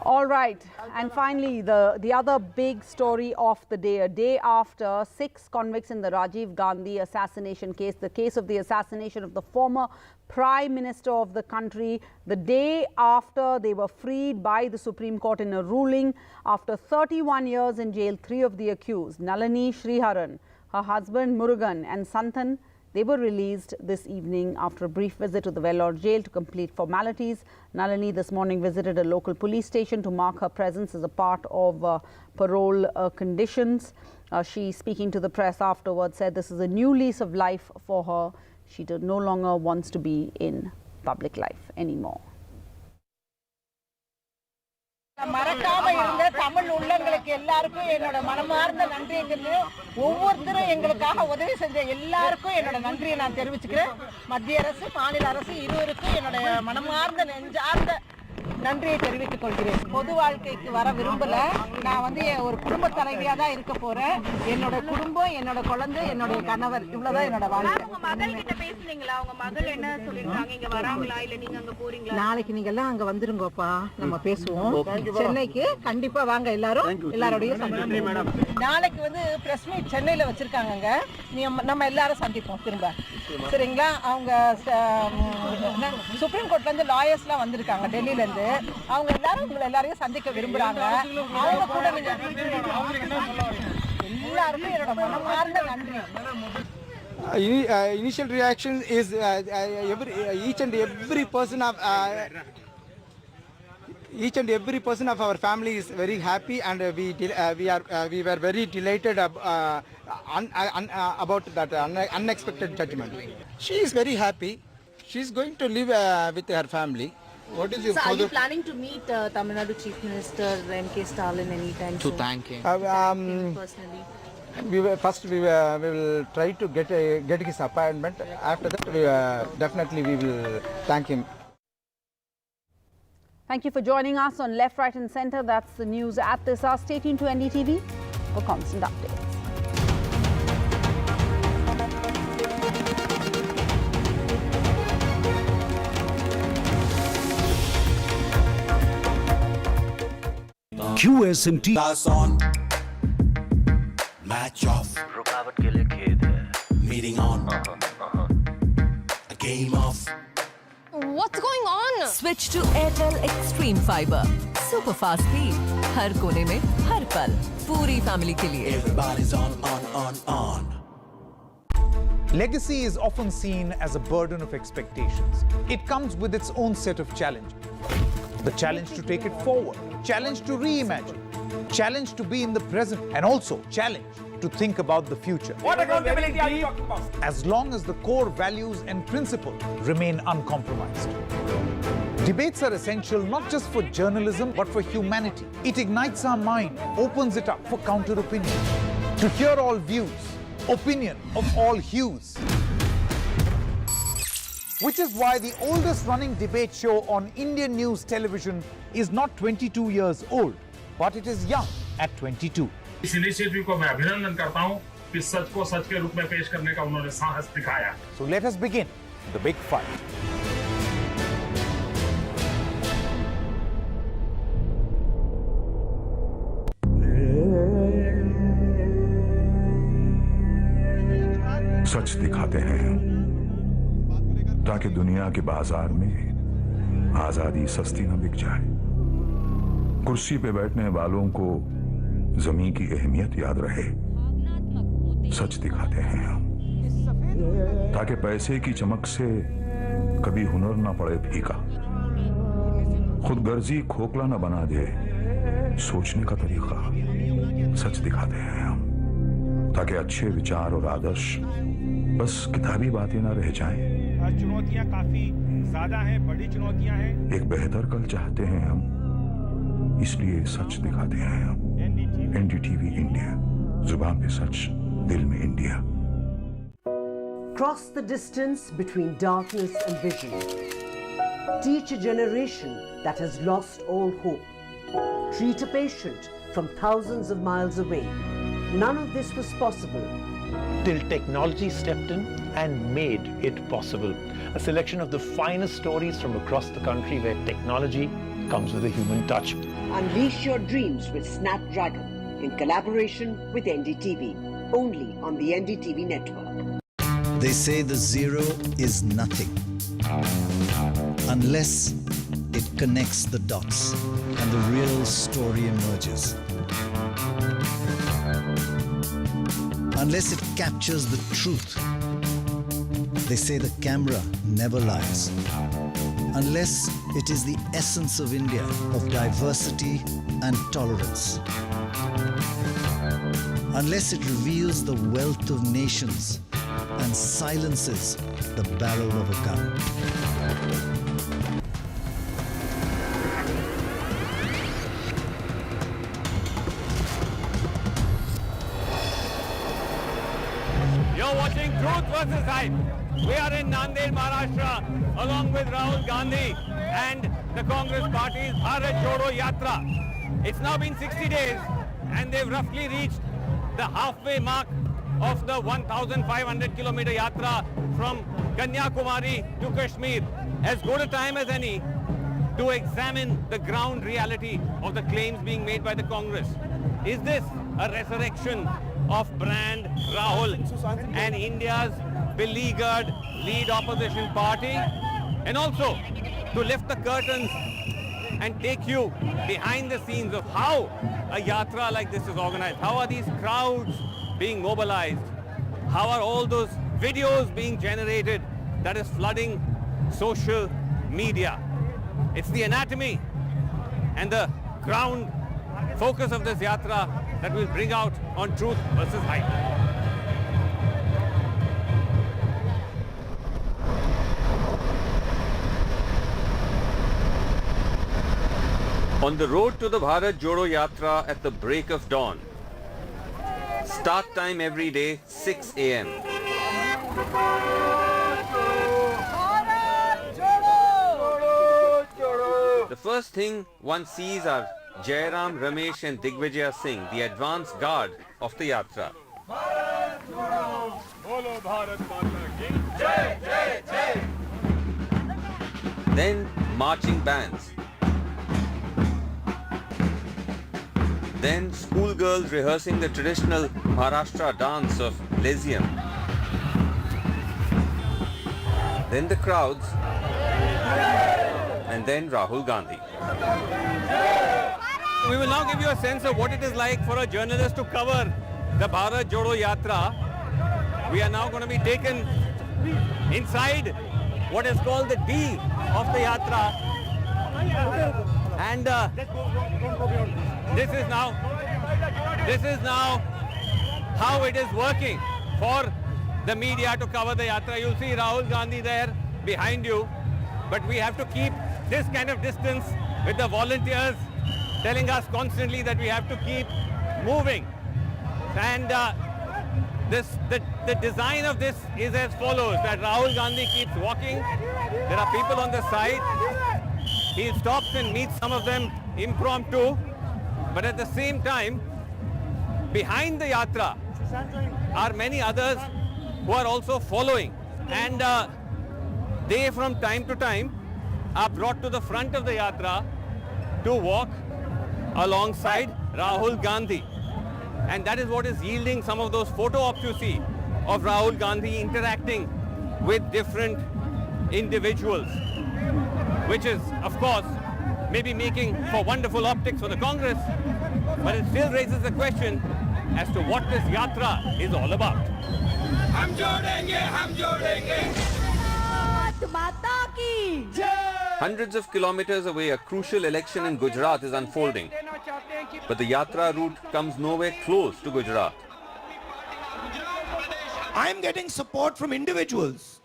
All right, and finally the other big story of the day, a day after 6 convicts in the Rajiv Gandhi assassination case, the case of the assassination of the former Prime Minister of the country, the day after they were freed by the Supreme Court in a ruling. After 31 years in jail, 3 of the accused, Nalini Sriharan, her husband Murugan and Santhan, they were released this evening after a brief visit to the Vellore jail to complete formalities. Nalini this morning visited a local police station to mark her presence as a part of parole conditions. She, speaking to the press afterwards, said this is a new lease of life for her. She no longer wants to be in public life anymore. மறக்காம இருந்த தமிழ் உள்ளங்களுக்கு எல்லாருக்கும் என்னோட மனமார்ந்த நன்றிங்கிறது, ஒவ்வொருத்தரும் எங்களுக்காக உதவி செஞ்ச எல்லாருக்கும் என்னோட நன்றியை நான் தெரிவிச்சுக்கிறேன். மத்திய அரசு, மாநில அரசு இருவருக்கும் என்னோட மனமார்ந்த நெஞ்சார்ந்த நன்றியை தெரிவித்துக் கொள்கிறேன். பொது வாழ்க்கைக்கு வர விரும்பல. நான் வந்து ஒரு குடும்ப தலைவியா தான் இருக்க போறேன். என்னோட குடும்பம், என்னோட குழந்தை, என்னோட கணவர், இவ்வளவுதான் என்னோட வாழ்க்கை. உங்க மகள் கிட்ட பேசுனீங்களா? உங்க மகள் என்ன சொல்லிருக்காங்க? இங்க வராங்களா இல்ல நீங்க அங்க போறீங்களா? நாளைக்கு நீங்க எல்லாம் அங்க வந்துருங்கப்பா, நம்ம பேசுவோம். சென்னைக்கு கண்டிப்பா வாங்க எல்லாரும், எல்லாரோடையும் சந்திப்போம். நாளைக்கு வந்து பிரஸ் மீட் சென்னையில வச்சிருக்காங்கங்க. நம்ம எல்லாரும் சந்திப்போம் திரும்ப. சரிங்களா? அவங்க சுப்ரீம் கோர்ட்ல இருந்து லாயர்ஸ்லாம் வந்திருக்காங்க டெல்லியில இருந்து. அவங்க எல்லாரும் உங்களை எல்லாரையும் சந்திக்க விரும்புறாங்க. அவங்க கூட எல்லாருக்கும் என்னோட மனமார்ந்த நன்றி. Initial reaction is each and every person of our family is very happy, and we were very delighted about that unexpected judgment. She is very happy. She is going to live with her family. What is your are you planning to meet Tamil Nadu Chief Minister M.K. Stalin anytime soon? To thank him. Personally. We will try to get his appointment. After that, definitely we will thank him. Thank you for joining us on Left, Right and Centre. That's the news at this hour. Stay tuned to NDTV for constant updates. QSMT on match off रुकावट के लिए खेद है meeting on a game off. What's going on? Switch to Airtel Extreme Fiber. Super fast speed. हर कोने में हर पल पूरी family के लिए. Everybody's on. Legacy is often seen as a burden of expectations. It comes with its own set of challenges. The challenge to take it forward, challenge to reimagine, challenge to be in the present, and also challenge to think about the future. What accountability are you talking about? As long as the core values and principles remain uncompromised. Debates are essential not just for journalism, but for humanity. It ignites our mind, opens it up for counter-opinion. To hear all views, opinion of all hues. Which is why the oldest running debate show on Indian news television is not 22 years old, but it is young at 22. इस initiative को मैं अभिनंदन करता हूं कि सच को सच के रूप में पेश करने का उन्होंने साहस दिखाया. So let us begin the big fight. सच दिखाते हैं ताकि दुनिया के बाजार में आजादी सस्ती न बिक जाए. कुर्सी पे बैठने वालों को जमीन की अहमियत याद रहे. सच दिखाते हैं हम ताकि पैसे की चमक से कभी हुनर ना पड़े फीका. खुदगर्जी खोखला न बना दे सोचने का तरीका. सच दिखाते हैं हम ताकि अच्छे विचार और आदर्श बस किताबी बातें ना रह जाएं. चुनौतियां काफी ज्यादा हैं, बड़ी चुनौतियां हैं. एक बेहतर कल चाहते हैं हम, इसलिए सच दिखाते हैं हम. NDTV इंडिया, जुबान पे सच, दिल में India. Cross the distance between darkness and vision. Teach a generation that has lost all hope. Treat a patient from thousands of miles away. None of this was possible till technology stepped in and made it possible. A selection of the finest stories from across the country where technology comes with a human touch. Unleash your dreams with Snapdragon in collaboration with NDTV, only on the NDTV network. They say the zero is nothing unless it connects the dots and the real story emerges. Unless it captures the truth. They say the camera never lies. Unless it is the essence of India, of diversity and tolerance. Unless it reveals the wealth of nations and silences the barrel of a gun. You're watching Truth versus Hype. We are in Nanded, Maharashtra, along with Rajiv Gandhi and the Congress party's Bharat Jodo Yatra. It's now been 60 days and they've roughly reached the halfway mark of the 1,500 kilometer Yatra from Kanyakumari to Kashmir. As good a time as any to examine the ground reality of the claims being made by the Congress. Is this a resurrection of brand Rahul and India's beleaguered lead opposition party? And also to lift the curtains and take you behind the scenes of how a yatra like this is organized. How are these crowds being mobilized? How are all those videos being generated that is flooding social media? It's the anatomy and the ground focus of this yatra that we'll bring out on Truth versus Hype. On the road to the Bharat Jodo Yatra at the break of dawn, Start time every day 6 a.m. The first thing one sees are Jairam, Ramesh and Digvijaya Singh, the advance guard of the Yatra. Then marching bands. Then schoolgirls rehearsing the traditional Maharashtra dance of Lezium. Then the crowds. And then Rahul Gandhi. We will now give you a sense of what it is like for a journalist to cover the Bharat Jodo Yatra. We are now going to be taken inside what is called the D of the Yatra. And this is now how it is working for the media to cover the Yatra. You'll see Rahul Gandhi there behind you, but we have to keep this kind of distance with the volunteers telling us constantly that we have to keep moving. And the design of this is as follows, that Rahul Gandhi keeps walking. There are people on the side. He stops and meets some of them impromptu. But at the same time, behind the Yatra are many others who are also following. And they from time to time are brought to the front of the Yatra to walk alongside Rahul Gandhi. And that is what is yielding some of those photo ops you see of Rahul Gandhi interacting with different individuals, which is, of course, maybe making for wonderful optics for the Congress, but it still raises the question as to what this Yatra is all about. Hum jodenge. Mata ki jai. Hundreds of kilometers away, a crucial election in Gujarat is unfolding. But the Yatra route comes nowhere close to Gujarat. I am getting support from individuals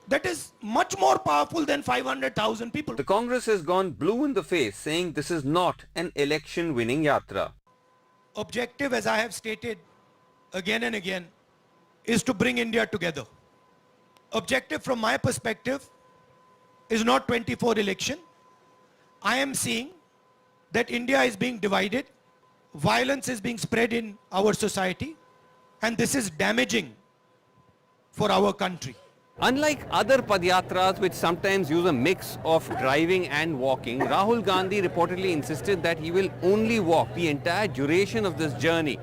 that is much more powerful than 500,000 people. The Congress has gone blue in the face, saying this is not an election-winning Yatra. Objective, as I have stated again and again, is to bring India together. Objective from my perspective is not 24 election. I am seeing that India is being divided, violence is being spread in our society, and this is damaging for our country. Unlike other Padyatras which sometimes use a mix of driving and walking, Rahul Gandhi reportedly insisted that he will only walk the entire duration of this journey.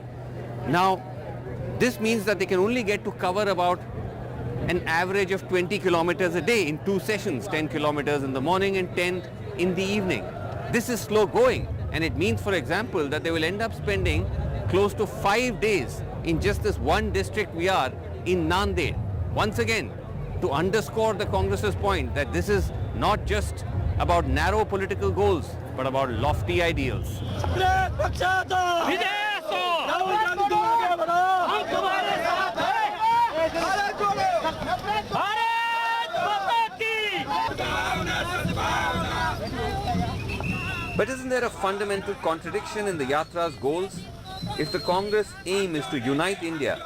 Now, this means that they can only get to cover about an average of 20 kilometers a day in 2 sessions, 10 kilometers in the morning and 10 in the evening. This is slow going, and it means, for example, that they will end up spending close to 5 days in just this one district we are in Nanded. Once again, to underscore the Congress's point that this is not just about narrow political goals, but about lofty ideals. But isn't there a fundamental contradiction in the Yatra's goals? If the Congress aim is to unite India,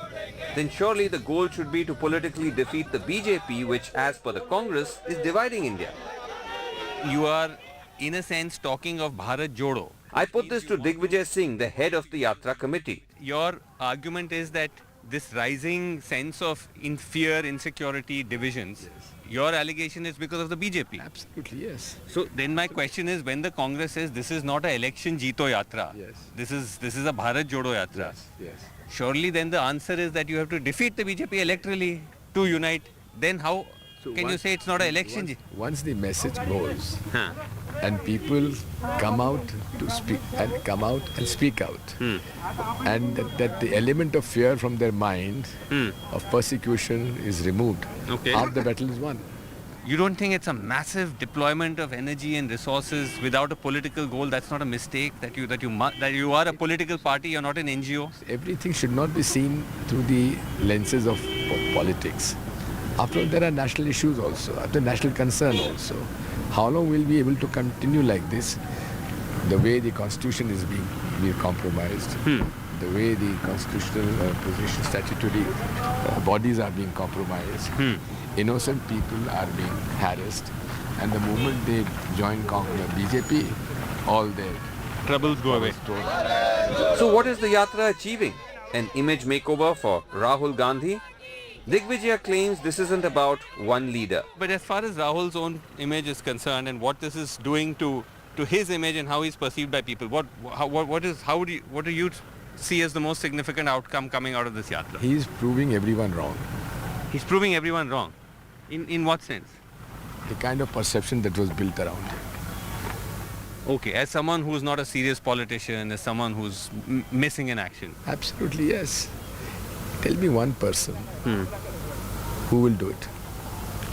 then surely the goal should be to politically defeat the BJP, which, as per the Congress, is dividing India. You are, in a sense, talking of Bharat Jodo. I put this to Digvijay Singh, the head of the Yatra committee. Your argument is that this rising sense of fear, insecurity, divisions, your allegation is because of the BJP. Absolutely, yes. So then my question is, when the Congress says this is not an election Jeeto Yatra, yes, this is a Bharat Jodo Yatra, yes. Surely then the answer is that you have to defeat the BJP electorally to unite. Then how can you say it's not an election? Once the message goes and people come out to speak and speak out, and that the element of fear from their mind of persecution is removed, half the battle is won. You don't think it's a massive deployment of energy and resources without a political goal? That's not a mistake, that you are a political party, you're not an NGO? Everything should not be seen through the lenses of politics. After all, there are national issues also, after national concern also. How long will we be able to continue like this? the way the constitution is being compromised, the way the constitutional position, statutory bodies are being compromised, innocent people are being harassed, and the moment they join BJP, all their troubles go away. So what is the Yatra achieving? An image makeover for Rahul Gandhi? Digvijaya claims this isn't about one leader. But as far as Rahul's own image is concerned and what this is doing to his image and how he's perceived by people, what do you see as the most significant outcome coming out of this Yatra? He's proving everyone wrong. He's proving everyone wrong. In what sense? The kind of perception that was built around him. Okay, as someone who's not a serious politician, as someone who's missing in action. Absolutely, yes. Tell me one person who will do it.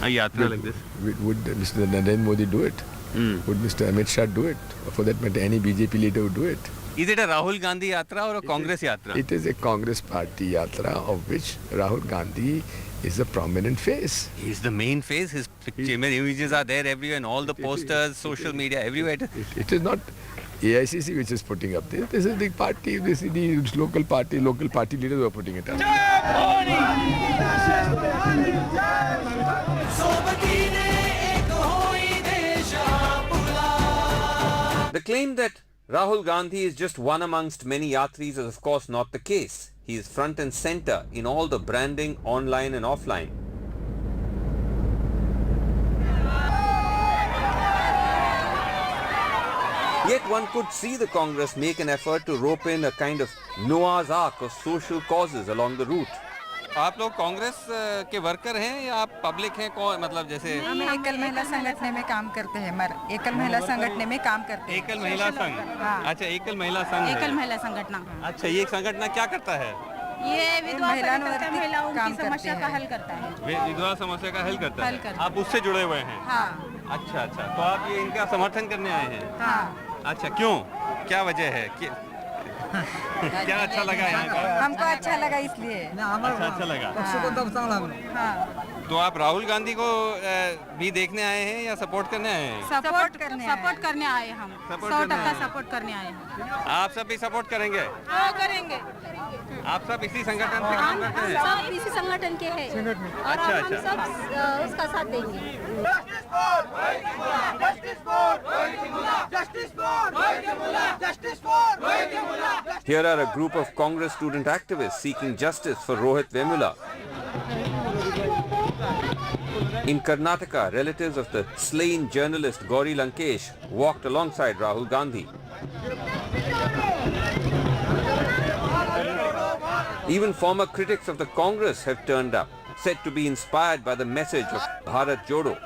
A Yatra like this? Would Mr. Narendra Modi do it? Would Mr. Amit Shah do it? Or for that matter, any BJP leader would do it. Is it a Rahul Gandhi Yatra or a Congress Yatra? It is a Congress party Yatra of which Rahul Gandhi is a prominent face. He's the main face. His images are there everywhere in all the posters, social media, everywhere. It is not AICC which is putting up this. This is the party, this is the local party leaders who are putting it up. The claim that Rahul Gandhi is just one amongst many Yatris is of course not the case. He is front and center in all the branding online and offline. Yet one could see the Congress make an effort to rope in a kind of Noah's Ark of social causes along the route. आप लोग कांग्रेस के worker हैं या आप public हैं कौन मतलब जैसे हम एकल महिला संगठन में काम करते हैं एकल महिला संगठन में काम करते हैं एकल महिला संघ अच्छा एकल महिला संघ एकल महिला संगठन अच्छा ये संगठन क्या करता है ये विधवा महिलाओं की समस्या का हल करता है विधवा समस्या का हल करता है आप उससे जुड़े हुए हैं अच्छा तो आप ये इनका समर्थन करने आए हैं अच्छा क्यों क्या वजह है क्या अच्छा लगा यहाँ का हमको अच्छा लगा इसलिए अच्छा लगा तो आप राहुल गांधी को भी देखने आए हैं या सपोर्ट करने आए हैं सपोर्ट करने आए हम 100% सपोर्ट करने आए हैं आप सब भी सपोर्ट करेंगे करेंगे आप सब इसी संगठन से काम करते हैं सब इसी संगठन के हैं अच्छा हम सब उसका साथ देंगे Here are a group of Congress student activists seeking justice for Rohit Vemula. In Karnataka, relatives of the slain journalist Gauri Lankesh walked alongside Rahul Gandhi. Even former critics of the Congress have turned up, said to be inspired by the message of Bharat Jodo.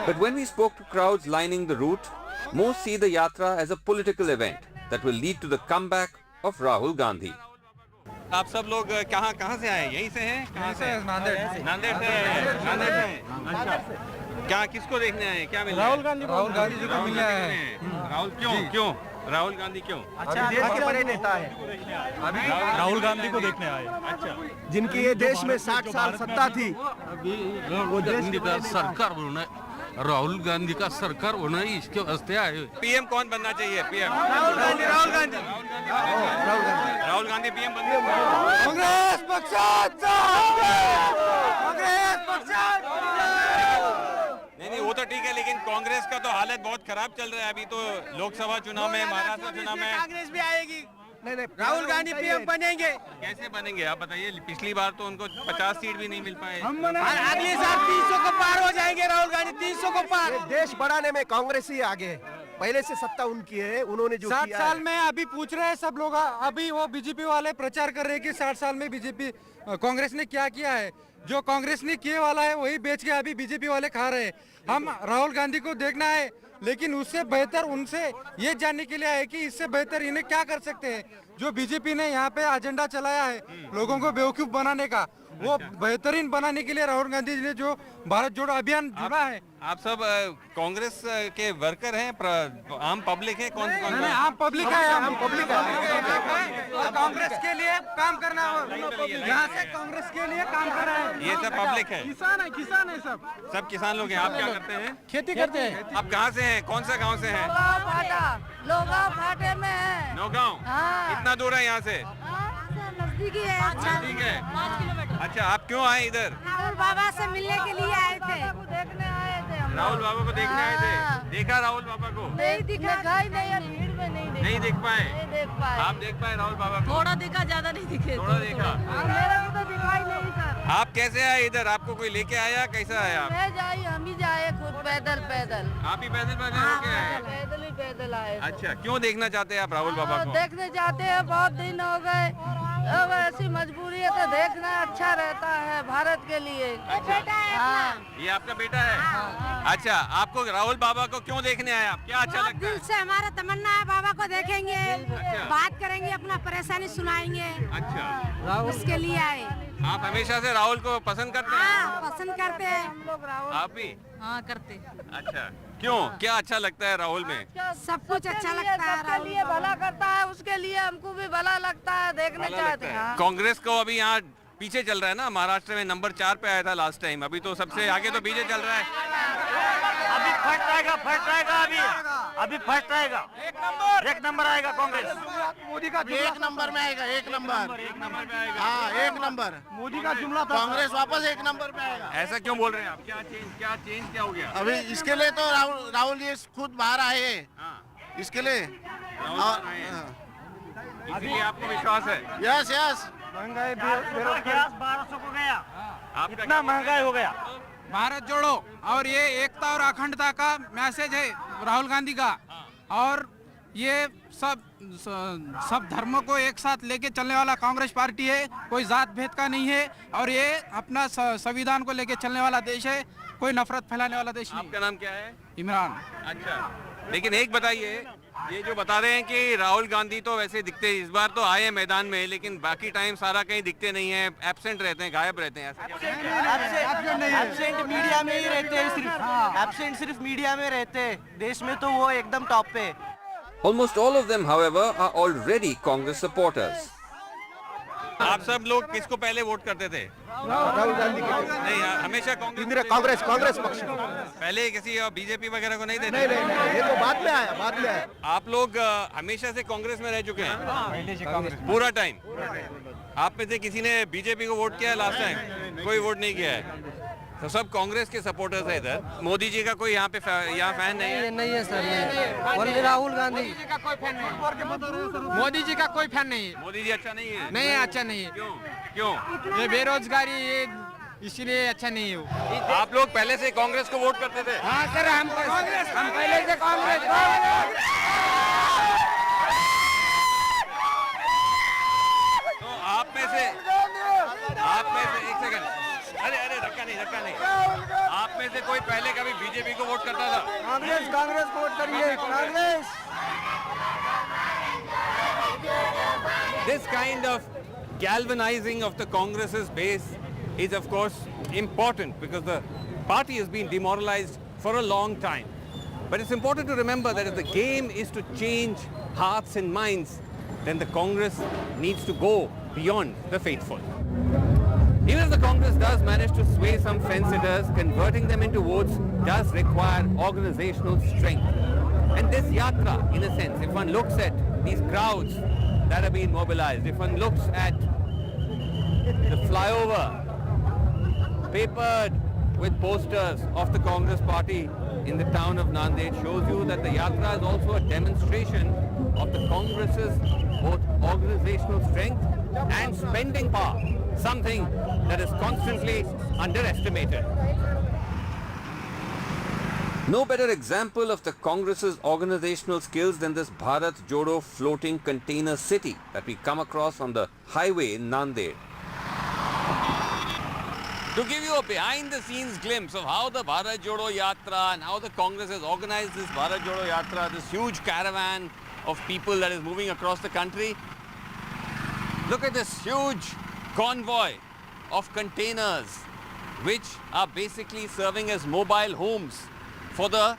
But when we spoke to crowds lining the route, most see the Yatra as a political event that will lead to the comeback of Rahul Gandhi. आप सब लोग कहाँ से आए यहीं से हैं कहाँ से नांदेड़ से अच्छा क्या किसको देखने आए क्या मिला राहुल गांधी जी को मिलने आए हैं राहुल क्यों राहुल गांधी क्यों अच्छा देश के बड़े नेता है अभी राहुल गांधी को देखने आए अच्छा जिनकी ये देश में 60 साल सत्ता थी अभी वो सरकार बनना राहुल गांधी का सरकार होना ही इसके वास्ते आए पीएम कौन बनना चाहिए पीएम राहुल गांधी पीएम बनना कांग्रेस नहीं वो तो ठीक है लेकिन कांग्रेस का तो हालत बहुत खराब चल रहा है अभी तो लोकसभा चुनाव में महाराष्ट्र चुनाव में कांग्रेस भी आएगी नहीं राहुल गांधी पीएम बनेंगे कैसे बनेंगे आप बताइए पिछली बार तो उनको 50 सीट भी नहीं मिल पाए अगले साल 300 को पार हो जाएंगे राहुल गांधी 300 को पार देश बढ़ाने में कांग्रेस ही आगे है पहले से सत्ता उनकी है उन्होंने जो 60 साल में अभी पूछ रहे हैं सब लोग अभी वो बीजेपी वाले प्रचार कर रहे हैं कि 60 साल में बीजेपी कांग्रेस ने क्या किया है जो कांग्रेस ने किए वाला है वही बेच के अभी बीजेपी वाले खा रहे हैं हम राहुल गांधी को देखना है लेकिन उससे बेहतर उनसे ये जानने के लिए है कि इससे बेहतर इन्हें क्या कर सकते हैं जो बीजेपी ने यहाँ पे एजेंडा चलाया है लोगों को बेवकूफ बनाने का वो बेहतरीन बनाने के लिए राहुल गांधी जी ने जो भारत जोड़ो अभियान जुड़ा है। आप सब कांग्रेस के वर्कर हैं, आम पब्लिक है? कौन कौन? आम पब्लिक है, आम पब्लिक है। और कांग्रेस के लिए काम करना है, यहाँ से कांग्रेस के लिए काम कर रहे हैं। ये सब पब्लिक है, किसान है सब किसान लोग हैं। आप क्या करते हैं? खेती करते हैं। आप कहाँ से हैं? कौन सा गांव से हैं? लोगांव फाटे में है। नौगांव? कितना दूर है यहाँ से? नजदीकी है। नजदीक है। अच्छा, आप क्यों आए इधर? राहुल बाबा से मिलने के लिए आए थे। देखने आए थे हम। राहुल बाबा को देखने आए थे? देखा राहुल बाबा को? नहीं दिखा ही नहीं, भीड़ में नहीं देख पाए? नहीं देख पाए। आप देख पाए राहुल बाबा को? थोड़ा देखा, ज्यादा नहीं दिखे। थोड़ा देखा। मेरे को तो दिखाई नहीं सर। आप कैसे आए इधर? आपको कोई लेके आया? कैसा आया आप? मैं जाई, हम ही जाए खुद पैदल। आप ही पैदल होके आए? पैदल ही पैदल आए। अच्छा, क्यों देखना चाहते हैं आप राहुल बाबा को? देखने जाते हैं, बहुत दिन हो गए, अब ऐसी मजबूरी है तो देखना अच्छा रहता है भारत के लिए। ये आपका बेटा है? अच्छा, आपको राहुल बाबा को क्यों देखने आए आप? क्या अच्छा लगता है? दिल से हमारा तमन्ना है, बाबा को देखेंगे, बात करेंगे, अपना परेशानी सुनाएंगे। अच्छा, उसके लिए आए। आप हमेशा से राहुल को पसंद करते हैं? पसंद करते हैं हम लोग राहुल। आप भी? हाँ करते। अच्छा, क्यों? क्या अच्छा लगता है राहुल में? सब कुछ अच्छा लगता है, सबके लिए भला करता है, उसके लिए हमको भी भला लगता है, देखने चाहते हैं। कांग्रेस को अभी यहाँ पीछे चल रहा है ना, महाराष्ट्र में नंबर 4 पे आया था लास्ट टाइम, अभी तो सबसे आगे तो बीजेपी चल रहा है। अभी फर्स्ट आएगा, अभी फर्स्ट आएगा, एक नंबर आएगा कांग्रेस। मोदी का एक नंबर में आएगा, एक नंबर पे आएगा। हाँ, एक नंबर। मोदी का जुमला था, कांग्रेस वापस एक नंबर पे आएगा। ऐसा क्यों बोल रहे हैं आप? क्या चेंज क्या हो गया? अभी इसके लिए तो राहुल ये खुद बाहर आए हैं, इसके लिए। इसलिए आपको विश्वास है? यस। महंगाई 1200 को गया, इतना महंगाई हो गया। भारत जोड़ो और ये एकता और अखंडता का मैसेज है राहुल गांधी का, और ये सब धर्मों को एक साथ लेके चलने वाला कांग्रेस पार्टी है, कोई जात भेद का नहीं है, और ये अपना संविधान को लेके चलने वाला देश है, कोई नफरत फैलाने वाला देश नहीं। आपका नाम क्या है? इमरान। अच्छा, लेकिन एक बताइए, ये जो बता रहे हैं कि राहुल गांधी तो वैसे दिखते, इस बार तो आए हैं मैदान में, लेकिन बाकी टाइम सारा कहीं दिखते नहीं है, एब्सेंट रहते हैं, गायब रहते हैं। एब्सेंट मीडिया में ही रहते हैं, सिर्फ मीडिया में रहते हैं, देश में तो वो एकदम टॉप पे। Almost all of them, however, are already Congress supporters. आप सब लोग किसको पहले वोट करते थे? राहुल गांधी नहीं, हमेशा कांग्रेस पक्ष। पहले किसी बीजेपी वगैरह को नहीं देते? नहीं, ये तो बाद में आया। आप लोग हमेशा से कांग्रेस में रह चुके हैं? पूरा टाइम? आप में से किसी ने बीजेपी को वोट किया है लास्ट टाइम? कोई वोट नहीं किया है, तो सब कांग्रेस के सपोर्टर्स है इधर। मोदी जी का कोई यहाँ पे फैन नहीं है? नहीं है सर, ओनली राहुल गांधी। मोदी जी का कोई फैन नहीं है। मोदी जी अच्छा नहीं है? नहीं, अच्छा नहीं है। क्यों? ये बेरोजगारी, ये इसीलिए अच्छा नहीं है वो। आप लोग पहले से कांग्रेस को वोट करते थे? हाँ सर, हम पहले से कांग्रेस। तो आप में से एक सेकंड, अरे धक्का नहीं, आप में से कोई पहले कभी बीजेपी को वोट करता था? कांग्रेस को वोट करिए, Congress. This kind of galvanizing of the Congress's base is of course important because the party has been demoralized for a long time. But it's important to remember that if the game is to change hearts and minds, then the Congress needs to go beyond the faithful. Even if the Congress does manage to sway some fence-sitters, converting them into votes does require organizational strength. And this Yatra, in a sense, if one looks at these crowds that have been mobilized, if one looks at the flyover papered with posters of the Congress party in the town of Nanded, shows you that the Yatra is also a demonstration of the Congress's both organizational strength and spending power, something that is constantly underestimated. No better example of the Congress's organizational skills than this Bharat Jodo floating container city that we come across on the highway in Nanded. To give you a behind-the-scenes glimpse of how the Bharat Jodo Yatra and how the Congress has organized this Bharat Jodo Yatra, this huge caravan of people that is moving across the country, look at this huge convoy of containers which are basically serving as mobile homes for the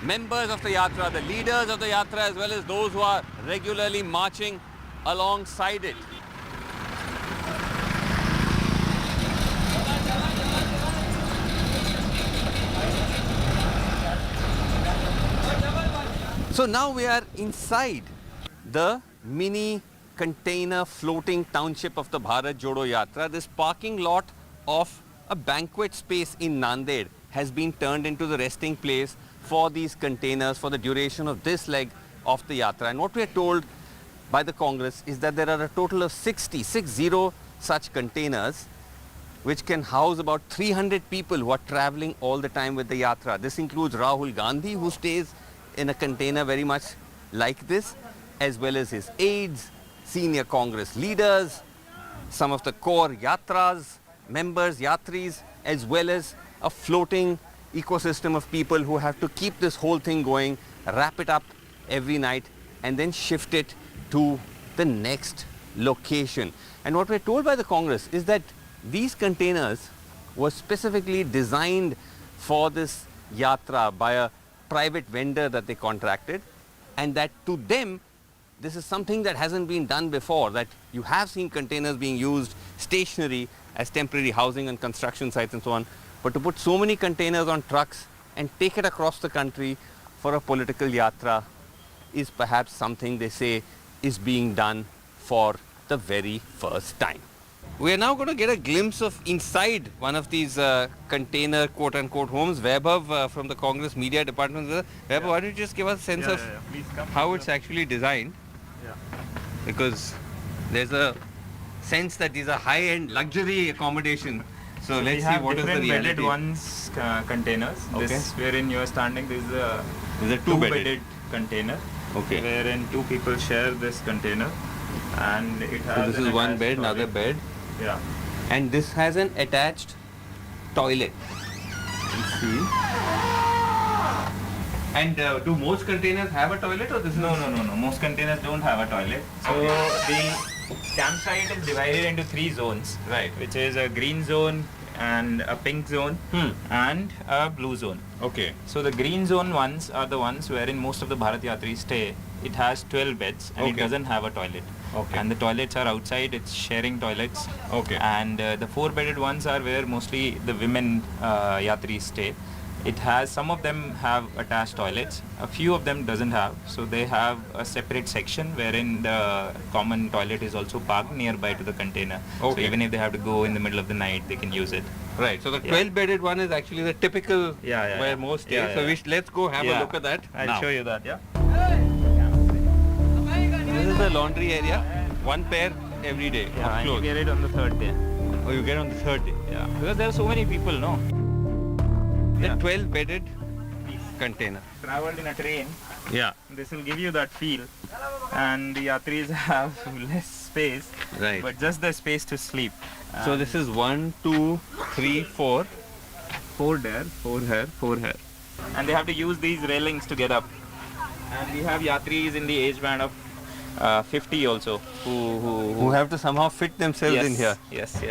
members of the Yatra, the leaders of the Yatra, as well as those who are regularly marching alongside it. So now we are inside the mini container floating township of the Bharat Jodo Yatra. This parking lot of a banquet space in Nanded has been turned into the resting place for these containers for the duration of this leg of the Yatra. And what we are told by the Congress is that there are a total of 60 such containers which can house about 300 people who are traveling all the time with the Yatra. This includes Rahul Gandhi, who stays in a container very much like this, as well as his aides, senior Congress leaders, some of the core Yatras, members, Yatris, as well as a floating ecosystem of people who have to keep this whole thing going, wrap it up every night, and then shift it to the next location. And what we're told by the Congress is that these containers were specifically designed for this Yatra by a private vendor that they contracted, and that to them this is something that hasn't been done before, that you have seen containers being used stationary as temporary housing on construction sites and so on, but to put so many containers on trucks and take it across the country for a political Yatra is perhaps something they say is being done for the very first time. We are now going to get a glimpse of inside one of these container quote-unquote homes. Vaibhav from the Congress media department. Vaibhav, why don't you just give us a sense of how it's actually designed? Yeah. Because there's a sense that these are high-end luxury accommodation. So let's see what is the reality. Bedded ones containers. Okay. This wherein you are standing, this is a two-bedded container. Okay. Wherein two people share this container, and it has. So this is one bed, another bed. Yeah. And this has an attached toilet. Let's see. And do most containers have a toilet, or this is? No. Most containers don't have a toilet. So the campsite is divided into 3 zones. Right. Which is a green zone and a pink zone and a blue zone. Okay. So the green zone ones are the ones wherein most of the Bharat Yatris stay. It has 12 beds and it doesn't have a toilet. Okay. And the toilets are outside, it's sharing toilets. Okay. And the 4-bedded ones are where mostly the women Yatris stay. It has, some of them have attached toilets, a few of them doesn't have. So they have a separate section wherein the common toilet is also parked nearby to the container. Okay. So even if they have to go in the middle of the night, they can use it. Right. So the 12-bedded one is actually the typical where most stay. So let's go have a look at that. I'll show you that. Yeah. This is the laundry area. One pair every day. Yeah, and you get it on the 3rd day. Oh, you get on the 3rd day. Yeah. Because there are so many people, no? The 12-bedded container. Traveled in a train. Yeah. This will give you that feel. And the Yatris have less space. Right. But just the space to sleep. So this is 1, 2, 3, 4. 4 there, 4 here, 4 here. And they have to use these railings to get up. And we have Yatris in the age band of 50 also who have to somehow fit themselves in here. Yes.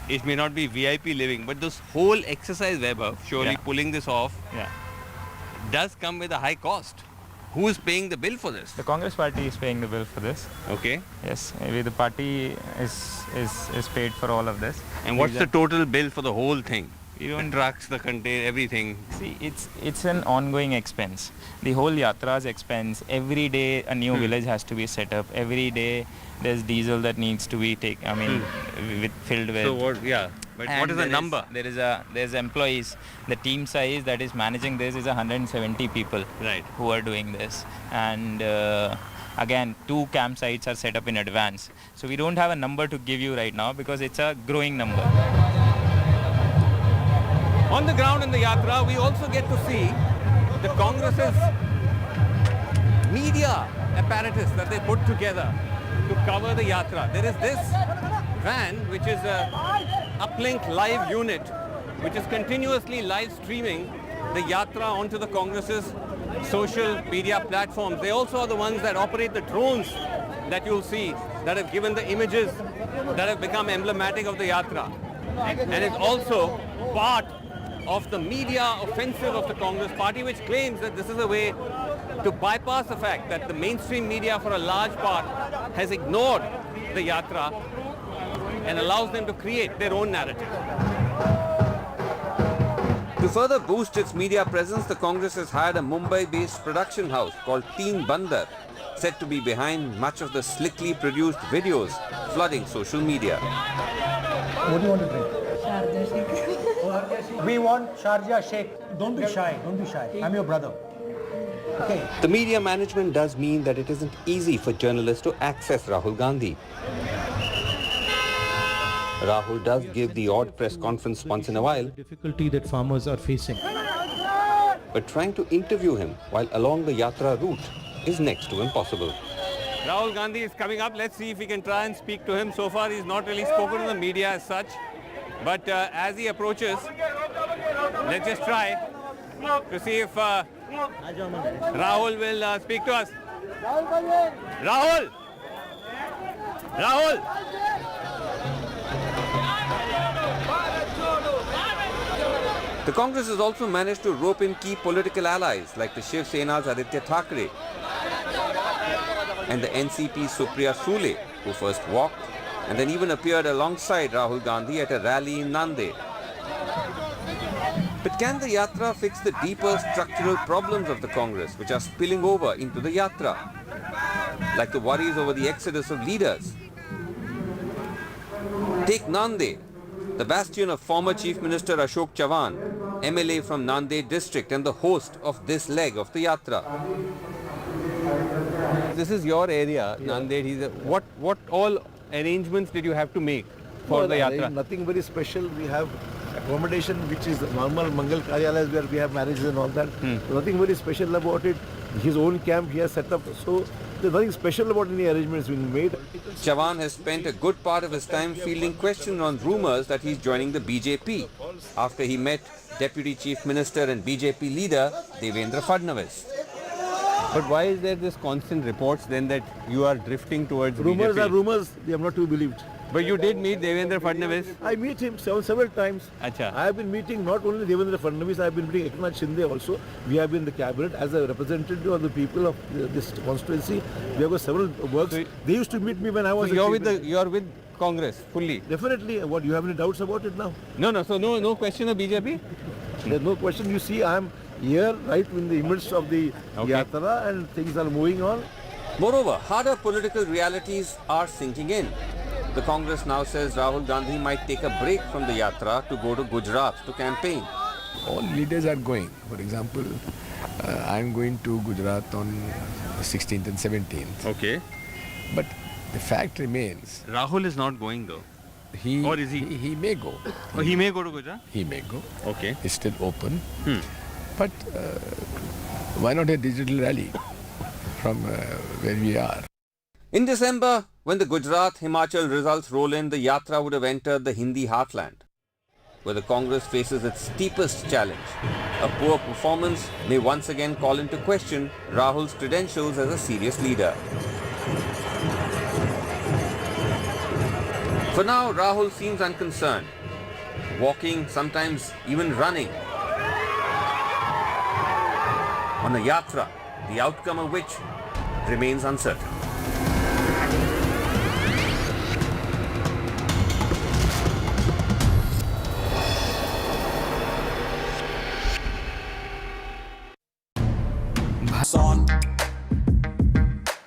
It may not be VIP living, but this whole exercise, Vaibhav, surely pulling this off, does come with a high cost. Who is paying the bill for this? The Congress party is paying the bill for this. Okay. Yes, maybe the party is paid for all of this. And what's the total bill for the whole thing? The trucks, the container, everything. See, it's an ongoing expense. The whole Yatra's expense. Every day a new village has to be set up. Every day there's diesel that needs to be filled with. So what? Yeah. But what is the number? There's employees. The team size that is managing this is 170 people. Right. Who are doing this. And again, 2 campsites are set up in advance. So we don't have a number to give you right now because it's a growing number. On the ground in the Yatra, we also get to see the Congress's media apparatus that they put together to cover the Yatra. There is this van, which is a uplink live unit, which is continuously live streaming the Yatra onto the Congress's social media platforms. They also are the ones that operate the drones that you'll see that have given the images that have become emblematic of the Yatra. And it's also part of the media offensive of the Congress party, which claims that this is a way to bypass the fact that the mainstream media for a large part has ignored the Yatra and allows them to create their own narrative. To further boost its media presence, the Congress has hired a Mumbai-based production house called Teen Bandar, said to be behind much of the slickly produced videos flooding social media. What do you want to drink? Sharjah Shake. We want Sharjah Shake. Don't be shy. Don't be shy. I'm your brother. Okay. The media management does mean that it isn't easy for journalists to access Rahul Gandhi. Rahul does give the odd press conference once in a while. Difficulty that farmers are facing. But trying to interview him while along the Yatra route is next to impossible. Rahul Gandhi is coming up. Let's see if we can try and speak to him. So far, he's not really spoken to the media as such. But as he approaches, let's just try to see if Rahul will speak to us. Rahul! Rahul! The Congress has also managed to rope in key political allies like the Shiv Sena's Aditya Thackeray and the NCP's Supriya Sule, who first walked and then even appeared alongside Rahul Gandhi at a rally in Nanded. But can the Yatra fix the deeper structural problems of the Congress, which are spilling over into the Yatra, like the worries over the exodus of leaders? Take Nanded, the bastion of former Chief Minister Ashok Chavan, MLA from Nanded district and the host of this leg of the Yatra. This is your area, Nanded. What all arrangements did you have to make for the Yatra? Nothing very special. We have accommodation, which is normal Mangal Karyalayas where we have marriages and all that. So nothing very special about it. His own camp he has set up. So there's nothing special about any arrangements being made. Chavan has spent a good part of his time fielding questions on rumours that he's joining the BJP after he met Deputy Chief Minister and BJP leader Devendra Fadnavis. But why is there this constant reports then that you are drifting towards Rumours BJP? are rumours. They are not to be believed. But you did meet Devendra Fadnavis? I meet him several times. Achha. I have been meeting not only Devendra Fadnavis, I have been meeting Eknath Shinde also. We have been in the cabinet as a representative of the people of this constituency. We have got several works. So they used to meet me when I was. So you're with Congress fully? Definitely. What, you have any doubts about it now? No. So no question of BJP? There's no question. You see, I am here right in the midst of the Yatra and things are moving on. Moreover, harder political realities are sinking in. The Congress now says Rahul Gandhi might take a break from the Yatra to go to Gujarat to campaign. All leaders are going. For example, I'm going to Gujarat on the 16th and 17th. Okay. But the fact remains. Rahul is not going though. Or is he? He may go. Oh, he may go to Gujarat? He may go. Okay. It's still open. But why not a digital rally from where we are? In December, when the Gujarat-Himachal results roll in, the Yatra would have entered the Hindi heartland, where the Congress faces its steepest challenge. A poor performance may once again call into question Rahul's credentials as a serious leader. For now, Rahul seems unconcerned, walking, sometimes even running, on a Yatra, the outcome of which remains uncertain. On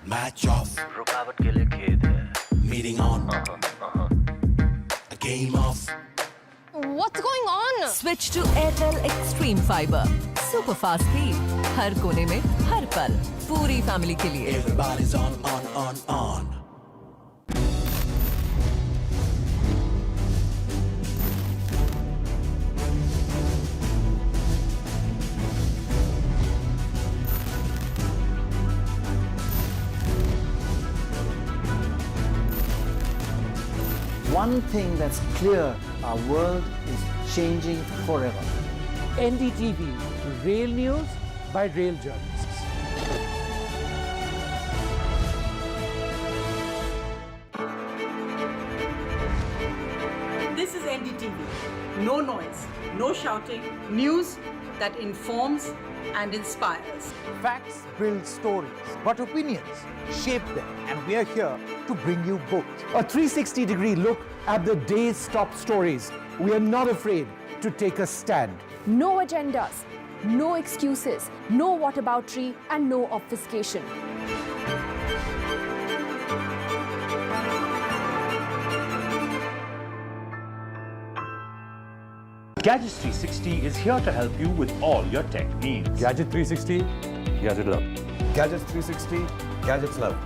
match off रुकावट के लिए खेद है meeting on a game off. What's going on? Switch to Airtel Extreme Fiber. Super fast speed. हर कोने में हर पल पूरी family के लिए. Everybody's on. One thing that's clear, our world is changing forever. NDTV, rail news by rail journalists. This is NDTV. No noise, no shouting, news that informs and inspires. Facts build stories, but opinions shape them. And we are here to bring you both. A 360-degree look at the day's top stories. We are not afraid to take a stand. No agendas, no excuses, no whataboutery, and no obfuscation. Gadgets 360 is here to help you with all your tech needs. Gadget 360, Gadget Love. Gadgets 360, Gadgets Love.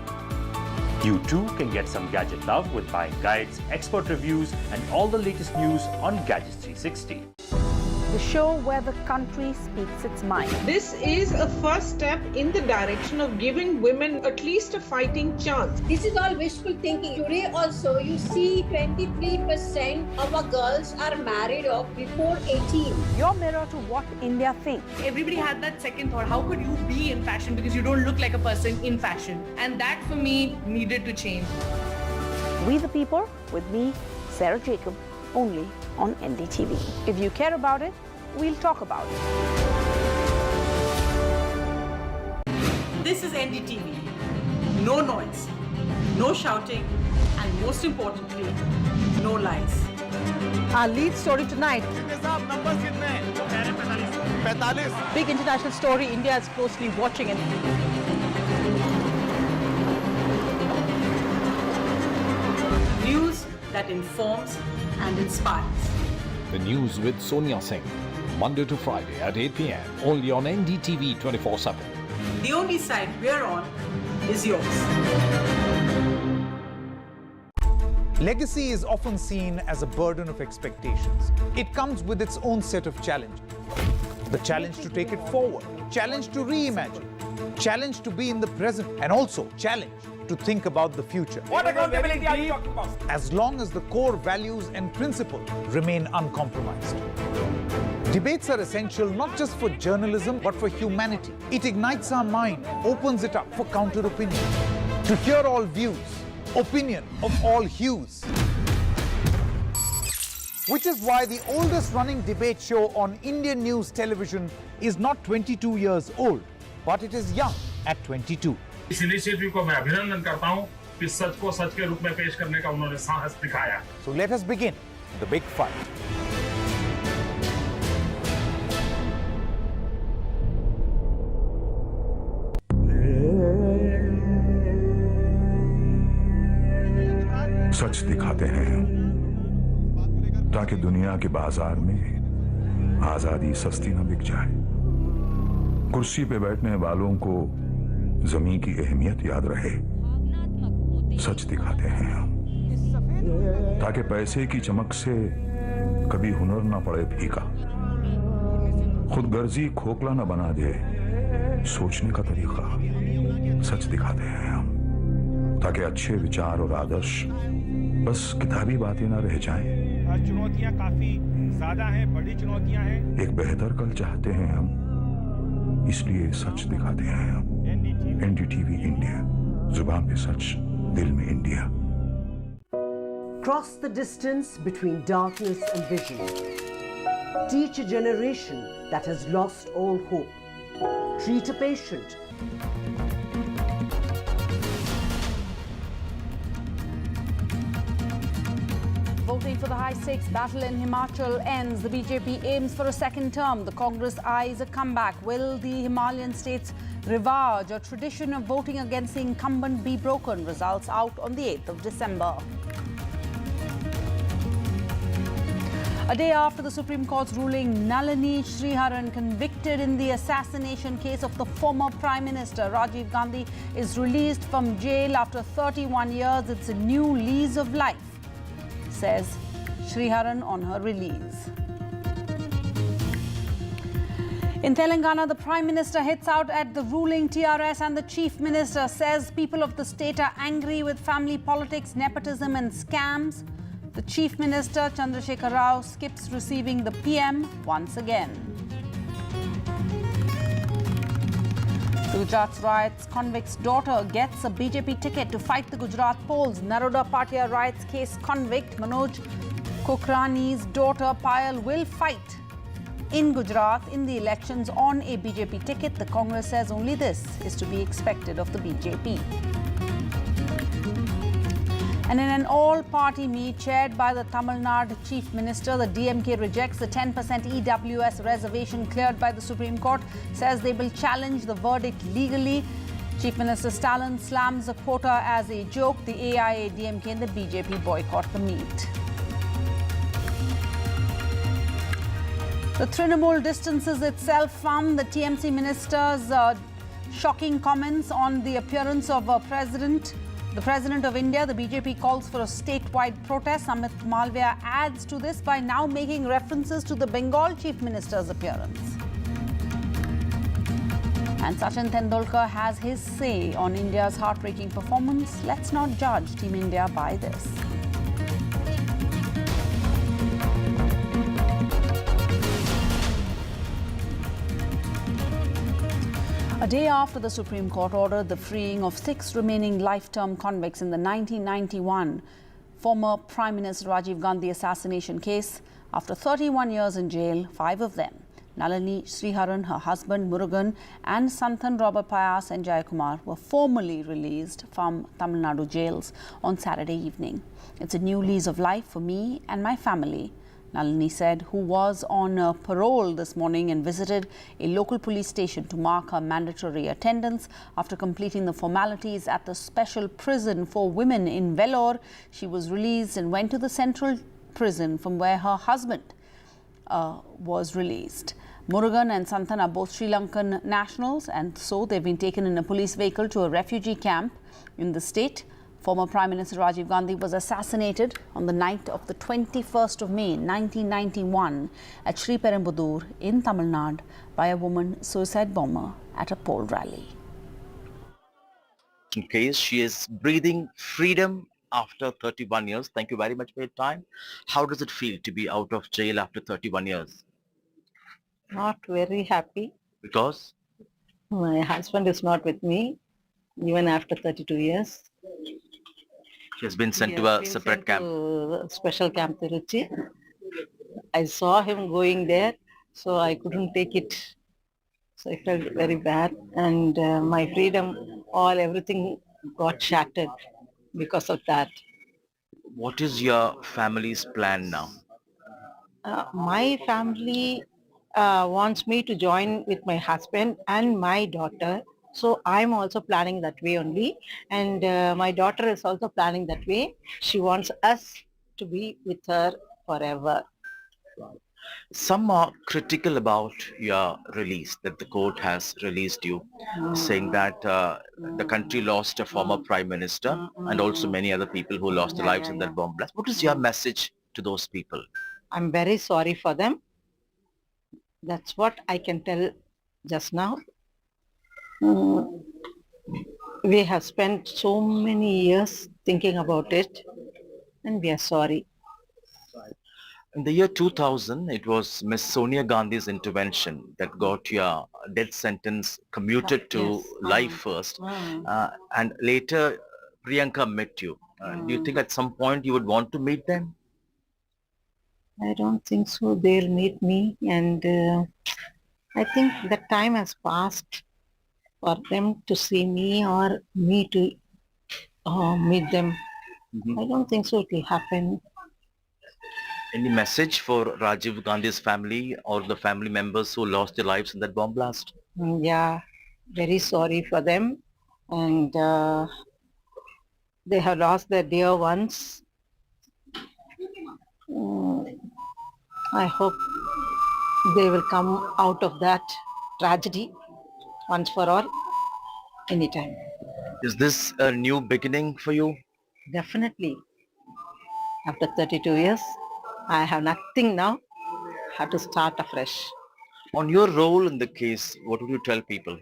You too can get some gadget love with buying guides, expert reviews, and all the latest news on Gadgets 360. The show where the country speaks its mind. This is a first step in the direction of giving women at least a fighting chance. This is all wishful thinking. Today also you see 23% of our girls are married off before 18. Your mirror to what India thinks. Everybody had that second thought, how could you be in fashion because you don't look like a person in fashion? And that for me needed to change. We the People with me, Sarah Jacob, only on NDTV. If you care about it, we'll talk about it. This is NDTV. No noise, no shouting, and most importantly, no lies. Our lead story tonight. Big international story India is closely watching. News that informs and inspires. The news with Sonia Singh, Monday to Friday at 8 p.m. only on NDTV 24/7. The only side we're on is yours. Legacy is often seen as a burden of expectations. It comes with its own set of challenges. The challenge to take it forward, challenge to reimagine, challenge to be in the present, and also challenge to think about the future. What accountability are you talking about? As long as the core values and principles remain uncompromised. Debates are essential not just for journalism, but for humanity. It ignites our mind, opens it up for counter-opinion. To hear all views, opinion of all hues. Which is why the oldest running debate show on Indian news television is not 22 years old, but it is young at 22. इस initiative को मैं अभिनंदन करता हूं कि सच को सच के रूप में पेश करने का उन्होंने साहस दिखाया. So let us begin the big fight. सच दिखाते हैं हम ताकि दुनिया के बाजार में आजादी सस्ती न बिक जाए. कुर्सी पे बैठने वालों को जमीन की अहमियत याद रहे. सच दिखाते हैं हम ताकि पैसे की चमक से कभी हुनर ना पड़े फीका. खुदगर्जी खोखला न बना दे सोचने का तरीका. सच दिखाते हैं हम ताकि अच्छे विचार और आदर्श बस किताबी बातें ना रह जाएं. चुनौतियां काफी ज्यादा हैं, बड़ी चुनौतियां हैं. एक बेहतर कल चाहते हैं हम, इसलिए सच दिखाते हैं हम. NDTV इंडिया, जुबान पे सच, दिल में India. Cross the distance between darkness and vision. Teach a generation that has lost all hope. Treat a patient. Voting for the high-stakes battle in Himachal ends. The BJP aims for a second term. The Congress eyes a comeback. Will the Himalayan states revenge a tradition of voting against the incumbent be broken? Results out on the 8th of December. A day after the Supreme Court's ruling, Nalini Sriharan, convicted in the assassination case of the former Prime Minister Rajiv Gandhi, is released from jail after 31 years. It's a new lease of life, says Sriharan on her release. In Telangana, the Prime Minister hits out at the ruling TRS, and the Chief Minister says people of the state are angry with family politics, nepotism and scams. The Chief Minister, Chandrasekhar Rao, skips receiving the PM once again. Gujarat's riots, convict's daughter gets a BJP ticket to fight the Gujarat polls. Naroda Patia riots case convict Manoj Kokrani's daughter Payal will fight in Gujarat in the elections on a BJP ticket. The Congress says only this is to be expected of the BJP. And in an all-party meet chaired by the Tamil Nadu Chief Minister, the DMK rejects the 10% EWS reservation cleared by the Supreme Court, says they will challenge the verdict legally. Chief Minister Stalin slams the quota as a joke. The AIA, DMK and the BJP boycott the meet. The Trinamool distances itself from the TMC minister's shocking comments on the appearance of the President of India. The BJP calls for a statewide protest. Amit Malviya adds to this by now making references to the Bengal Chief Minister's appearance. And Sachin Tendulkar has his say on India's heartbreaking performance. Let's not judge Team India by this. A day after the Supreme Court ordered the freeing of 6 remaining life-term convicts in the 1991 former Prime Minister Rajiv Gandhi assassination case, after 31 years in jail, 5 of them, Nalini Sriharan, her husband Murugan, and Santhan robber Payas and Jayakumar, were formally released from Tamil Nadu jails on Saturday evening. It's a new lease of life for me and my family, Nalini said, who was on parole this morning and visited a local police station to mark her mandatory attendance. After completing the formalities at the special prison for women in Vellore, she was released and went to the central prison from where her husband was released. Murugan and Santhan are both Sri Lankan nationals, and so they've been taken in a police vehicle to a refugee camp in the state. Former Prime Minister Rajiv Gandhi was assassinated on the night of the 21st of May 1991 at Sri Perumbudur in Tamil Nadu by a woman suicide bomber at a poll rally. In case she is breathing freedom after 31 years. Thank you very much for your time. How does it feel to be out of jail after 31 years? Not very happy. Because? My husband is not with me, even after 32 years. She has been sent to a separate camp. To special camp Tiruchi. I saw him going there, so I couldn't take it. So I felt very bad, and my freedom, everything got shattered because of that. What is your family's plan now? My family wants me to join with my husband and my daughter. So I'm also planning that way only. And my daughter is also planning that way. She wants us to be with her forever. Some are critical about your release, that the court has released you, saying that the country lost a former prime minister and also many other people who lost their lives in that bomb blast. What is your message to those people? I'm very sorry for them. That's what I can tell just now. We have spent so many years thinking about it, and we are sorry. In the year 2000, it was Miss Sonia Gandhi's intervention that got your death sentence commuted to life first, and later Priyanka met you. Do you think at some point you would want to meet them? I don't think so. They'll meet me, and I think the time has passed for them to see me or me to meet them. I don't think so it will happen. Any message for Rajiv Gandhi's family or the family members who lost their lives in that bomb blast? Yeah, very sorry for them, and they have lost their dear ones. I hope they will come out of that tragedy once for all, anytime. Is this a new beginning for you? Definitely. After 32 years, I have nothing now. I have to start afresh. On your role in the case, what would you tell people?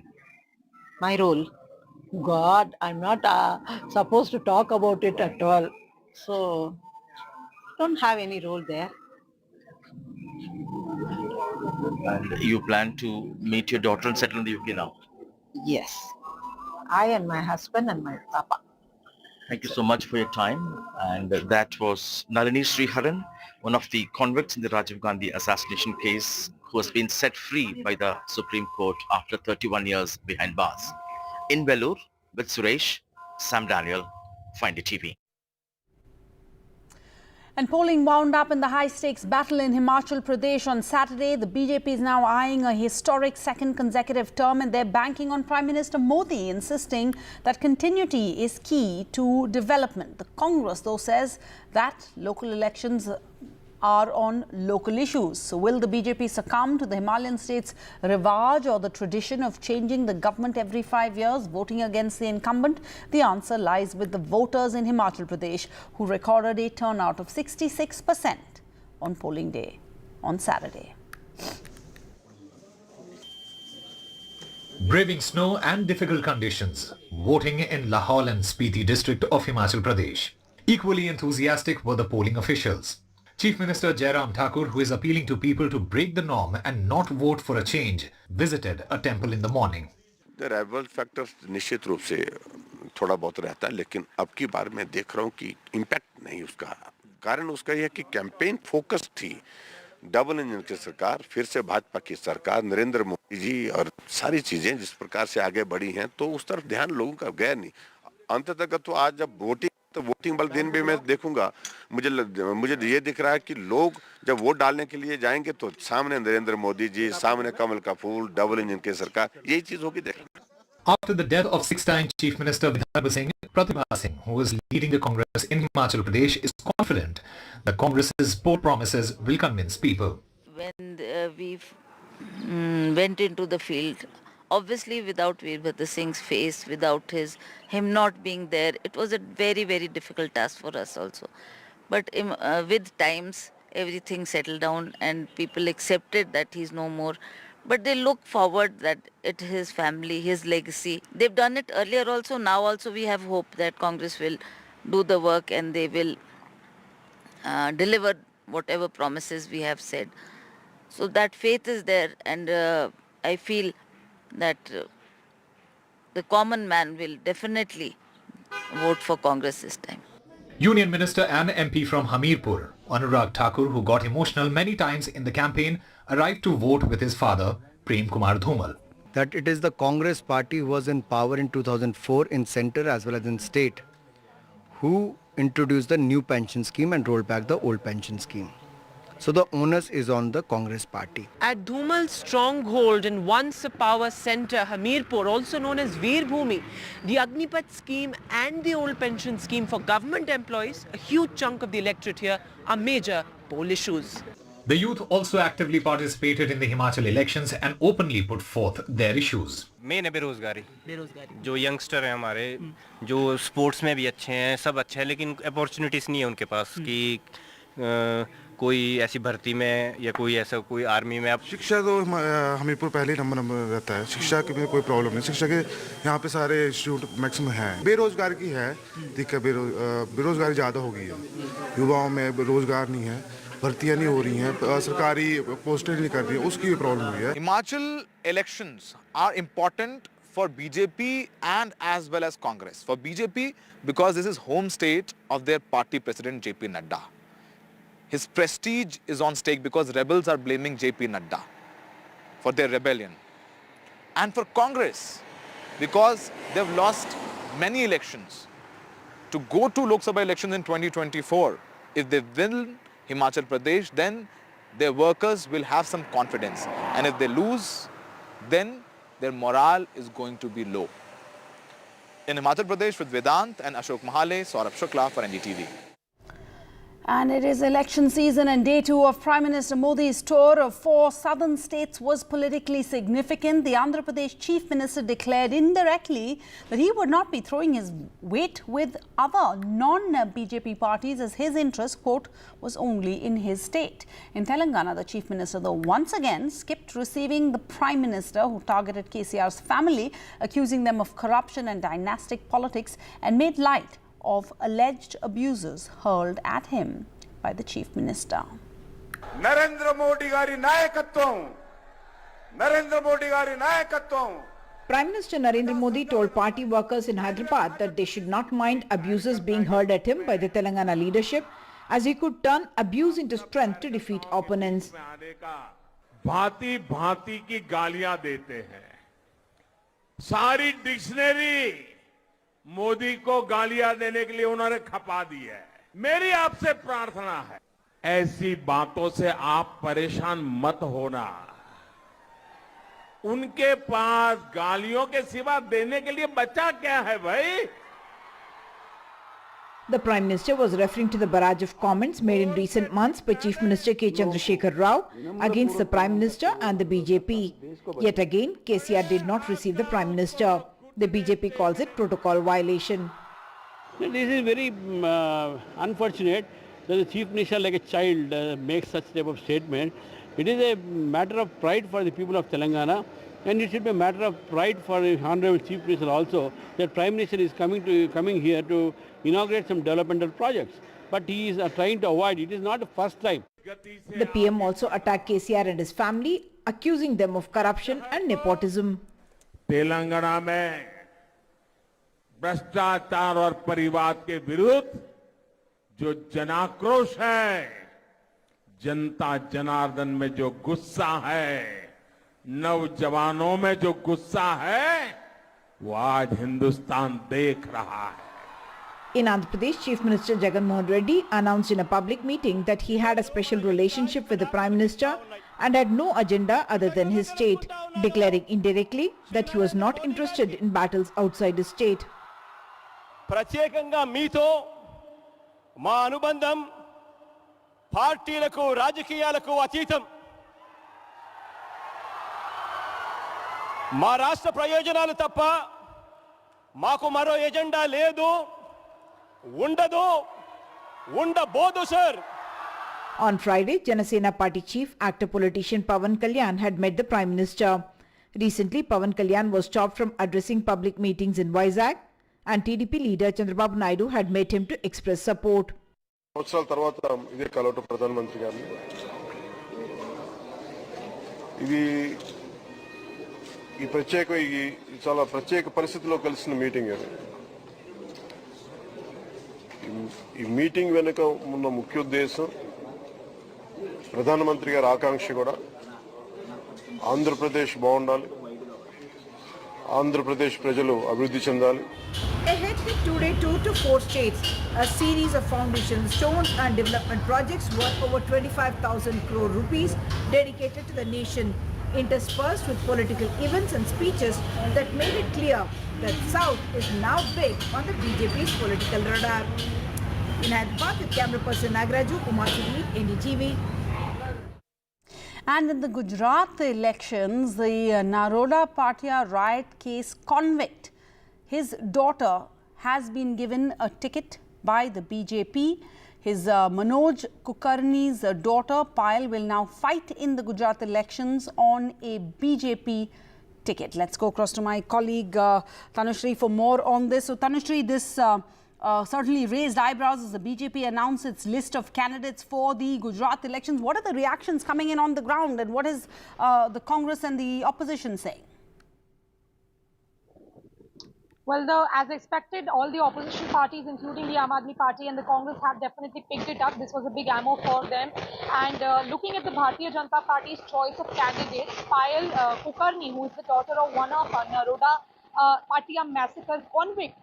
My role? God, I'm not supposed to talk about it at all. So, don't have any role there. And you plan to meet your daughter and settle in the UK now? Yes. I and my husband and my papa. Thank you so much for your time. And that was Nalini Sriharan, one of the convicts in the Rajiv Gandhi assassination case, who has been set free by the Supreme Court after 31 years behind bars. In Vellore, with Suresh, Sam Daniel, Find TV. And polling wound up in the high-stakes battle in Himachal Pradesh on Saturday. The BJP is now eyeing a historic second consecutive term, and they're banking on Prime Minister Modi, insisting that continuity is key to development. The Congress, though, says that local elections are on local issues. So will the BJP succumb to the Himalayan states' rivaj or the tradition of changing the government every 5 years, voting against the incumbent? The answer lies with the voters in Himachal Pradesh, who recorded a turnout of 66% on polling day on Saturday. Braving snow and difficult conditions, voting in Lahaul and Spiti district of Himachal Pradesh. Equally enthusiastic were the polling officials. Chief Minister Jairam Thakur, who is appealing to people to break the norm and not vote for a change, visited a temple in the morning. The rival factor निश्चित रूप से थोड़ा बहुत रहता है, लेकिन अब की बार मैं देख रहा हूँ कि इम्पैक्ट नहीं उसका। कारण उसका यह कि कैंपेन फोकस थी, डबल इंजन की सरकार, फिर से भाजपा की सरकार, नरेंद्र मोदी जी और सारी चीजें जिस प्रकार से आगे बढ़ी हैं, तो उस तरफ ध्यान लोगों का गया नहीं। अंततः तो आज जब वोटिंग वाले दिन भी मैं देखूंगा, मुझे ये दिख रहा है कि लोग जब वोट डालने के लिए जाएंगे तो सामने नरेंद्र मोदी जी, सामने कमल का फूल, डबल इंजन की सरकार, यही चीज होगी देखेंगे। After the death of six-time Chief Minister Vidarbha Singh, Pratibha Singh, who is leading the Congress in Himachal Pradesh, is confident the Congress's poor promises will convince people. When we went into the field, obviously without Veerbhadra Singh's face, without him not being there, it was a very, very difficult task for us also. But with times, everything settled down and people accepted that he's no more. But they look forward that it is his family, his legacy. They've done it earlier also. Now also we have hope that Congress will do the work and they will deliver whatever promises we have said. So that faith is there, and I feel that the common man will definitely vote for Congress this time. Union Minister and MP from Hamirpur, Anurag Thakur, who got emotional many times in the campaign, arrived to vote with his father, Prem Kumar Dhumal. That it is the Congress party who was in power in 2004 in centre as well as in state, who introduced the new pension scheme and rolled back the old pension scheme. So the onus is on the Congress party. At Dhumal's stronghold and once a power centre, Hamirpur, also known as Veerbhumi, the Agnipath scheme and the old pension scheme for government employees, a huge chunk of the electorate here, are major poll issues. The youth also actively participated in the Himachal elections and openly put forth their issues. Main है बेरोजगारी, जो youngster हैं हमारे, जो sports में भी अच्छे हैं, सब अच्छा है, लेकिन अपॉर्चुनिटीज नहीं है उनके पास कि कोई ऐसी भर्ती में या कोई ऐसा कोई आर्मी में। शिक्षा तो हमीरपुर पहले नंबर रहता है, शिक्षा के में कोई प्रॉब्लम नहीं, शिक्षा के यहाँ पे सारे इंस्टीट्यूट मैक्सिमम हैं। बेरोजगार की है दिक्कत, बेरोजगारी ज़्यादा हो गई है, युवाओं में रोजगार नहीं है, भर्तियाँ नहीं हो रही हैं, सरकारी पोस्टें नहीं कर रही हैं, उसकी भी प्रॉब्लम हुई है। Himachal elections are important for BJP and as well as Congress. For BJP because this is home state of their party president JP Nadda. His prestige is on stake because rebels are blaming JP Nadda for their rebellion. And for Congress, because they've lost many elections. To go to Lok Sabha elections in 2024, if they win Himachal Pradesh, then their workers will have some confidence. And if they lose, then their morale is going to be low. In Himachal Pradesh with Vedant and Ashok Mahale, Saurabh Shukla for NDTV. And it is election season, and day 2 of Prime Minister Modi's tour of 4 southern states was politically significant. The Andhra Pradesh Chief Minister declared indirectly that he would not be throwing his weight with other non-BJP parties as his interest, quote, was only in his state. In Telangana, the Chief Minister, though, once again skipped receiving the Prime Minister, who targeted KCR's family, accusing them of corruption and dynastic politics, and made light of alleged abuses hurled at him by the Chief Minister. Narendra Modi gari nayakatvam Prime Minister Narendra Modi told party workers in Hyderabad that they should not mind abuses being hurled at him by the Telangana leadership, as he could turn abuse into strength to defeat opponents. भांति भांति की गालियां देते हैं, सारी dictionary Modi को गालियां देने के लिए उन्होंने खपा दी है। मेरी आपसे प्रार्थना है, ऐसी बातों से आप परेशान मत होना। उनके पास गालियों के सिवा देने के लिए बचा क्या है भाई? The Prime Minister was referring to the barrage of comments made in recent months by Chief Minister K. Chandrasekhar Rao against the Prime Minister and the BJP. Yet again, KCR did not receive the Prime Minister. The BJP calls it protocol violation. This is very unfortunate that the Chief Minister, like a child, makes such type of statement. It is a matter of pride for the people of Telangana, and it should be a matter of pride for the Honorable Chief Minister also, that Prime Minister is coming here to inaugurate some developmental projects. But he is trying to avoid. It is not the first time. The PM also attacked KCR and his family, accusing them of corruption and nepotism. Telangana में भ्रष्टाचार और परिवाद के विरुद्ध जो जनाक्रोश है, जनता जनार्दन में जो गुस्सा है, नौजवानों में जो गुस्सा है, वो आज हिंदुस्तान देख रहा है. In Andhra Pradesh, Chief Minister Jagan Mohan Reddy announced in a public meeting that he had a special relationship with the Prime Minister and had no agenda other than his state, declaring indirectly that he was not interested in battles outside his state. ప్రత్యేకంగా మీతో మా అనుబంధం పార్టీలకు రాజకీయాలకు అతీతం. మా రాష్ట్ర ప్రయోజనాలు తప్ప మాకు మరో ఎజెండా లేదు, ఉండదు, ఉండబోదు sir. On Friday, Janasena Party chief, actor politician Pawan Kalyan had met the Prime Minister. Recently, Pawan Kalyan was stopped from addressing public meetings in Vizag, and TDP leader Chandrababu Naidu had met him to express support. సంవత్సరాల తర్వాత ఇదే కలవటం ప్రధానమంత్రి గారిని, ఇది చాలా ప్రత్యేక పరిస్థితిలో కలిసిన మీటింగ్ అది. ఈ మీటింగ్ వెనుక ఉన్న ముఖ్య ఉద్దేశం, ప్రధానమంత్రి గారి ఆకాంక్ష కూడా ఆంధ్రప్రదేశ్ బాగుండాలి, ఆంధ్రప్రదేశ్ ప్రజలు అభివృద్ధి చెందాలి. A hectic two-day tour to 4 states, a series of foundation stones and development projects worth over 25,000 crore rupees dedicated to the nation, interspersed with political events and speeches that made it clear that South is now big on the BJP's political radar. In Hyderabad, with camera person Nagraju, Umar Sudhir, NDTV. And in the Gujarat elections, the Naroda Patia riot case convict, his daughter has been given a ticket by the BJP. His Manoj Kulkarni's daughter Payal will now fight in the Gujarat elections on a BJP ticket. Let's go across to my colleague Tanushree for more on this. So Tanushree, this certainly raised eyebrows as the BJP announced its list of candidates for the Gujarat elections. What are the reactions coming in on the ground, and what is the Congress and the opposition saying? Well, as expected, all the opposition parties, including the Aam Aadmi Party and the Congress, have definitely picked it up. This was a big ammo for them. And looking at the Bharatiya Janata Party's choice of candidates, Payal Kulkarni, who is the daughter of one of Naroda Patia massacre convict,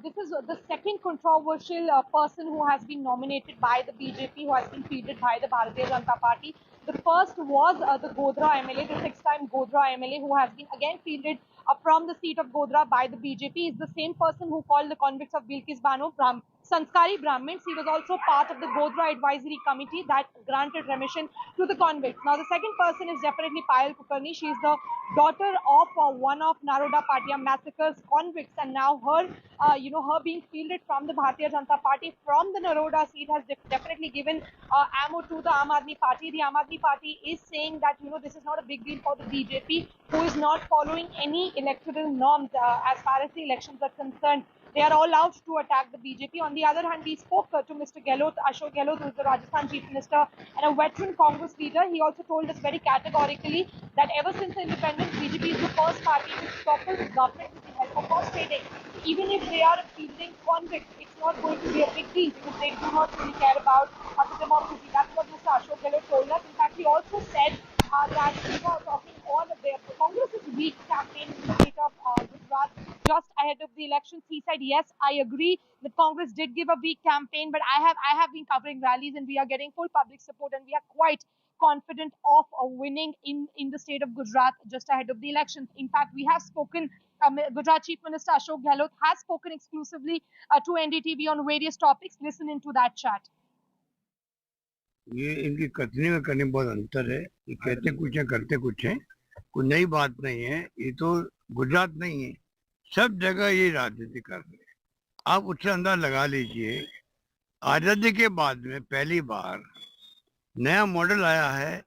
this is the second controversial person who has been nominated by the BJP, who has been fielded by the Bharatiya Janata Party. The first was the Godhra MLA, the 6-time Godhra MLA, who has been again fielded from the seat of Godhra by the BJP. Is the same person who called the convicts of Bilkis Bano Sanskari Brahmins. He was also part of the Godhra Advisory Committee that granted remission to the convicts. Now, the second person is definitely Payal Kulkarni. She is the daughter of one of Naroda Patia massacre's convicts, and now her, her being fielded from the Bharatiya Janata Party from the Naroda seat has definitely given ammo to the Aam Aadmi Party. The Aam Aadmi Party is saying that this is not a big deal for the BJP, who is not following any electoral norms as far as the elections are concerned. they are all out to attack the BJP. On the other hand, we spoke to Mr. Gehlot, Ashok Gehlot, who is the Rajasthan Chief Minister and a veteran Congress leader. He also told us very categorically that ever since independence, BJP is the first party to topple the government with the help of horse trading. Even if they are fielding convicts, it's not going to be a big deal because they do not really care about the democracy. That's what Mr. Ashok Gehlot told us. In fact, he also said that we were talking on their Congress's weak campaign in the state of Gujarat just ahead of the elections. He said, yes, I agree that Congress did give a weak campaign, but I have been covering rallies and we are getting full public support and we are quite confident of winning in the state of Gujarat just ahead of the elections. In fact, we have spoken, Gujarat Chief Minister Ashok Gehlot has spoken exclusively to NDTV on various topics. Listen into that chat. ये इनकी कथनी में करने में बहुत अंतर है। ये कहते कुछ हैं करते कुछ हैं, कोई नई बात नहीं है। ये तो गुजरात नहीं है, सब जगह ये राजनीति कर रहे हैं। आप उससे अंदाज लगा लीजिए, आज़ादी के बाद में पहली बार नया मॉडल आया है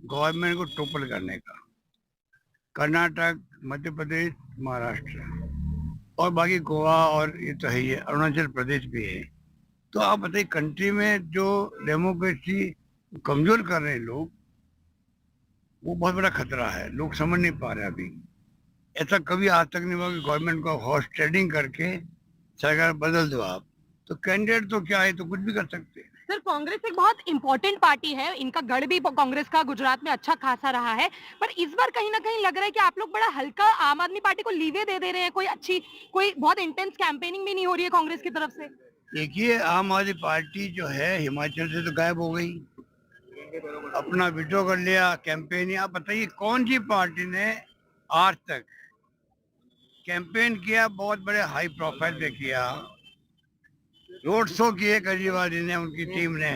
गवर्नमेंट को टोपल करने का। कर्नाटक, मध्य प्रदेश, महाराष्ट्र और बाकी गोवा और ये तो है ही है, अरुणाचल प्रदेश भी है। तो आप बताइए, कंट्री में जो डेमोक्रेसी कमजोर कर रहे हैं लोग, वो बहुत बड़ा खतरा है। लोग समझ नहीं पा रहे अभी। ऐसा कभी आज तक नहीं हुआ कि गवर्नमेंट को हॉर्स ट्रेडिंग करके सरकार बदल दो आप। तो कैंडिडेट तो क्या है, तो कुछ भी कर सकते हैं। सर, कांग्रेस एक बहुत इंपॉर्टेंट पार्टी है, इनका गढ़ भी कांग्रेस का गुजरात में अच्छा खासा रहा है, पर इस बार कहीं ना कहीं लग रहा है कि आप लोग बड़ा हल्का आम आदमी पार्टी को लीवे दे रहे हैं। कोई बहुत इंटेंस कैंपेनिंग भी नहीं हो रही है कांग्रेस की तरफ से। देखिए, आम आदमी पार्टी जो है हिमाचल से तो गायब हो गई, अपना विड्रॉ कर लिया कैंपेन। आप बताइए कौन सी पार्टी ने आज तक कैंपेन किया, बहुत बड़े हाई प्रोफाइल पे किया, रोड शो किए केजरीवाल जी ने, उनकी टीम ने।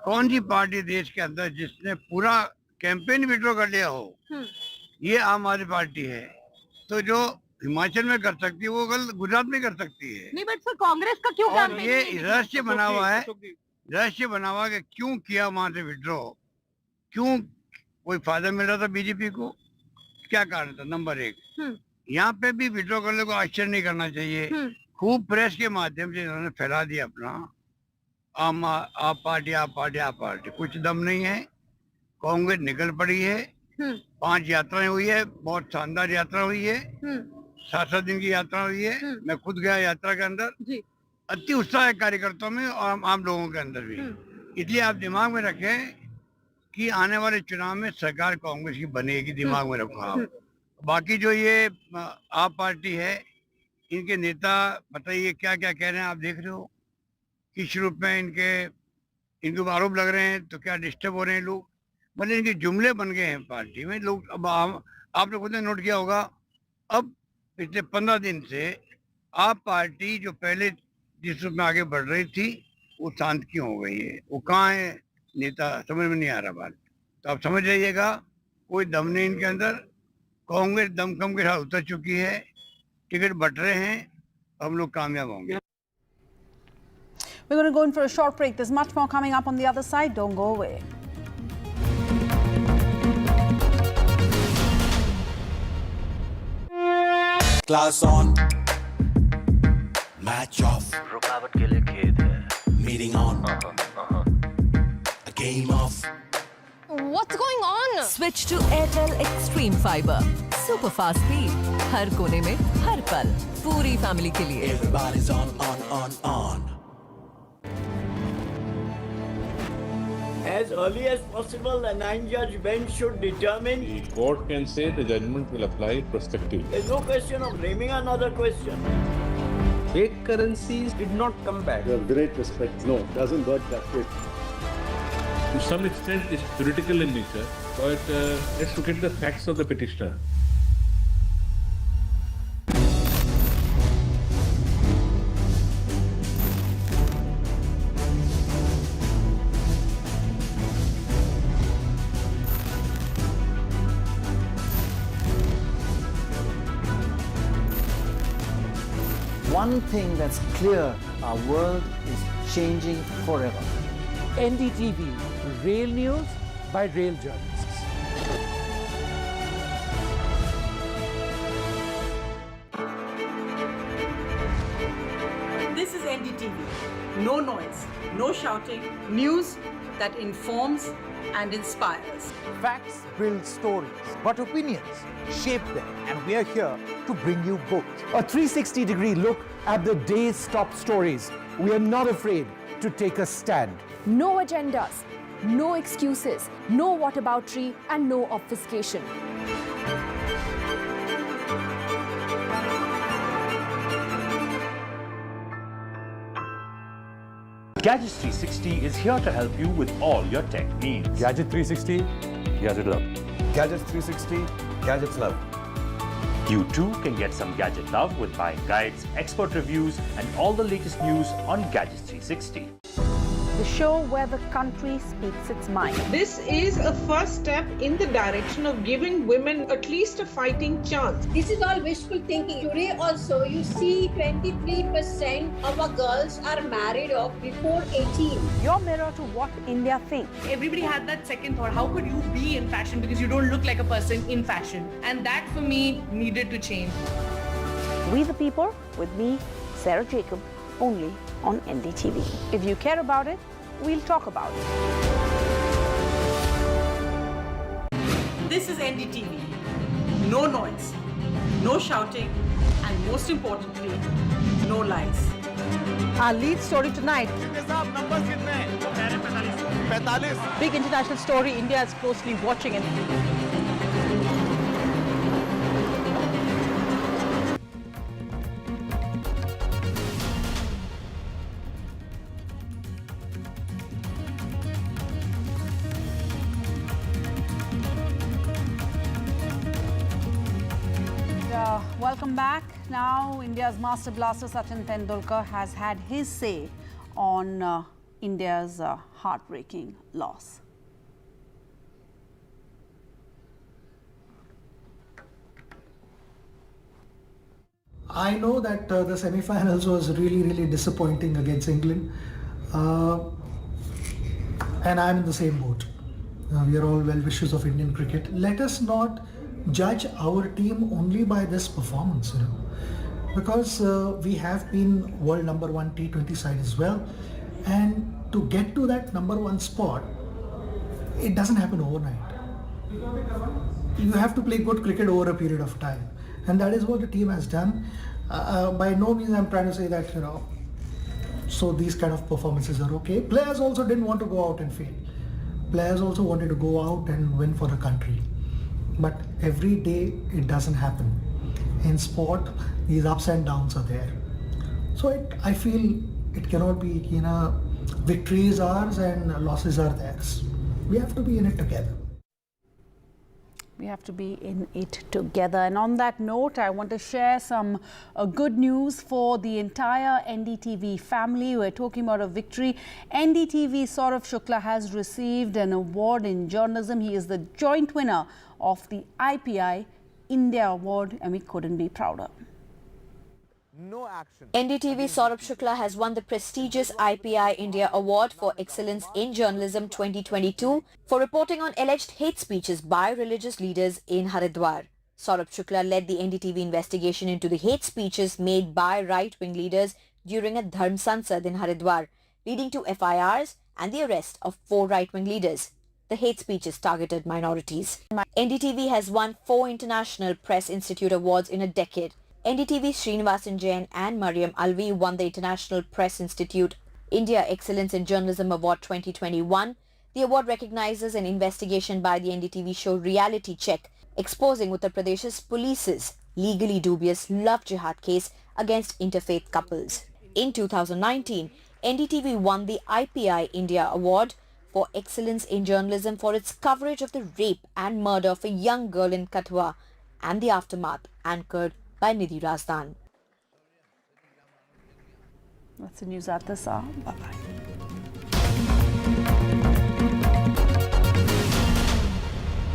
कौन सी पार्टी देश के अंदर जिसने पूरा कैंपेन विड्रॉ कर लिया हो? ये आम आदमी पार्टी है। तो जो हिमाचल में कर सकती है वो कल गुजरात में कर सकती है। नहीं, बट सर कांग्रेस का क्यों और ये रहस्य बना हुआ है, रहस्य बना हुआ कि क्यों किया वहां से विड्रॉ, क्यों कोई फायदा मिल रहा था बीजेपी को, क्या कारण था? नंबर एक, यहाँ पे भी विड्रॉ करने को आश्चर्य नहीं करना चाहिए। खूब प्रेस के माध्यम से इन्होंने फैला दिया अपना आप पार्टी। कुछ दम नहीं है। कांग्रेस निकल पड़ी है। 5 यात्राएं हुई है, बहुत शानदार यात्रा हुई है। 7 दिन की यात्रा हुई है। मैं खुद गया यात्रा के अंदर। अति उत्साह है कार्यकर्ताओं में और आम लोगों के अंदर भी। इसलिए आप दिमाग में रखें कि आने वाले चुनाव में सरकार कांग्रेस की बनेगी, दिमाग में रखो आप। बाकी जो ये आप पार्टी है, इनके नेता बताइए क्या क्या कह रहे हैं, आप देख रहे हो किस रूप में इनके ऊपर आरोप लग रहे हैं। तो क्या डिस्टर्ब हो रहे हैं लोग, मतलब इनके जुमले बन गए हैं पार्टी में लोग। अब आपने खुद ने नोट किया होगा, अब पिछले 15 दिन से आप पार्टी जो पहले जिस रूप में आगे बढ़ रही थी, वो शांत क्यों हो गई है? वो कहाँ है नेता, समझ में नहीं आ रहा बात। तो आप समझ जाइएगा, कोई दम नहीं इनके अंदर। कांग्रेस दमखम के साथ उतर चुकी है, टिकट बट रहे हैं, हम लोग कामयाब होंगे। We're going to go in for a short break. There's much more coming up on the other side. Don't go away. Class on, match off. रुकावट के लिए खेद है. Meeting on, a game off. What's going on? Switch to Airtel Extreme Fiber. Super fast speed. हर कोने में, हर पल. पूरी family के लिए. Everybody's on. As early as possible, the 9-judge bench should determine. The court can say the judgment will apply prospectively. There's no question of framing another question. Fake currencies did not come back. With great respect, no, doesn't work that way. To some extent, it's political in nature, but let's look at the facts of the petitioner. One thing that's clear, our world is changing forever. NDTV, Rail News by Rail Journalists. no noise, no shouting, news that informs and inspires. Facts build stories, but opinions shape them. And we are here to bring you both. A 360-degree look at the day's top stories. We are not afraid to take a stand. No agendas, no excuses, no whataboutery, and no obfuscation. Gadgets 360 is here to help you with all your tech needs. Gadget 360, Gadget Love. Gadgets 360, Gadgets Love. You too can get some gadget love with buying guides, expert reviews, and all the latest news on Gadgets 360. The show where the country speaks its mind. This is a first step in the direction of giving women at least a fighting chance. This is all wishful thinking. Today also you see 23% of our girls are married off before 18. Your mirror to what India thinks. Everybody had that second thought, how could you be in fashion because you don't look like a person in fashion? And that for me needed to change. We the People with me, Sarah Jacob, only on NDTV. If you care about it, we'll talk about it. This is NDTV. No noise, no shouting, and most importantly, no lies. Our lead story tonight. Big international story India is closely watching. Welcome back. Now, India's master blaster Sachin Tendulkar has had his say on India's heartbreaking loss. I know that the semi-finals was really disappointing against England, and I'm in the same boat. We are all well-wishers of Indian cricket. Let us not judge our team only by this performance, because we have been world number one T20 side as well, and to get to that number one spot, it doesn't happen overnight. You have to play good cricket over a period of time, and that is what the team has done. By no means I'm trying to say that so these kind of performances are okay. Players also didn't want to go out and fail. Players also wanted to go out and win for the country. But every day it doesn't happen. In sport, these ups and downs are there. So I feel it cannot be, victory is ours and losses are theirs. We have to be in it together. We have to be in it together. And on that note, I want to share some good news for the entire NDTV family. We're talking about a victory. NDTV Saurabh Shukla has received an award in journalism. He is the joint winner of the IPI India Award, and we couldn't be prouder. No action. NDTV Saurabh Shukla has won the prestigious IPI India Award for Excellence in Journalism 2022 for reporting on alleged hate speeches by religious leaders in Haridwar. Saurabh Shukla led the NDTV investigation into the hate speeches made by right-wing leaders during a Dharm Sansad in Haridwar, leading to FIRs and the arrest of 4 right-wing leaders. The hate speeches targeted minorities. NDTV has won 4 International Press Institute awards in a decade. NDTV's Srinivasan Jain and Mariam Alvi won the International Press Institute India Excellence in Journalism Award 2021. The award recognizes an investigation by the NDTV show Reality Check, exposing Uttar Pradesh's police's legally dubious love jihad case against interfaith couples. In 2019, NDTV won the IPI India Award for Excellence in Journalism for its coverage of the rape and murder of a young girl in Kathua and the aftermath, anchored by Nidhi Razdan. That's the news at this hour. Bye-bye.